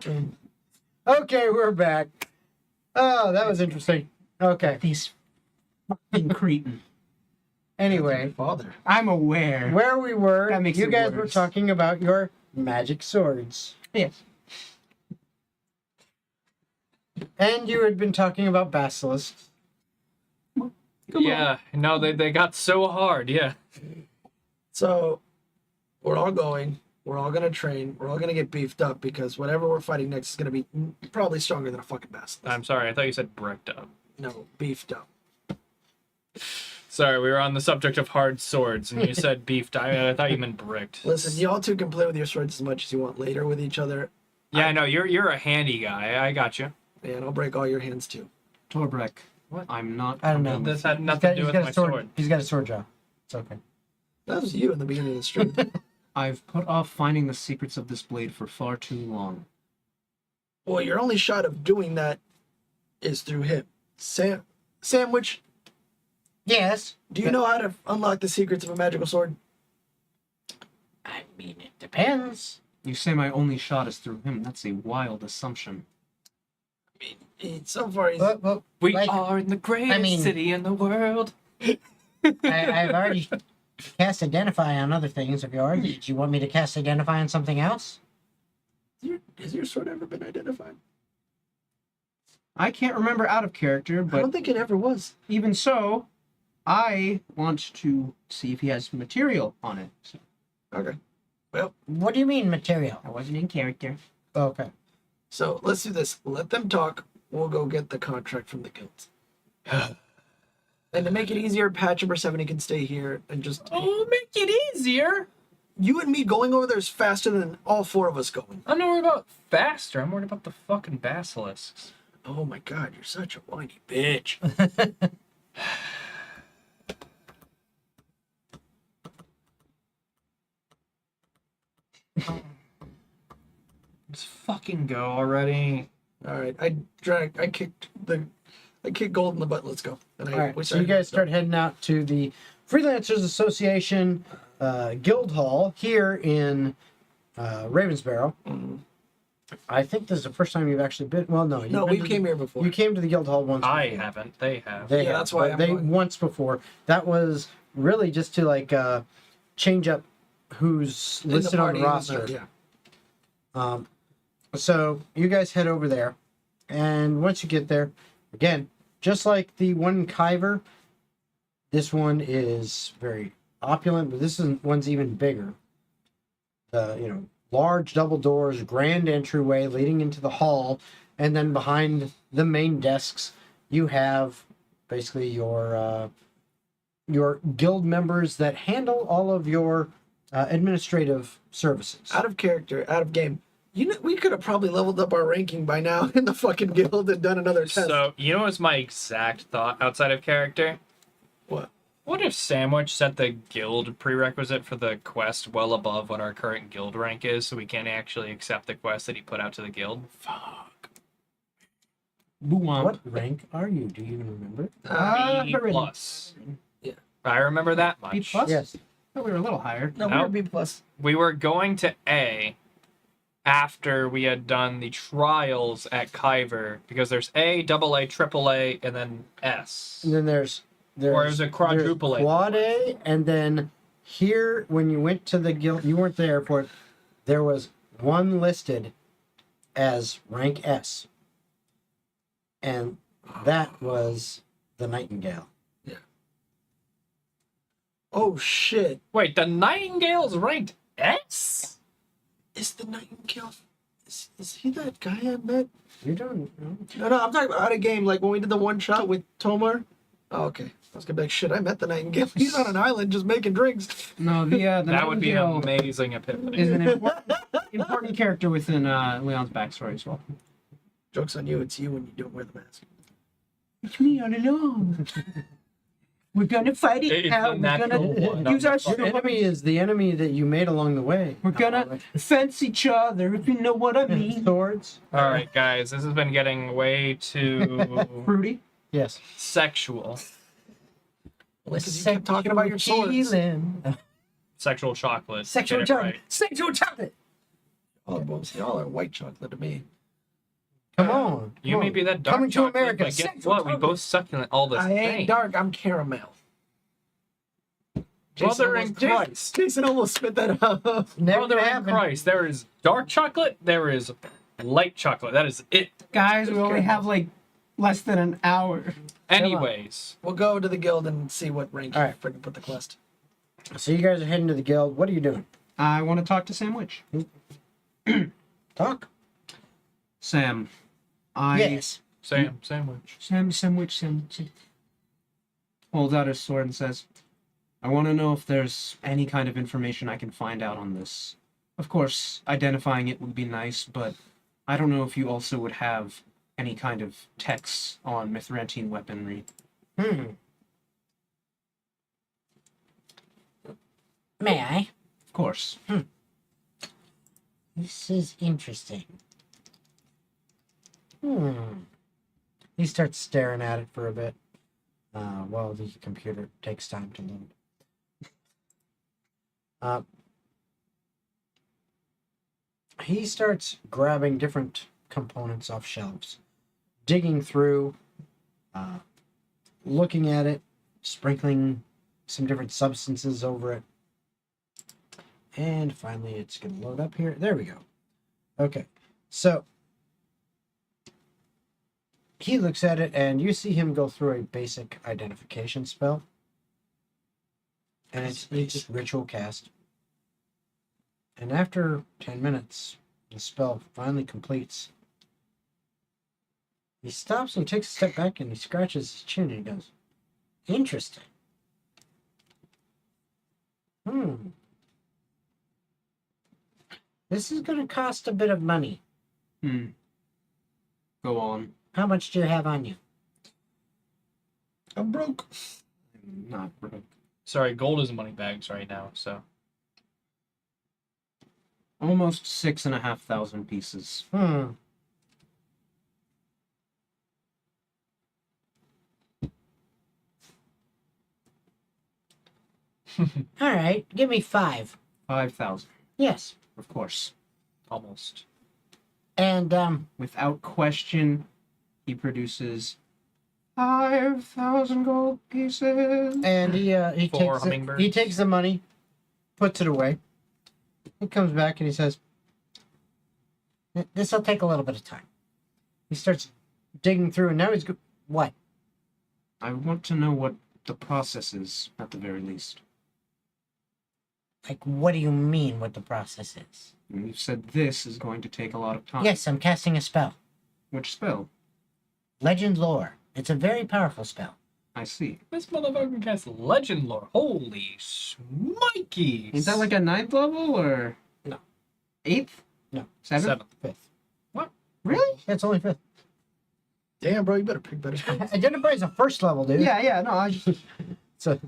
Okay, we're back. Oh, that was interesting. Okay. This fucking cretin. Anyway, Father. I'm aware. where we were, That makes you it guys were worse. talking about your magic swords. Yes. And you had been talking about basilisks. Yeah, no, they got so hard. Yeah. So, we're all going. We're all gonna train. We're all gonna get beefed up because whatever we're fighting next is gonna be probably stronger than a fucking basilisk. I'm sorry. I thought you said bricked up. No, beefed up. Sorry, we were on the subject of hard swords, and you said beefed. I thought you meant bricked. Listen, y'all two can play with your swords as much as you want later with each other, Yeah, I know you're a handy guy. I got you. and I'll break all your hands too. Torbrek. What? I'm not. I don't know. coming. This had nothing to do with my sword. He's got a sword jaw. It's okay. That was you in the beginning of the stream. I've put off finding the secrets of this blade for far too long. Well, your only shot of doing that is through him. Sandwich, Yes. do you know how to unlock the secrets of a magical sword? I mean, it depends. You say my only shot is through him. That's a wild assumption. So far, he's... Well, We like, are in the greatest mean- city in the world. I've already cast Identify on other things of yours. Did you want me to cast Identify on something else? Has your sword ever been identified? I can't remember out of character, I but don't think it ever was. even so, I want to see if he has material on it. So Okay. What do you mean material? I wasn't in character. Okay. So let's do this. Let them talk. We'll go get the contract from the guilds. And to make it easier, Patch and Persephone can stay here and just... Oh, make it easier. You and me going over there is faster than all four of us going. I'm not worried about faster. I'm worried about the fucking basilisks. Oh my god, you're such a whiny bitch. Let's fucking go already. Alright, I kicked Gold in the butt. Let's go. And All right. So you guys start heading out to the Freelancers Association Guild Hall here in Ravensboro. Mhm. I think this is the first time you've actually been. Well, no. No, we came here before. You came to the Guild Hall once. I before. haven't. They have. They Yeah, have, that's why but I'm they going. once before. That was really just to like change up who's In the listed on party, the roster. Yeah. So you guys head over there, and once you get there, again, just like the one in Kyver, this one is very opulent, but one's even bigger. Large double doors, grand entryway leading into the hall, and then behind the main desks, you have basically your guild members that handle all of your administrative services. Out of character, out of game. You know, we could have probably leveled up our ranking by now in the fucking guild and done another test. So, you know what's my exact thought outside of character? What? What if Sandwich set the guild prerequisite for the quest well above what our current guild rank is, so we can't actually accept the quest that he put out to the guild? Fuck. Boo-womp. What rank are you? Do you even remember? B plus. Yeah. I remember that B much. plus? Yes. Thought we were a little higher. No, No. we're B plus. We were going to A after we had done the trials at Kyver, because there's A, double A, triple A, and then S. And then there's Or is it quadruple there's A? Quad A, and then here when you went to the guild, you weren't there for it. There was one listed as rank S, and that was the Nightingale. Oh shit. Wait, the Nightingale's ranked S? Is the Nightingale... Is he that guy I met? You don't know. No, I'm talking about out of game, like when we did the one shot with Tomar. Oh, okay. I was gonna be like, shit, I met the Nightingale. He's on an island just making drinks. No, the That would be an Nightingale amazing epiphany. is an important character within Leon's backstory as well. Joke's on you, it's you when you don't wear the mask. It's me all alone. We're gonna fight it It's out. the We're natural gonna one. use our Your swords. enemy is the enemy that you made along the way. We're gonna fence each other, if you know what I mean. Swords. All right, guys, this has been getting way too Fruity. Yes. sexual. Because you kept talking about your swords. Healing. Sexual chocolate. Sexual Get it chocolate. right. Sexual chocolate. Y'all are white chocolate to me. Come on. You may be that dark Coming to chocolate, America, but guess Central what? We Chocolate. both succulent all the I same. ain't dark. I'm caramel. Brother in Christ. Jason almost spit that up. Never Brother gonna in happen. Christ. There is dark chocolate. There is light chocolate. That is it. Guys, we only have like less than an hour. Anyways. We'll go to the guild and see what rank All right. freaking put the quest. So you guys are heading to the guild. What are you doing? I want to talk to Sandwich. Talk. Sam, Yes. Sandwich. Sandwich holds out his sword and says, I want to know if there's any kind of information I can find out on this. Of course, identifying it would be nice, but I don't know if you also would have any kind of texts on Mithrantine weaponry. May I? Of course. This is interesting. He starts staring at it for a bit. While the computer takes time to load. He starts grabbing different components off shelves, digging through, looking at it, sprinkling some different substances over it. And finally, it's going to load up here. There we go. Okay. So, he looks at it, and you see him go through a basic identification spell. And it's just ritual cast. And after 10 minutes, the spell finally completes. He stops and he takes a step back and he scratches his chin and he goes, interesting. This is going to cost a bit of money. Go on. How much do you have on you? I'm broke. I'm not broke. Sorry, gold is money bags right now, so. Almost 6,500 pieces. All right, give me 5. 5,000. Yes. Of course. Almost. And, Without question, he produces 5,000 gold pieces. and he Four takes hummingbirds. he takes the money, puts it away. He comes back and he says, "This will take a little bit of time." He starts digging through, and now he's what? I want to know what the process is, at the very least. Like, what do you mean? What the process is? And you've said this is going to take a lot of time. Yes, I'm casting a spell. Which spell? Legend lore. It's a very powerful spell. I see. This motherfucker casts legend lore. Holy smikey! Is that like a 9th level or? No. 8th? No. 7th? 5th. Really? It's only 5th. Damn, bro, you better pick better spells. Identify is a first level, dude. Yeah, no, I just... So,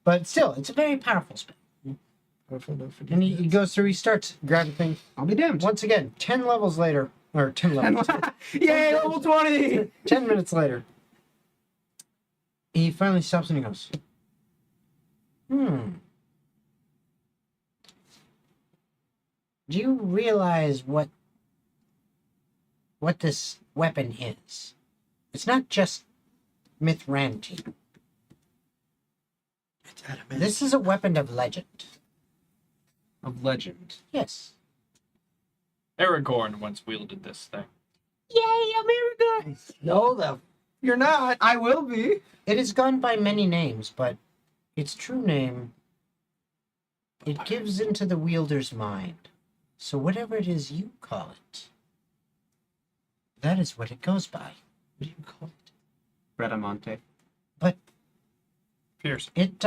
but still, it's a very powerful spell. And he goes through, he starts grabbing things. I'll be damned. Once again, 10 levels later, or 10 levels, Yay, level 20! 10 minutes later, he finally stops and he goes, do you realize what this weapon is? It's not just Mithrantine. It's adamant. This is a weapon of legend. Of legend. Yes. Aragorn once wielded this thing. Yay, America! No, you're not. I will be. It has gone by many names, but its true name, it gives into the wielder's mind. So whatever it is you call it, that is what it goes by. What do you call it? Bradamante. But Pierce. it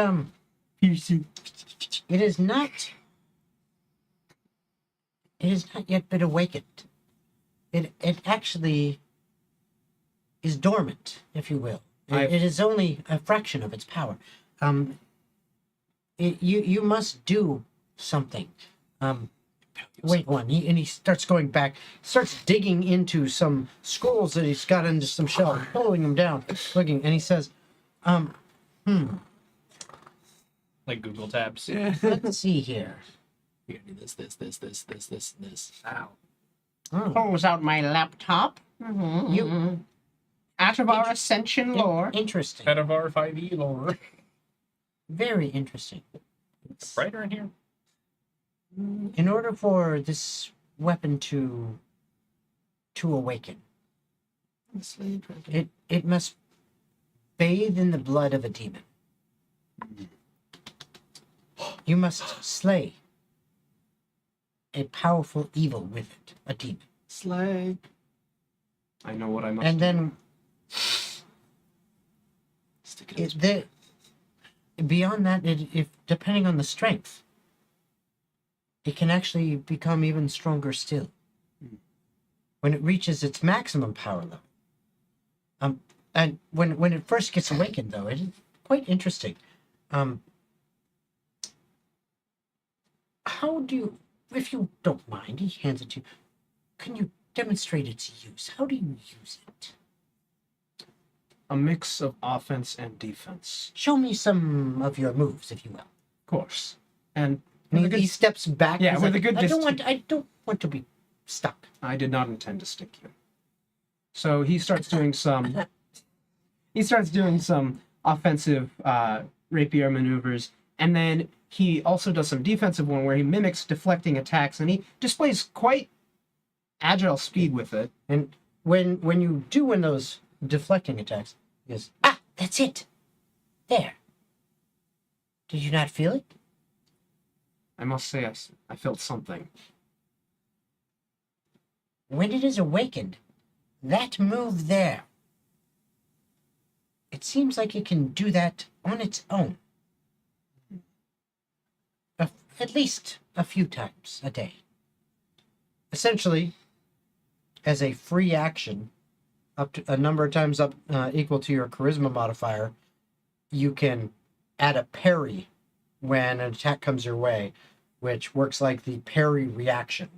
Piercing. it is not yet been awakened. It actually is dormant, if you will. It is only a fraction of its power. You must do something. Wait one. He starts going back, starts digging into some scrolls that he's got into some shelves, pulling them down, looking, and he says, Like Google tabs. Yeah. let's see here. Here, do this, and this. Ow. Oh. Pulls out my laptop. You- Atavar Ascension lore. Interesting. Atavar 5e lore. Very interesting. It's brighter in here. In order for this weapon to awaken, it must bathe in the blood of a demon. You must slay a powerful evil with it, a demon. Slay. I know what I must And do. then Stick it in his beyond that, if depending on the strength, it can actually become even stronger still. When it reaches its maximum power level. And when it first gets awakened, though, it is quite interesting. How do you, if you don't mind, he hands it to you. Can you demonstrate its use? How do you use it? A mix of offense and defense. Show me some of your moves, if you will. Of course. And And with a good- he steps back. Yeah, He's with like, a good I don't distance. want to be stuck. I did not intend to stick you. So he starts doing some. He starts doing some offensive rapier maneuvers, and then he also does some defensive one where he mimics deflecting attacks, and he displays quite agile speed with it. And when you do one of those deflecting attacks, he goes, that's it. There. Did you not feel it? I must say, I felt something. When it is awakened, that move there, it seems like it can do that on its own. At least a few times a day. Essentially, as a free action, up to a number of times up equal to your charisma modifier, you can add a parry when an attack comes your way, which works like the parry reaction.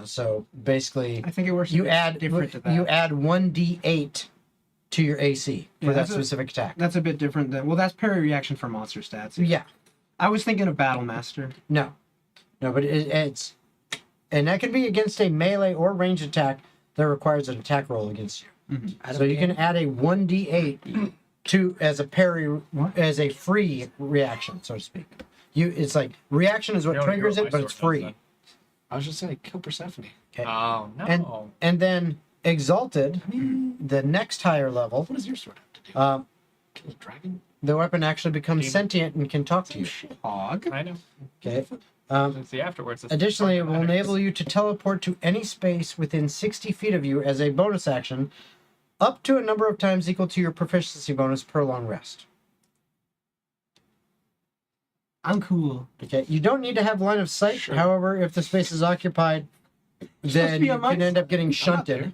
So basically, I think it works. you a bit add different to that. you add 1d8 to your AC for Yeah, that that's a- specific attack. That's a bit different than. Well, that's parry reaction for monster stats. Yeah, I was thinking of Battle Master. no, but it's, and that can be against a melee or ranged attack that requires an attack roll against you. So you can add a 1d8 to as a parry as a free reaction, so to speak. It's like reaction is what You don't triggers know what it, my but it's sword does free. I was just saying, kill Persephone. Okay. Oh no. And then exalted, the next higher level, What does your sword have to do? Kill a dragon? the weapon actually becomes Demon. sentient and can talk to you. TOGG. I know. Okay. Let's see afterwards. Additionally, it will enable you to teleport to any space within 60 feet of you as a bonus action, up to a number of times equal to your proficiency bonus per long rest. I'm cool. Okay. You don't need to have line of sight. Sure. However, if the space is occupied, supposed to then be you on my can end up getting not shunted. there.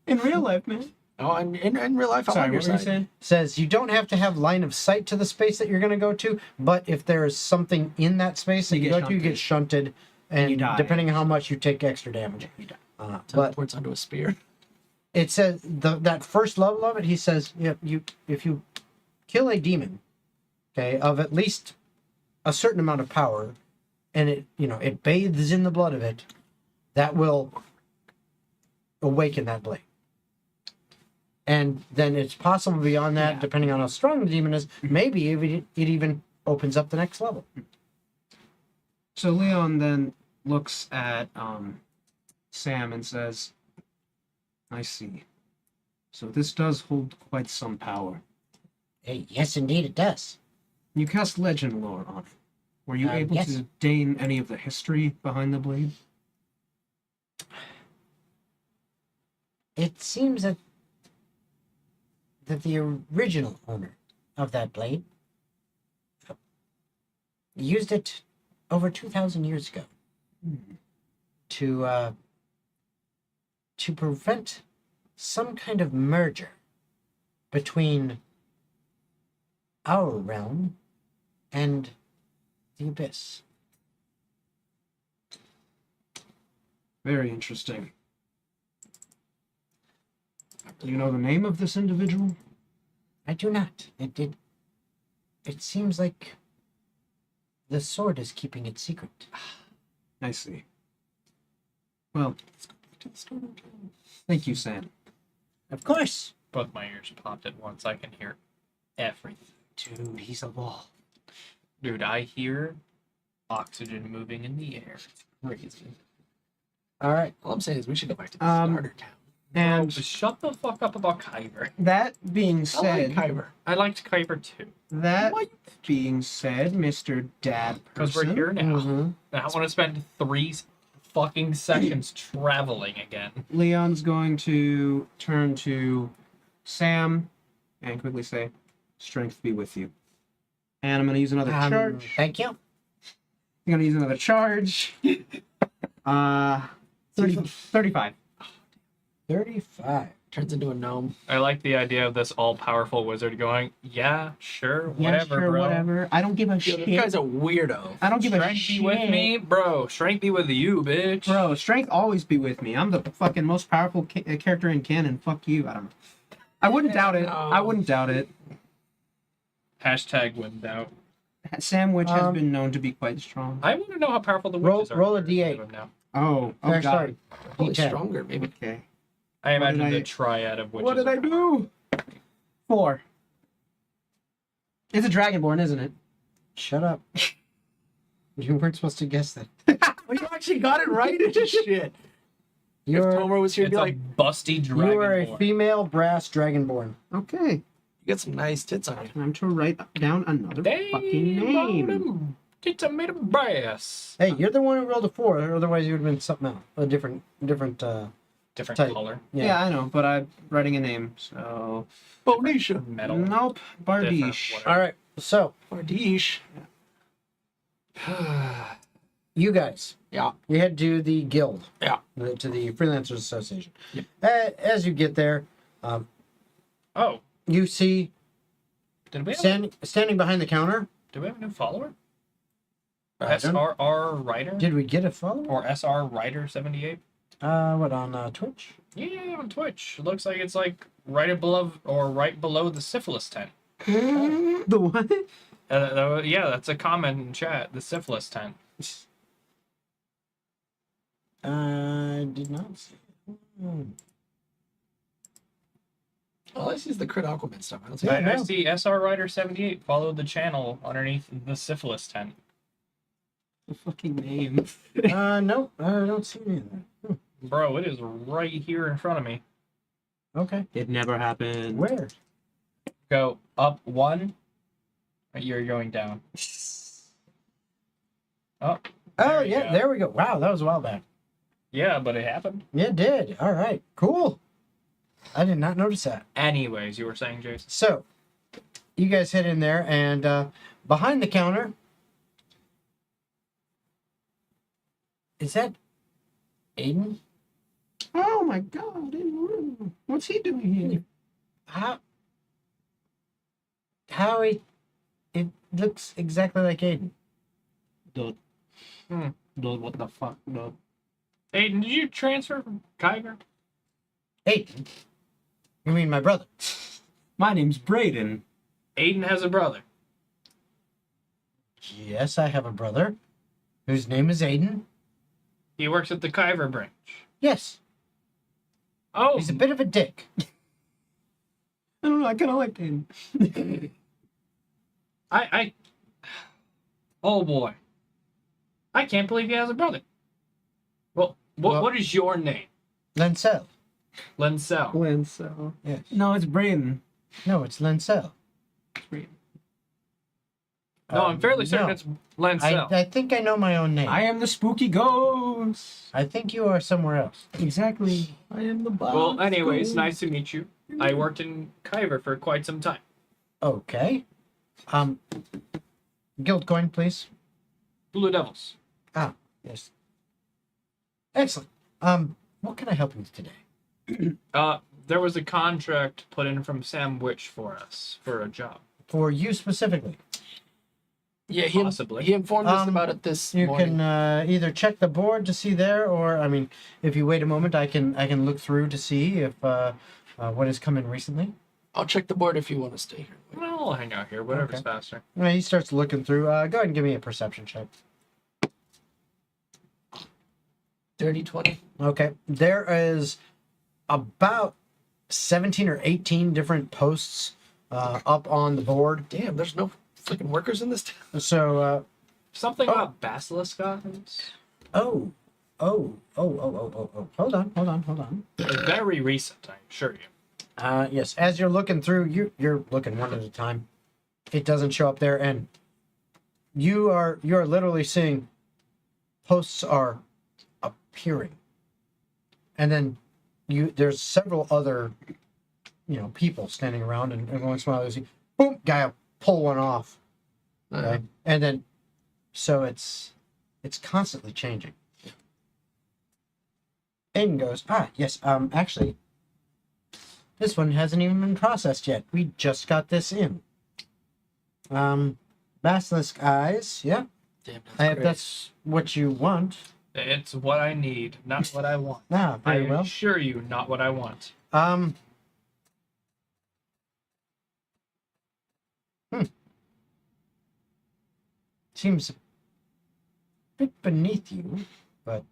In real life, man. Oh, and in real life, I'm Sorry, on your what were you side. saying? Says you don't have to have line of sight to the space that you're going to go to, but if there is something in that space that You you get go to, you get shunted, And you and die. depending on how much you take extra damage. You die. But Teleports onto a spear. it says that first level of it, he says, if you kill a demon, okay, of at least a certain amount of power, and it bathes in the blood of it, that will awaken that blade. And then it's possible beyond that, Yeah. depending on how strong the demon is, maybe it even opens up the next level. So Leon then looks at Sam and says, I see. So this does hold quite some power. Hey, yes, indeed, it does. You cast legend lore on it. Were you able Yes. to gain any of the history behind the blade? It seems that the original owner of that blade used it over 2,000 years ago to prevent some kind of merger between our realm and the abyss. Very interesting. Do you know the name of this individual? I do not. It seems like the sword is keeping it secret. I see. Well, thank you, Sam. Of course. Both my ears popped at once. I can hear everything. Dude, he's evolved. Dude, I hear oxygen moving in the air. It's crazy. All right. All I'm saying is we should go back to the Um, starter town. And Bro, shut the fuck up about Kyber. that being I said, like Kyber. I liked Kyber too. that being said, Mr. Dad Because we're person, here now. Mm-hmm. And I want to spend 3 fucking seconds traveling again. Leon's going to turn to Sam and quickly say, "Strength be with you." And I'm going to use another charge. Thank you. I'm going to use another charge. 35. 35. Turns into a gnome. I like the idea of this all-powerful wizard going, yeah, sure, Yeah, whatever, sure, bro. whatever. I don't give a Yo, shit. this guy's a weirdo. I don't give a Strength shit. be with me, bro. Strength be with you, bitch. Bro, strength always be with me. I'm the fucking most powerful character in canon. Fuck you, Adam. I wouldn't doubt it. No. I wouldn't doubt it. Hashtag win doubt. Sandwich has Um, been known to be quite strong. I want to know how powerful the Roll- witches are. roll a D8. Now. Oh Sorry, god. sorry. Probably D10. stronger, maybe. Okay. I imagine did the I- triad of witches. What did I do? 4. It's a dragonborn, isn't it? Shut up. You weren't supposed to guess that. Well, you actually got it right. Shit. If You're, Tomer was here, he'd It's be a like, busty dragon. you are a female brass dragonborn. Okay. you got some nice tits on you. Time to write down another Damn, fucking name. It's a made of brass. Hey, you're the one who rolled a 4. Otherwise, you would have been something else. A different. Different Type. color. Yeah. I know, but I'm writing a name, so Bonisha. Metal. nope. Different, Bardiche. whatever. All right. So, Bardiche. you guys, Yeah. you head to the guild. Yeah. To the Freelancers Association. Yep. As you get there, Oh, you see did we have, standing behind the counter. do we have a new follower? I don't- SRR Writer? Did we get a follow? Or SR Writer 78? What on Twitch? Yeah, on Twitch. It looks like it's like right above or right below the syphilis tent. The what? Yeah, that's a comment in chat. The syphilis tent. Did not see. All I see is the crit Aquaman stuff. I don't see Yeah, I no. see SR Writer 78 followed the channel underneath the syphilis tent. The fucking name. No, I don't see any of that. Bro, it is right here in front of me. Okay. It never happened. Where? Go up 1. You're going down. Oh. Oh, you yeah, go. there we go. Wow, that was a while back. Yeah, but it happened. Yeah, it did. All right, cool. I did not notice that. Anyways, you were saying, Jason? So, you guys head in there, and behind the counter, is that Aiden? Oh my god, in the room. What's he doing here? How it looks exactly like Aiden. Dude. Hmm. Dude, what the fuck, dude? Aiden, did you transfer from Kyber? Aiden? You mean my brother? My name's Brayden. Aiden has a brother. Yes, I have a brother whose name is Aiden. He works at the Kyber branch. Yes, Oh, he's a bit of a dick. I don't know, I kinda like Brayden. Oh boy. I can't believe he has a brother. Well, what is your name? Lencel. Lencel. Lencel. Yes. No, it's Brayden. No, it's Lencel. It's Brayden. No, I'm fairly certain no. it's Lencel. I think I know my own name. I am the spooky ghost. I think you are somewhere else. Exactly. I am the boss. Well, anyways, ghost. nice to meet you. I worked in Kyber for quite some time. Okay. Guild coin, please. Blue Devils. Yes. Excellent. What can I help you with today? There was a contract put in from Sam Witch for us for a job. For you specifically. Yeah, Possibly. he informed us Um, about it this You morning. can either check the board to see there, or I mean, if you wait a moment, I can look through to see if what has come in recently. I'll check the board if you want to stay here. Well, I'll hang out here, whatever's Okay. faster. He starts looking through. Go ahead and give me a perception check. Dirty 20. Okay. There is about 17 or 18 different posts up on the board. Damn, there's no freaking workers in this town. So, Something about basilisk guys. oh. Hold on. Very recent, I assure you. Yes, as you're looking through, you're looking one at a time. It doesn't show up there, and you're literally seeing posts are appearing, and then there's several other people standing around, and every once in a while you see boom, guy will pull one off, okay, and then so it's constantly changing. Aiden goes, yes, actually, this one hasn't even been processed yet. We just got this in. Basilisk eyes, yeah. Damn, If great. that's what you want. It's what I need, not what I want. Ah, I very well. assure you, not what I want. Seems a bit beneath you, but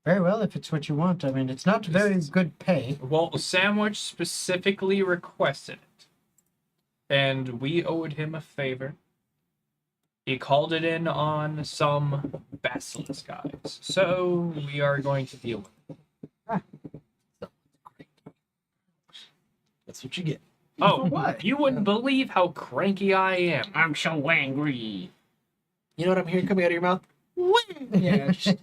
very well if it's what you want. I mean, it's not very good pay. Well, Sandwich specifically requested it, and we owed him a favor. He called it in on some basilisk guys, so we are going to deal with it. That's what you get. Oh, what? You wouldn't believe how cranky I am. I'm so angry. You know what I'm hearing coming out of your mouth? Yeah, just,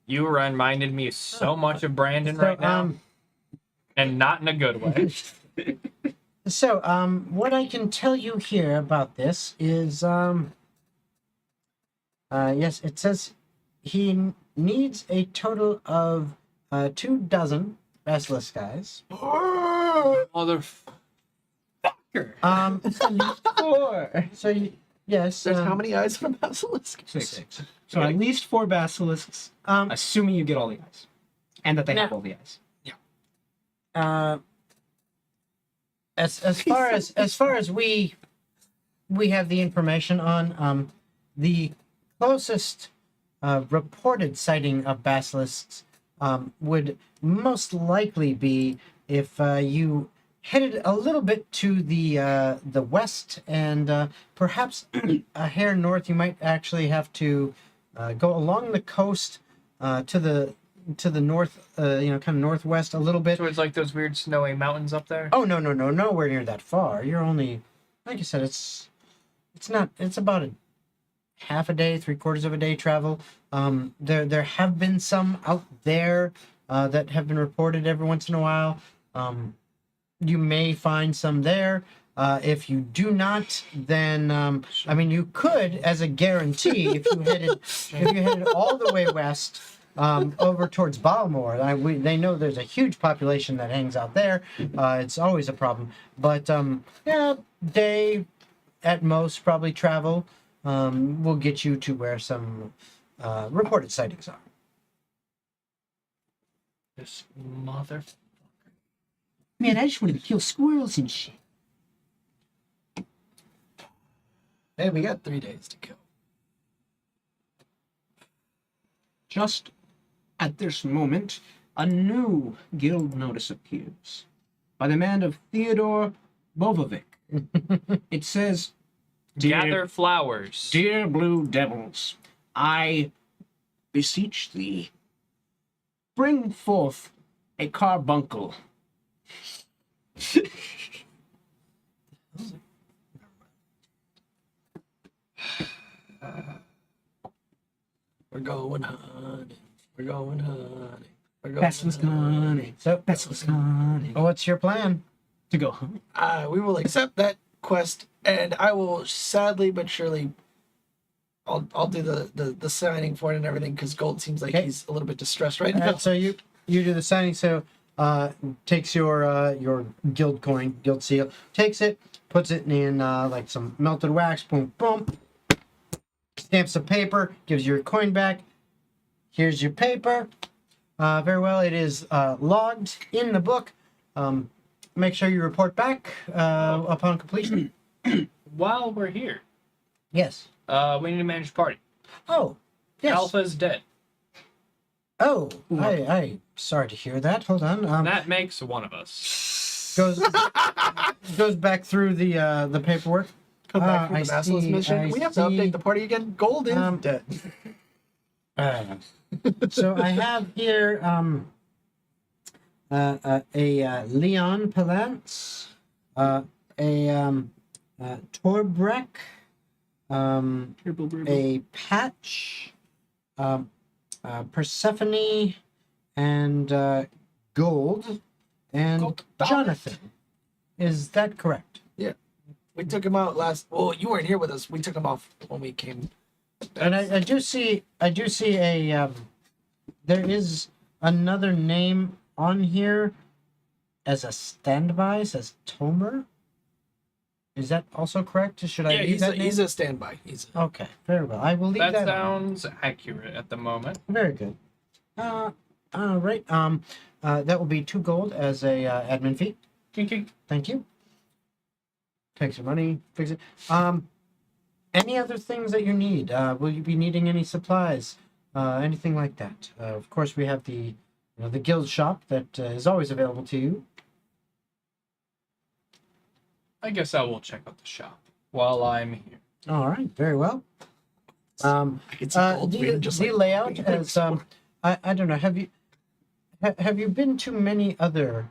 You reminded me so much of Brandon right now, and not in a good way. So, what I can tell you here about this is, yes, it says he needs a total of 24 basilisk eyes. Motherfucker. Yes. There's how many eyes on a basilisk? 6. So at least 4 basilisks, assuming you get all the eyes, and that they have all the eyes. As far as we have the information on, the closest reported sighting of basilisks would most likely be if you headed a little bit to the west and perhaps a hair north. You might actually have to go along the coast to the north, kind of northwest a little bit. So it's like those weird snowy mountains up there? Oh, no, nowhere near that far. You're only, like I said, it's about a half a day, 3/4 of a day travel. There have been some out there that have been reported every once in a while. You may find some there. If you do not, then I mean, you could, as a guarantee, if you headed all the way west. Over towards Balmore, they know there's a huge population that hangs out there. It's always a problem, but yeah, day at most probably travel will get you to where some reported sightings are. This mother. Man, I just wanted to kill squirrels and shit. Hey, we got 3 days to kill. Just at this moment, a new guild notice appears by the man of Theodore Bovovic. It says, Gather flowers. Dear Blue Devils, I beseech thee, bring forth a carbuncle. We're going hunting. We're going hunting. We're going Basilisk hunting. So, Basilisk hunting. what's your plan? To go hunt. We will accept that quest, and I will sadly but surely. I'll do the signing for it and everything because Gold seems like Okay. he's a little bit distressed right now. So you do the signing. So takes your guild coin, guild seal, takes it, puts it in like some melted wax. Boom, boom. Stamps the paper, gives you your coin back. Here's your paper. Very well. It is logged in the book. Make sure you report back upon completion. While we're here, Yes. we need to manage the party. Oh, yes. Alpha's dead. Oh, I sorry to hear that. Hold on. That makes one of us. Goes back through the paperwork. Come back from I the Basilisk see, mission. I We have to see. update the party again. Gold is dead. So I have here Leon Palance, Torbrek, a Patch, Persephone, and Gold, and Gold. Jonathan. Is that correct? Yeah. We took him out last. Well, you weren't here with us. We took him off when we came. And I do see a there is another name on here as a standby. It says Tomer. Is that also correct? Should I Yeah, leave that name? he's a standby. Okay, very well. I will leave That that. sounds accurate at the moment. Very good. All right. That will be 2 gold as a admin fee. Kink. Thank you. Take some money. Fix it. Any other things that you need? Will you be needing any supplies? Anything like that? Of course, we have the guild shop that is always available to you. I guess I will check out the shop while I'm here. All right. Very well. It's a gold The ring, just like layout walking as around. I don't know. Have you been to many other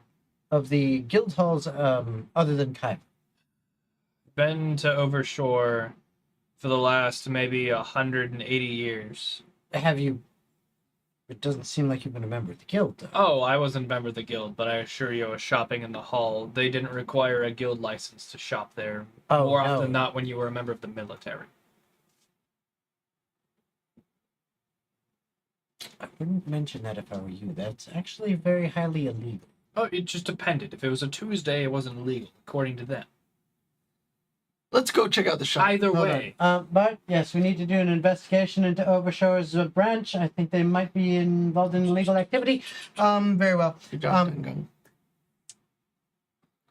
of the guild halls other than Kai? Been to Overshore for the last maybe 180 years. Have you? It doesn't seem like you've been a member of the guild, though. Oh, I wasn't a member of the guild, but I assure you I was shopping in the hall. They didn't require a guild license to shop there. Oh, More no. often than not when you were a member of the military. I wouldn't mention that if I were you. That's actually very highly illegal. Oh, it just depended. If it was a Tuesday, it wasn't illegal, according to them. Let's go check out the shop. Either Hold way. on. But yes, we need to do an investigation into Overshore's branch. I think they might be involved in illegal activity. Very well. Good job, Gungun.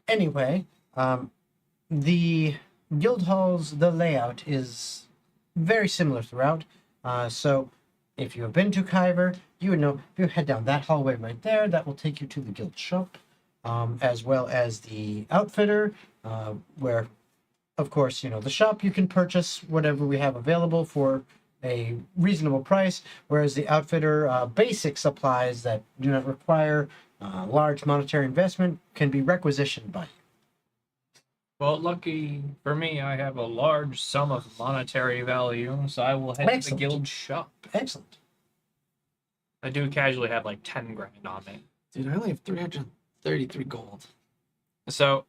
Anyway, the guild halls, the layout is very similar throughout. So if you have been to Kyver, you would know if you head down that hallway right there, that will take you to the guild shop, as well as the outfitter, where, of course, the shop you can purchase whatever we have available for a reasonable price, whereas the outfitter, basic supplies that do not require large monetary investment can be requisitioned by you. Well, lucky for me, I have a large sum of monetary value, so I will head to the Excellent. guild shop. Excellent. I do casually have like 10 grand on me. Dude, I only have 333 gold. So,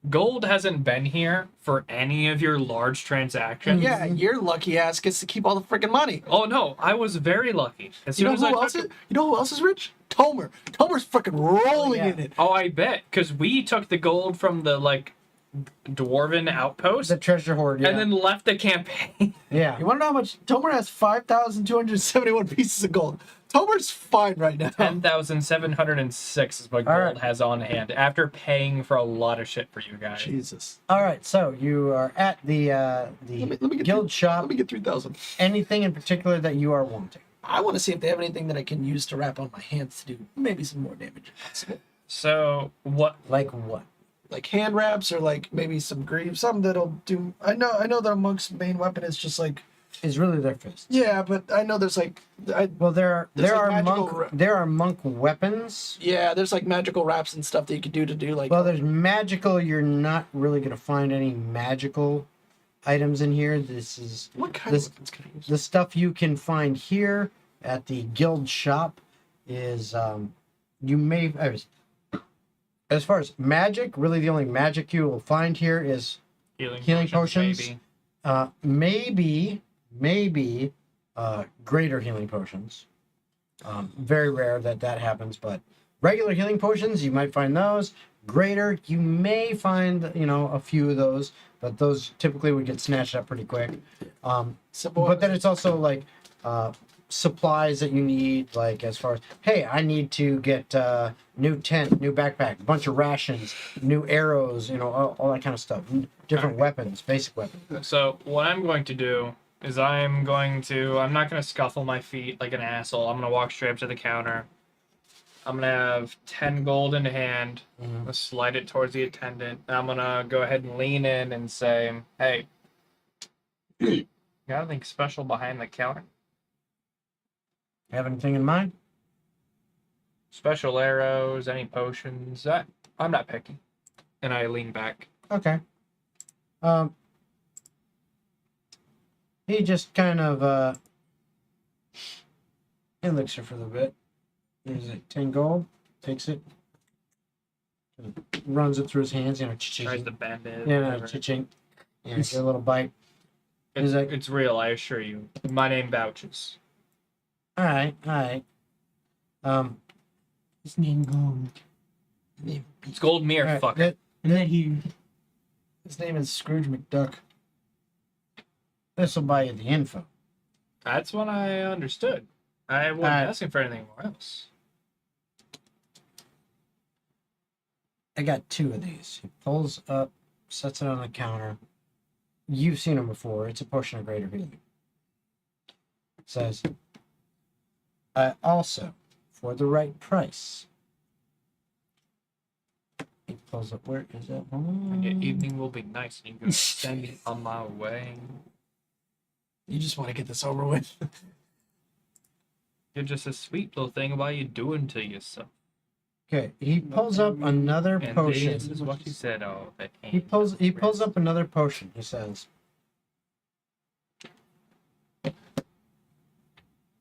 gold hasn't been here for any of your large transactions. Yeah, your lucky ass gets to keep all the freaking money. Oh no, I was very lucky. As You soon know as I who else? took You know who else is rich? Tomer. Tomer's freaking rolling yeah. in it. Oh, I bet, because we took the gold from the dwarven outpost The treasure hoard, yeah. and then left the campaign. yeah. You want to know how much? Tomer has 5,271 pieces of gold. Tomer's fine right now. 10,706 is what All gold right. has on hand after paying for a lot of shit for you guys. Jesus. All right, so you are at the Let me get guild shop. Let me get 3,000. Anything in particular that you are wanting? I want to see if they have anything that I can use to wrap on my hands to do maybe some more damage if possible. So what? Like what? Like hand wraps or like maybe some greaves, something that'll do. I know that a monk's main weapon is just like, Is really their fist. yeah, but I know there's like, Well, there There's are like magical monk weapons. there's like magical wraps and stuff that you could do to do like. Well, there's magical. You're not really gonna find any magical items in here. This is what kind this- of weapons can I use? the stuff you can find here at the guild shop. Is you may as far as magic, really the only magic you will find here is Healing potions? maybe. maybe greater healing potions. Very rare that happens, but regular healing potions, you might find those. Greater, you may find, a few of those, but those typically would get snatched up pretty quick. Simple. But then it's also like supplies that you need, like as far as, hey, I need to get new tent, new backpack, a bunch of rations, new arrows, all that kind of stuff. Different weapons, basic weapons. So what I'm going to do is I'm not going to scuffle my feet like an asshole. I'm going to walk straight up to the counter. I'm going to have 10 gold in hand. I'm going to slide it towards the attendant. And I'm going to go ahead and lean in and say, hey, you got anything special behind the counter? Have anything in mind? Special arrows, any potions? I'm not picky. And I lean back. Okay. He just kind of elixir for a little bit. There's like 10 gold. Takes it. Runs it through his hands. Tries to bend it. Yeah, whatever. cha-ching. Yeah, get a little bite. He's like, It's real, I assure you. My name vouches. all right. His name gold. It's gold mirror, all right, fucker. And then he His name is Scrooge McDuck. this will buy you the info. That's what I understood. I wasn't Alright. asking for anything more else. I got 2 of these. He pulls up, sets it on the counter. You've seen them before. It's a potion of greater healing. Says, I also, for the right price. He pulls up. Where is that? And your evening will be nice, and you can send me on my way. You just want to get this over with. You're just a sweet little thing. Why you doing to yourself? Okay, he pulls up another And potion. this is what she said. Oh, the He pulls up another potion. He says,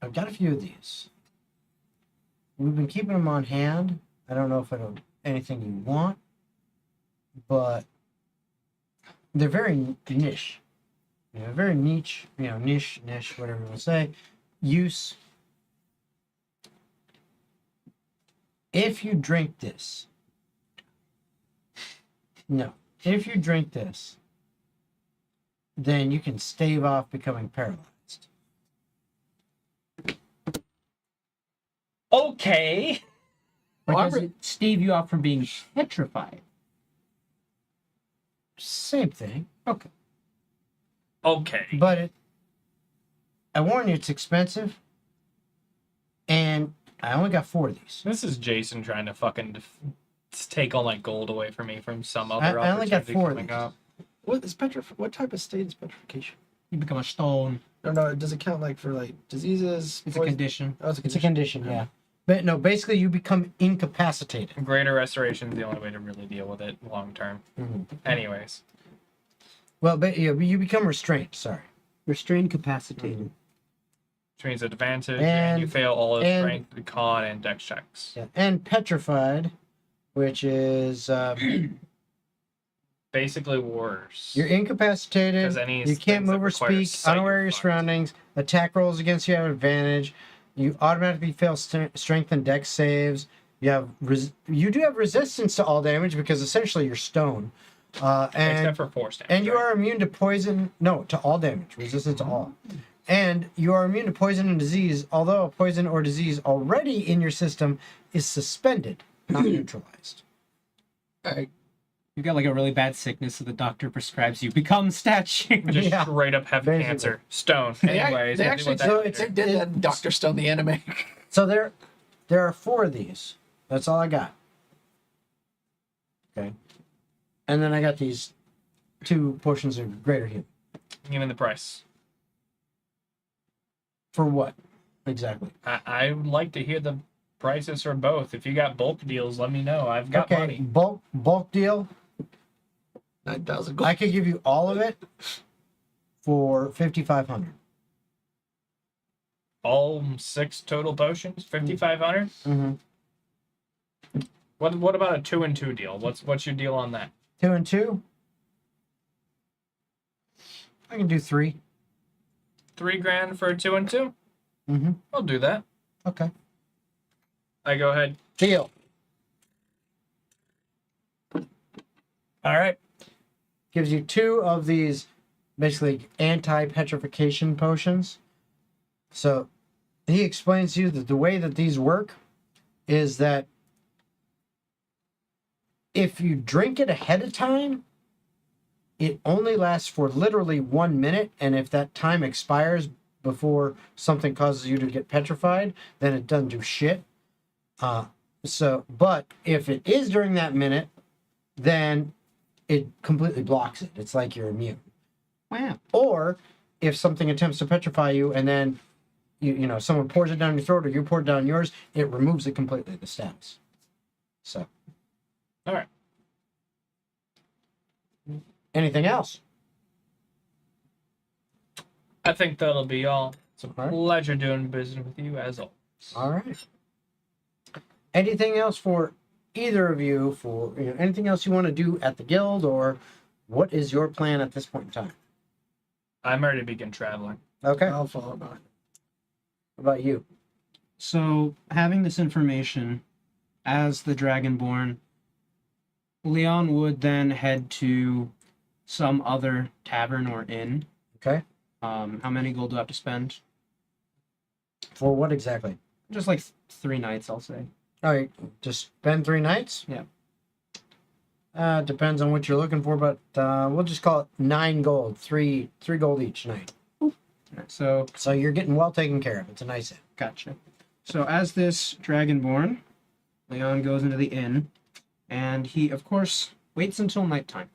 I've got a few of these. We've been keeping them on hand. I don't know if it'll anything you want, but they're very niche. Very niche, niche, whatever you want to say. Use. If you drink this, if you drink this, then you can stave off becoming paralyzed. Okay. or Well, does it stave you off from being petrified? Same thing. Okay. But I warn you, it's expensive. And I only got 4 of these. This is Jason trying to fucking take all my gold away from me from some other I only got opportunity 4 of coming these. up. What is what type of state is petrification? You become a stone. No, does it count like for like diseases? It's a poison? condition. Oh, it's a It's a condition. condition, yeah. But no, basically you become incapacitated. Greater restoration is the only way to really deal with it long term. Anyways, Well, but you become restrained, sorry. Restrained, capacitated. which means advantage, and you fail all of and- strength, con, and dex checks. Yeah. And petrified, which is Basically worse. you're incapacitated. 'Cause any You can't things that move or require speak. sight, Unaware of you're your fucked. surroundings. Attack rolls against you have advantage. You automatically fail strength and dex saves. You have you do have resistance to all damage because essentially you're stone. Except And for force damage. and you right? are immune to poison. No, to all damage. Resistance to all. And you are immune to poison and disease, although a poison or disease already in your system is suspended, not neutralized. Alright. You got like a really bad sickness, so the doctor prescribes you become statue. Just Yeah. straight up have Basically. cancer. Stone. They Anyways, they we'll deal actually with that so later. it's- they did that in Doctor Stone the anime. So there are 4 of these. That's all I got. Okay. And then I got these 2 potions of greater healing. Give me the price. For what? Exactly. I would like to hear the prices for both. If you got bulk deals, let me know. I've got Okay, money. bulk deal. 9,000 gold. I could give you all of it for 5,500. All 6 total potions, 5,500. Mm-hmm. What about a 2 and 2 deal? What's your deal on that? 2 and 2. I can do 3. $3,000 for a 2 and 2. Mm-hmm. I'll do that. Okay. I go ahead. Deal. All right. Gives you 2 of these basically anti-petrification potions. So he explains to you that the way that these work is that if you drink it ahead of time, it only lasts for literally 1 minute, and if that time expires before something causes you to get petrified, then it doesn't do shit. But if it is during that minute, then it completely blocks it. It's like you're immune. Wow. Or if something attempts to petrify you, and then someone pours it down your throat, or you pour it down yours, it removes it completely. The status. So. All right. Anything else? I think that'll be all. It's a All right. pleasure doing business with you as always. All right. Anything else for either of you? For anything else you want to do at the guild, or what is your plan at this point in time? I'm ready to begin traveling. Okay. I'll follow behind. What about you? So, having this information as the Dragonborn, Leon would then head to some other tavern or inn. Okay. How many gold do I have to spend? For what exactly? Just like 3 nights, I'll say. All right. Just spend 3 nights. Yeah. Depends on what you're looking for, but we'll just call it 9 gold. 3 gold each night. So, So you're getting well taken care of. It's a nice inn. gotcha. So, as this Dragonborn, Leon goes into the inn, and he, of course, waits until nighttime.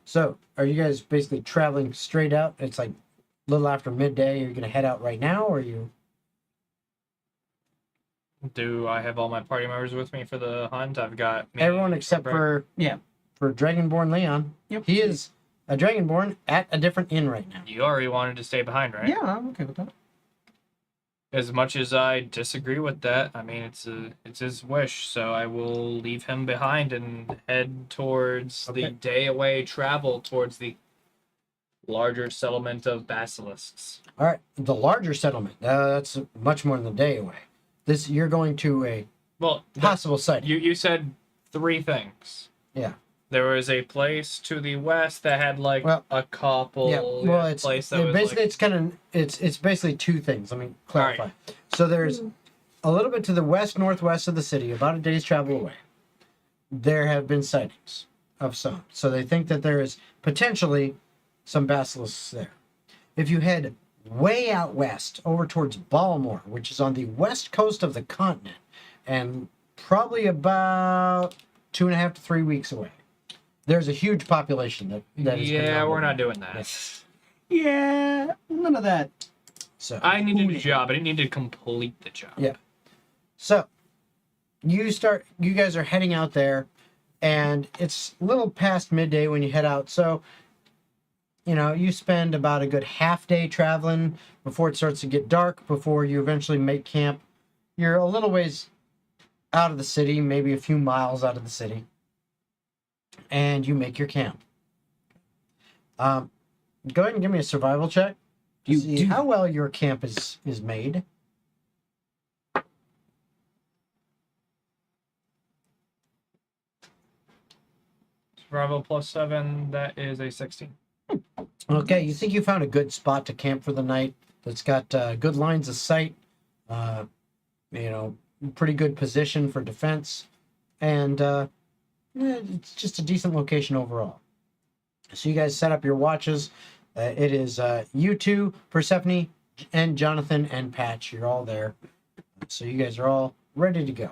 So are you guys basically traveling straight out? It's like a little after midday. You're gonna head out right now, or you? Do I have all my party members with me for the hunt? I've got me, Everyone except for Dragonborn Leon. Yep. He is a Dragonborn at a different inn right now. You already wanted to stay behind, right? Yeah, I'm okay with that. As much as I disagree with that, I mean it's his wish, so I will leave him behind and head towards the Okay. day away travel towards the larger settlement of basilisks. All right, the larger settlement. That's much more than a day away. You're going to a Well, possible site. you said 3 things. Yeah. There was a place to the west that had like Well, a couple. Yeah. Well, it's place that was basically like, it's kind of it's basically 2 things. Let me clarify. So there's a little bit to the west northwest of the city, about a day's travel away. There have been sightings of some, so they think that there is potentially some basilisks there. If you head way out west over towards Balmore, which is on the west coast of the continent, and probably about 2.5 to 3 weeks away, there's a huge population that is. yeah, we're not doing that. Yes. Yeah, none of that. So I needed a job. I didn't need to complete the job. Yeah. So you guys are heading out there, and it's a little past midday when you head out. So you spend about a good half day traveling before it starts to get dark, before you eventually make camp. You're a little ways out of the city, maybe a few miles out of the city, and you make your camp. Go ahead and give me a survival check. You See do. how well your camp is made. Survival +7, that is a 16. Okay, you think you found a good spot to camp for the night that's got good lines of sight, pretty good position for defense, and it's just a decent location overall. So you guys set up your watches. It is you two, Persephone, and Jonathan, and Patch. You're all there. So you guys are all ready to go.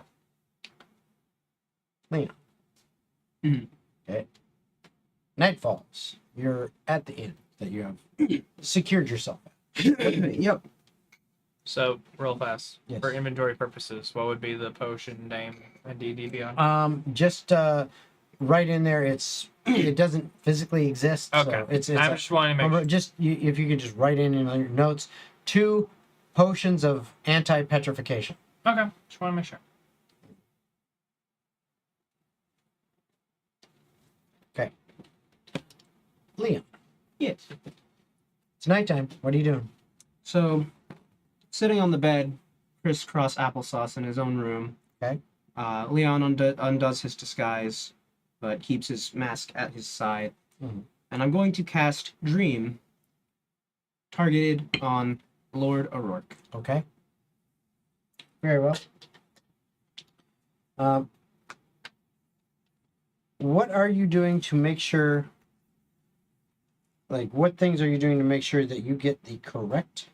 Leon. Mhm. Okay. Night falls. You're at the inn that you have secured yourself at. Yep. So, real fast, Yes. for inventory purposes, what would be the potion name and DD beyond? Just right in there. It doesn't physically exist. Okay. So it's I just wanted to make sure. if you could just write in your notes 2 potions of anti-petrification. Okay, just want to make sure. Okay. Liam, Yes. it's nighttime. What are you doing? So, sitting on the bed, crisscross applesauce in his own room. Okay. Leon undoes his disguise, but keeps his mask at his side. Mhm. And I'm going to cast Dream, targeted on Lord O'Rourke. Okay. Very well. What are you doing to make sure like, what things are you doing to make sure that you get the correct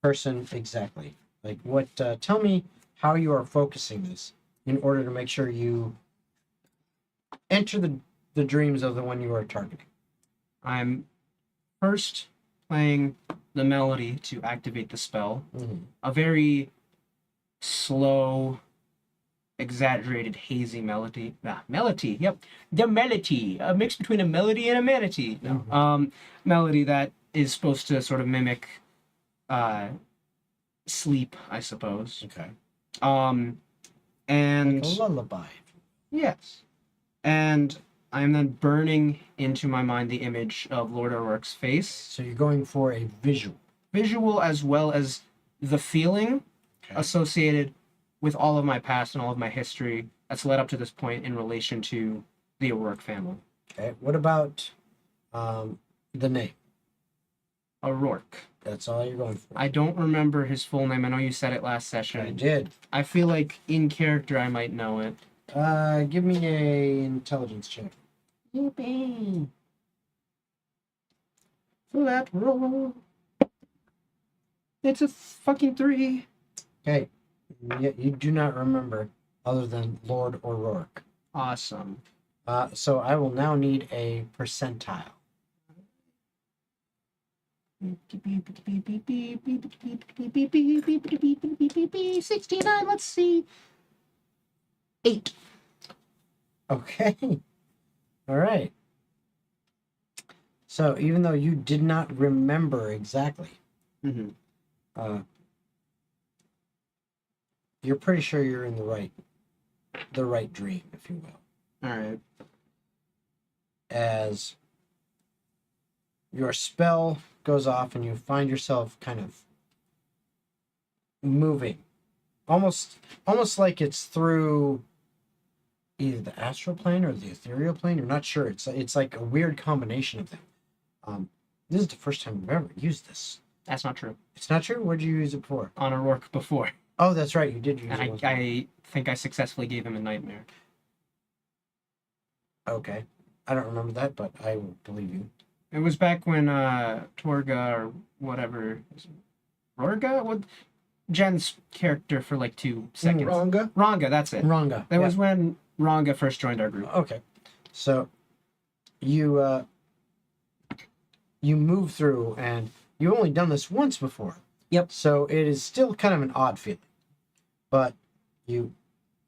person exactly? Like, what? Tell me how you are focusing this in order to make sure you enter the dreams of the one you are targeting. I'm first playing the melody to activate the spell. Mm-hmm. A very slow, exaggerated, hazy melody. Melody, yep. The melody. A mix between a melody and a manatee. No. Mhm. Melody that is supposed to sort of mimic sleep, I suppose. Okay. And Like a lullaby. yes. And I'm then burning into my mind the image of Lord O'Rourke's face. So you're going for a visual. Visual as well as the feeling associated with all of my past and all of my history that's led up to this point in relation to the O'Rourke family. Okay. What about the name? O'Rourke. That's all you're going for. I don't remember his full name. I know you said it last I session. did. I feel like in character I might know it. Give me a intelligence check. Yippee. For that roll. It's a fucking 3. Okay. You do not remember other than Lord O'Rourke. Awesome. So I will now need a percentile. 69, let's see. 8. Okay. All right. So even though you did not remember exactly, Mm-hmm. you're pretty sure you're in the right dream, if you will. All right. As your spell goes off and you find yourself kind of moving, almost like it's through either the astral plane or the ethereal plane. You're not sure. It's like a weird combination of them. This is the first time I've ever used this. That's not true. It's not true. Where'd you use it for? On O'Rourke before. Oh, that's right. You did use And it. once. I think I successfully gave him a nightmare. Okay. I don't remember that, but I will believe you. It was back when Torga or whatever. Rorga? What? Jen's character for like 2 seconds. Ranga. Ranga, that's it. Ranga. That yeah. was when Ranga first joined our group. Okay. So you move through, and you've only done this once before. Yep. So it is still kind of an odd feeling. But you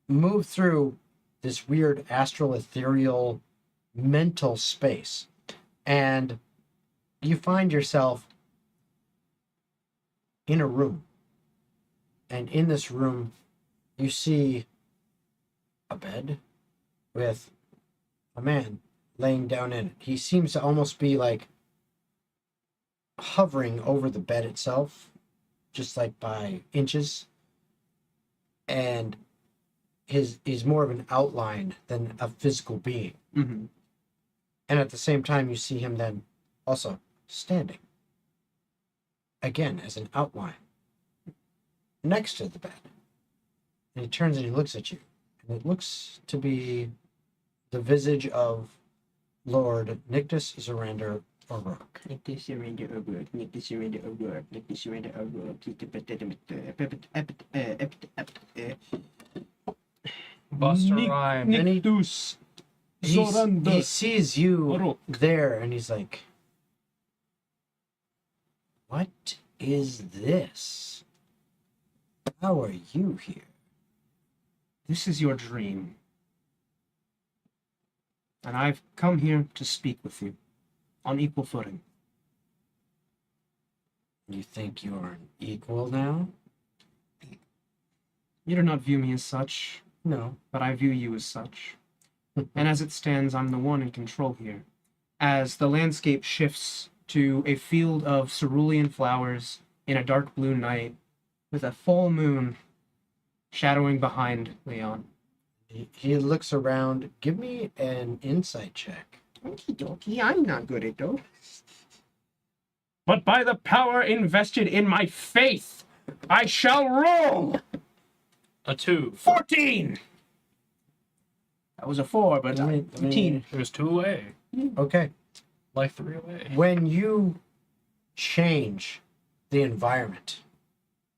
move through this weird astral ethereal mental space, and you find yourself in a room. And in this room, you see a bed with a man laying down in it. He seems to almost be like hovering over the bed itself, just like by inches. And he's more of an outline than a physical being. Mm-hmm. And at the same time, you see him then also standing. Again, as an outline. Next to the bed. And he turns and he looks at you. And it looks to be the visage of Lord Nictus Zorander O'Rourke. Buster Rhyme. And he Zorander sees you O'Rourke. there and he's like, what is this? How are you here? This is your dream. And I've come here to speak with you on equal footing. You think you're an equal now? You do not view me as such, No. but I view you as such. And as it stands, I'm the one in control here. As the landscape shifts to a field of cerulean flowers in a dark blue night, with a full moon shadowing behind Leon. He looks around. Give me an insight check. Okie dokie, I'm not good at those. But by the power invested in my faith, I shall roll! A 2. 14! That was a 4, but Let me- 14. It was 2 away. Okay. Like 3 away. When you change the environment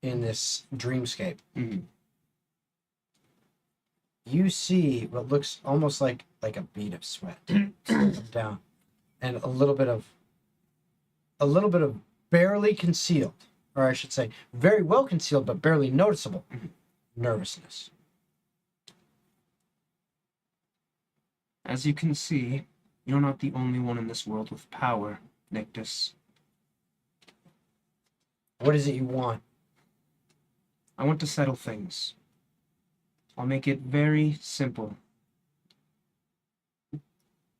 in this dreamscape, Mhm. you see what looks almost like a bead of sweat down, and a little bit of barely concealed, or I should say very well concealed but barely noticeable nervousness. As you can see, you're not the only one in this world with power, Nictus. What is it you want? I want to settle things. I'll make it very simple.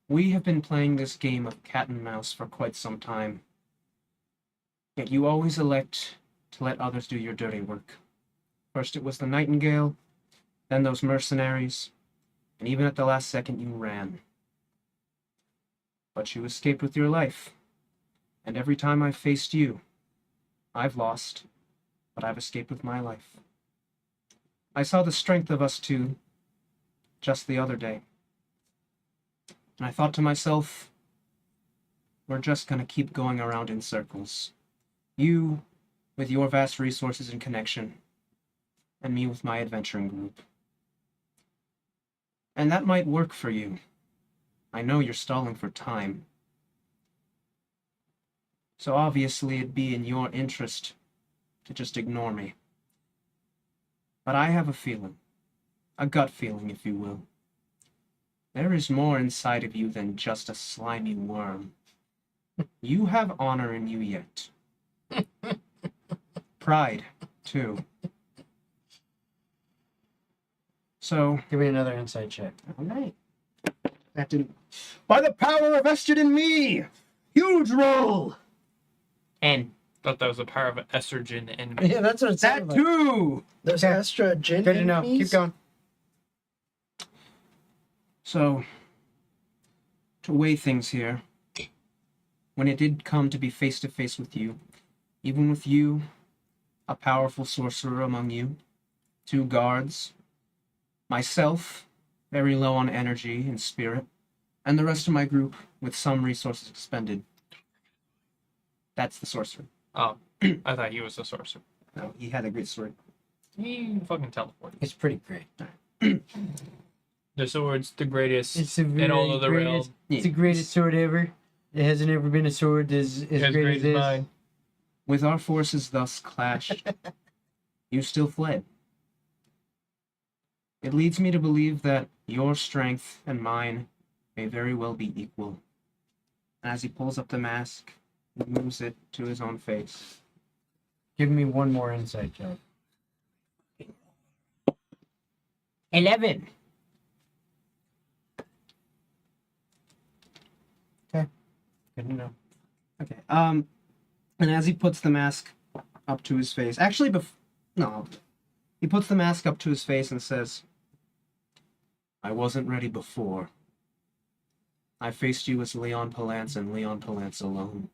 We have been playing this game of cat and mouse for quite some time. Yet you always elect to let others do your dirty work. First it was the Nightingale, then those mercenaries, and even at the last second you ran. But you escaped with your life. And every time I've faced you, I've lost, but I've escaped with my life. I saw the strength of us two just the other day. And I thought to myself, we're just gonna keep going around in circles. You with your vast resources and connection, and me with my adventuring group. And that might work for you. I know you're stalling for time. So obviously it'd be in your interest to just ignore me. But I have a feeling, a gut feeling, if you will. There is more inside of you than just a slimy worm. You have honor in you yet. Pride, too. So, Give me another insight check. all right. That didn't. By the power vested in me! Huge roll! And Thought that was the power of estrogen in me. Yeah, that's what it that sounded like. too! There's Okay. extra gin Good to know. Keep going. So, to weigh things here, when it did come to be face to face with you, even with you, a powerful sorcerer among you, 2 guards, myself, very low on energy and spirit, and the rest of my group with some resources expended. That's the sorcerer. Oh, I thought he was the sorcerer. No, he had a great sword. He fucking teleported. It's pretty great. The sword's the greatest It's the in all very of the greatest. realm. It's the greatest sword ever. There hasn't ever been a sword as great as this. mine. With our forces thus clashed, you still fled. It leads me to believe that your strength and mine may very well be equal. And as he pulls up the mask, he moves it to his own face. Give me one more insight check. 11. Good to know. Okay. And as he puts the mask up to his face, actually, he puts the mask up to his face and says, "I wasn't ready before. I faced you as Leon Palance and Leon Palance alone,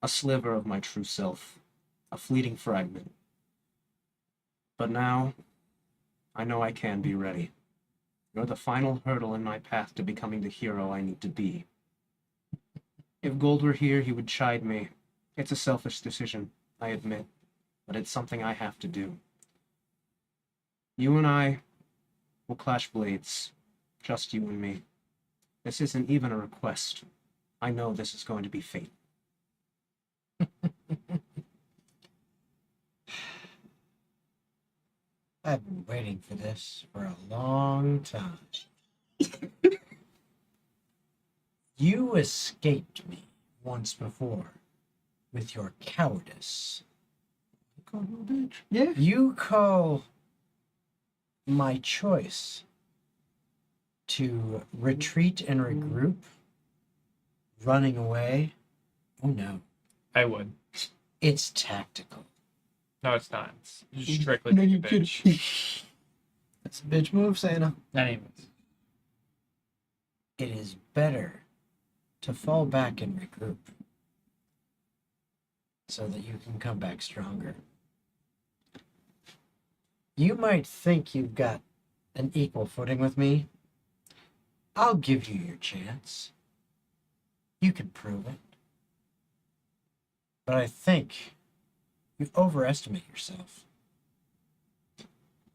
a sliver of my true self, a fleeting fragment. But now, I know I can be ready. You're the final hurdle in my path to becoming the hero I need to be. If Gold were here, he would chide me. It's a selfish decision, I admit, but it's something I have to do. You and I will clash blades, just you and me. This isn't even a request. I know this is going to be fate." I've been waiting for this for a long time. You escaped me once before with your cowardice. Yeah. You call my choice to retreat and regroup, running away? Oh no, I would. it's tactical. No, it's not. It's strictly being a bitch. That's a bitch move, Santa. Anyways. It is better to fall back and regroup so that you can come back stronger. You might think you've got an equal footing with me. I'll give you your chance. You can prove it. But I think you overestimate yourself.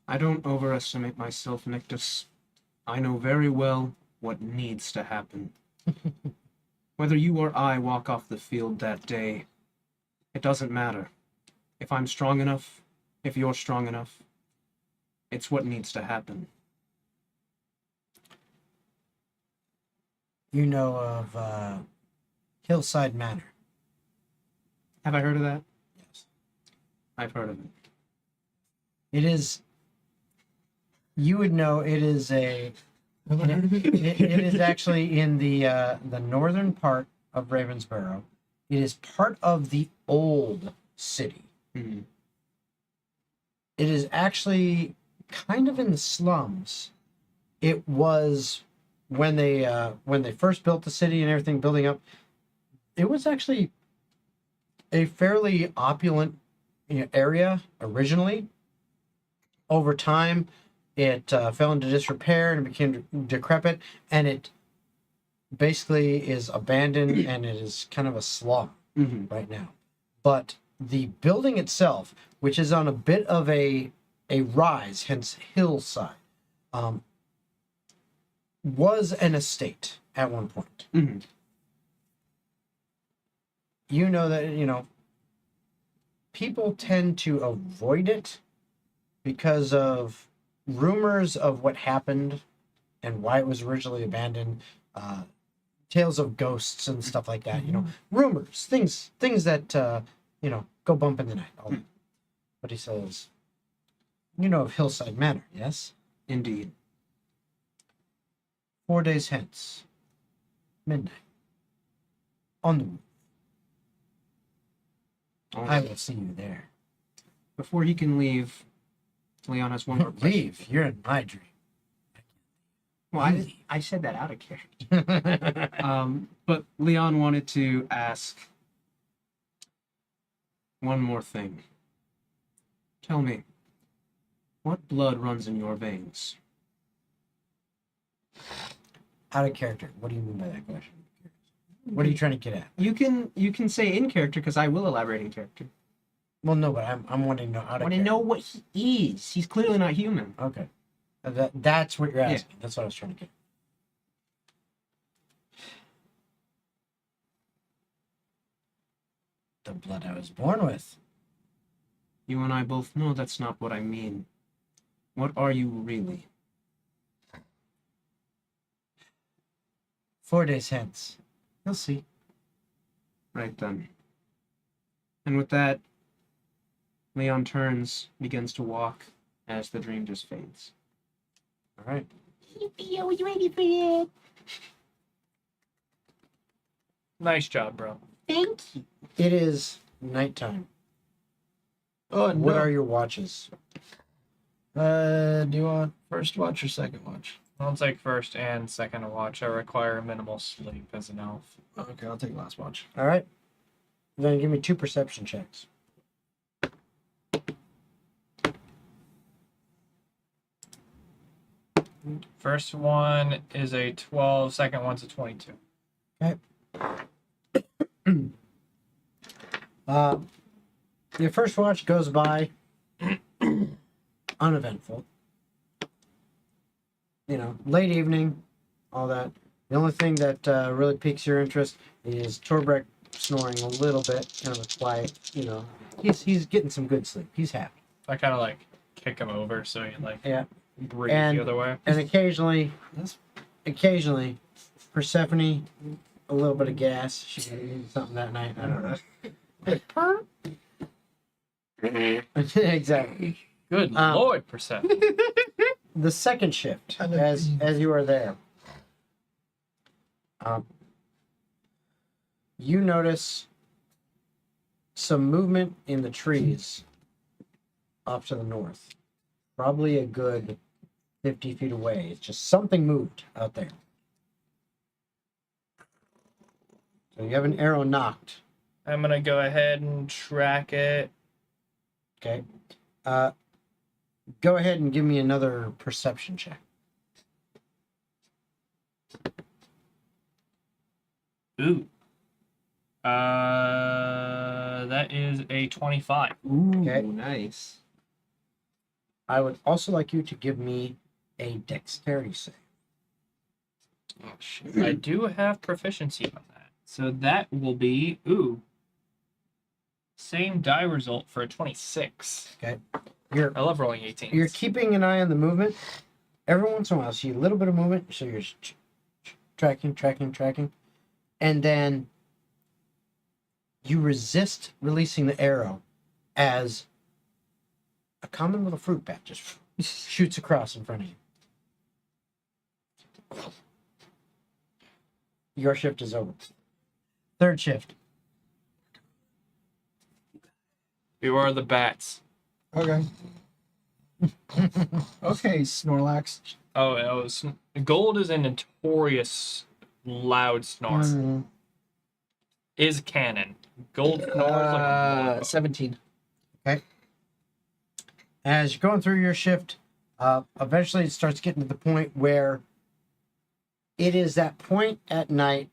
I don't overestimate myself, Nictus. I know very well what needs to happen. Whether you or I walk off the field that day, it doesn't matter. If I'm strong enough, if you're strong enough, it's what needs to happen. You know of Hillside Manor. Have I heard of that? Yes. I've heard of it. It is. You would know it is a. It is actually in the northern part of Ravensborough. It is part of the old city. Mhm. It is actually kind of in the slums. It was when they first built the city and everything building up. It was actually a fairly opulent area originally. Over time, it fell into disrepair and became decrepit, and it basically is abandoned and it is kind of a slum right now. But the building itself, which is on a bit of a rise, hence hillside, was an estate at one point. Mhm. You know that, people tend to avoid it because of rumors of what happened and why it was originally abandoned, tales of ghosts and stuff like that, rumors, things that, go bump in the night. All that. But he says, you know of Hillside Manor, yes? Indeed. 4 days hence, midnight, on the roof. I will see you there. Before he can leave, Leon has one more question. Leave. You're in my dream. Well, I said that out of character. But Leon wanted to ask one more thing. Tell me, what blood runs in your veins? Out of character. What do you mean by that question? What are you trying to get at? You can say in character because I will elaborate in character. Well, no, but I'm wanting to know out I of want to character. know what he is. He's clearly not human. Okay. That's what you're asking. That's what I was trying to get. The blood I was born with. You and I both know that's not what I mean. What are you really? 4 days hence. You'll see. Right then. And with that, Leon turns, begins to walk as the dream just fades. All right. Yippee, I was ready for that. Nice job, bro. Thank you. It is nighttime. Oh, no. What are your watches? Do you want first watch or second watch? I'll take first and second watch. I require minimal sleep as an elf. Okay, I'll take last watch. All right. You're going to give me 2 perception checks. First one is a 12, second one's a 22. Okay. Your first watch goes by uneventful. Late evening, all that. The only thing that really piques your interest is Torbreck snoring a little bit, kind of a quiet, he's getting some good sleep. He's happy. I kind of kick him over so he Yeah. breathe And- the other way. And occasionally, Persephone, a little bit of gas. She needed something that night. I don't know. Exactly. Good lord, Persephone. The second shift, I like as beans. you are there, you notice some movement in the trees off to the north. Probably a good 50 feet away. It's just something moved out there. So you have an arrow knocked. I'm going to go ahead and track it. Okay. Go ahead and give me another perception check. Ooh. That is a 25. Ooh, Okay. nice. I would also like you to give me a dexterity save. Oh, shit. I do have proficiency on that. So that will be, same die result for a 26. Okay. You're I love rolling 18s. You're keeping an eye on the movement. Every once in a while, see a little bit of movement, so you're tracking, and then you resist releasing the arrow as a common little fruit bat just shoots across in front of you. Your shift is over. Third shift. You are the bats. Okay. Okay, Snorlax. Oh, Gold is a notorious loud snore. Mm, Is canon. Gold snores like a wolf. 17. As you're going through your shift, eventually it starts getting to the point where it is that point at night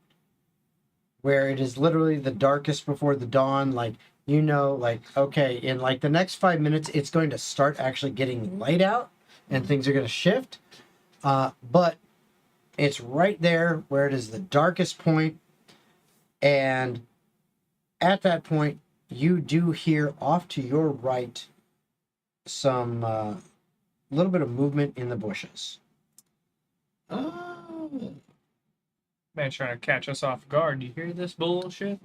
where it is literally the darkest before the dawn. Like, you know, like, okay, in like the next 5 minutes, it's going to start actually getting light out and things are going to shift. But it's right there where it is the darkest point. And at that point, you do hear off to your right some little bit of movement in the bushes. Oh. Man trying to catch us off guard. Do you hear this bullshit?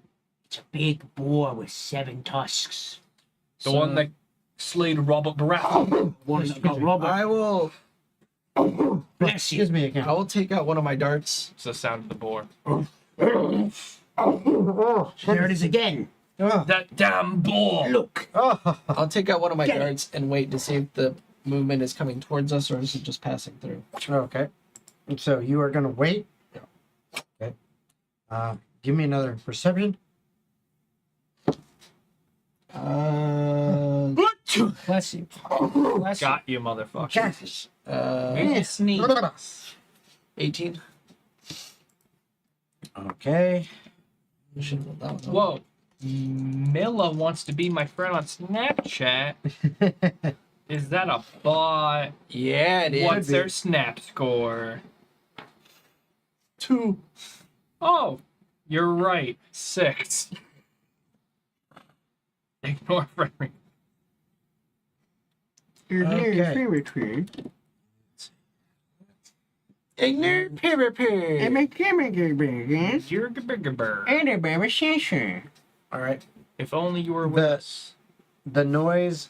It's a big boar with 7 tusks. The one that slayed Robert Baratheon. One that got Robert. I will Bless you. Excuse me I again. will take out one of my darts. It's the sound of the boar. There it is again. Oh, That damn boar! Look. oh, I'll take out one of my Get it. darts and wait to see if the movement is coming towards us or is it just passing through. okay. And so you are going to wait. Okay. Give me another perception. Bless you. Bless you. Got you, motherfucker. Jesus. Sneak. 18. Okay. Should have that one. Whoa. Milla wants to be my friend on Snapchat. Is that a bot? Yeah, it is. What's their snap score? 2. Oh, you're right. 6. Ignore Frederick. Okay. Ignore Piriper. You're a bigger bird. All right. If only you were with The- us The noise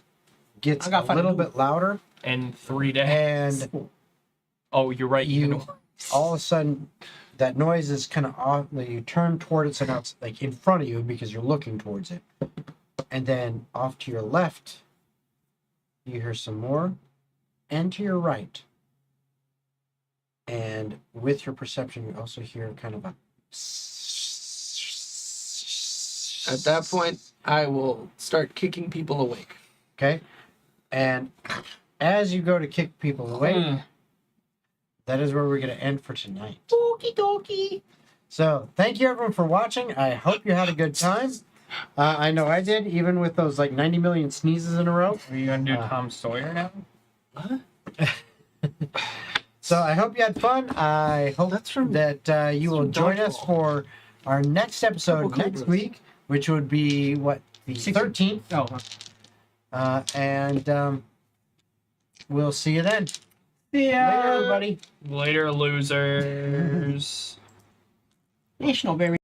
gets I a got five little to do. bit louder, in 3 days. and Oh, you're right. you all of a sudden that noise is kind of off. Like, you turn toward it, so now it's like in front of you because you're looking towards it, and then off to your left, you hear some more, and to your right, and with your perception, you also hear kind of a. At that point, I will start kicking people awake. Okay, and as you go to kick people away, that is where we're going to end for tonight. Okie dokie. So, thank you everyone for watching. I hope you had a good time. I know I did, even with those like 90 million sneezes in a row. Are you gonna do Tom Sawyer now? So, I hope you had fun. I hope That's from- that you will from join us Dodgeball. for our next episode Couple next cobras. week, which would be what, the 13th. Oh, And we'll see you then. see Later, everybody. Later, losers. National Berry.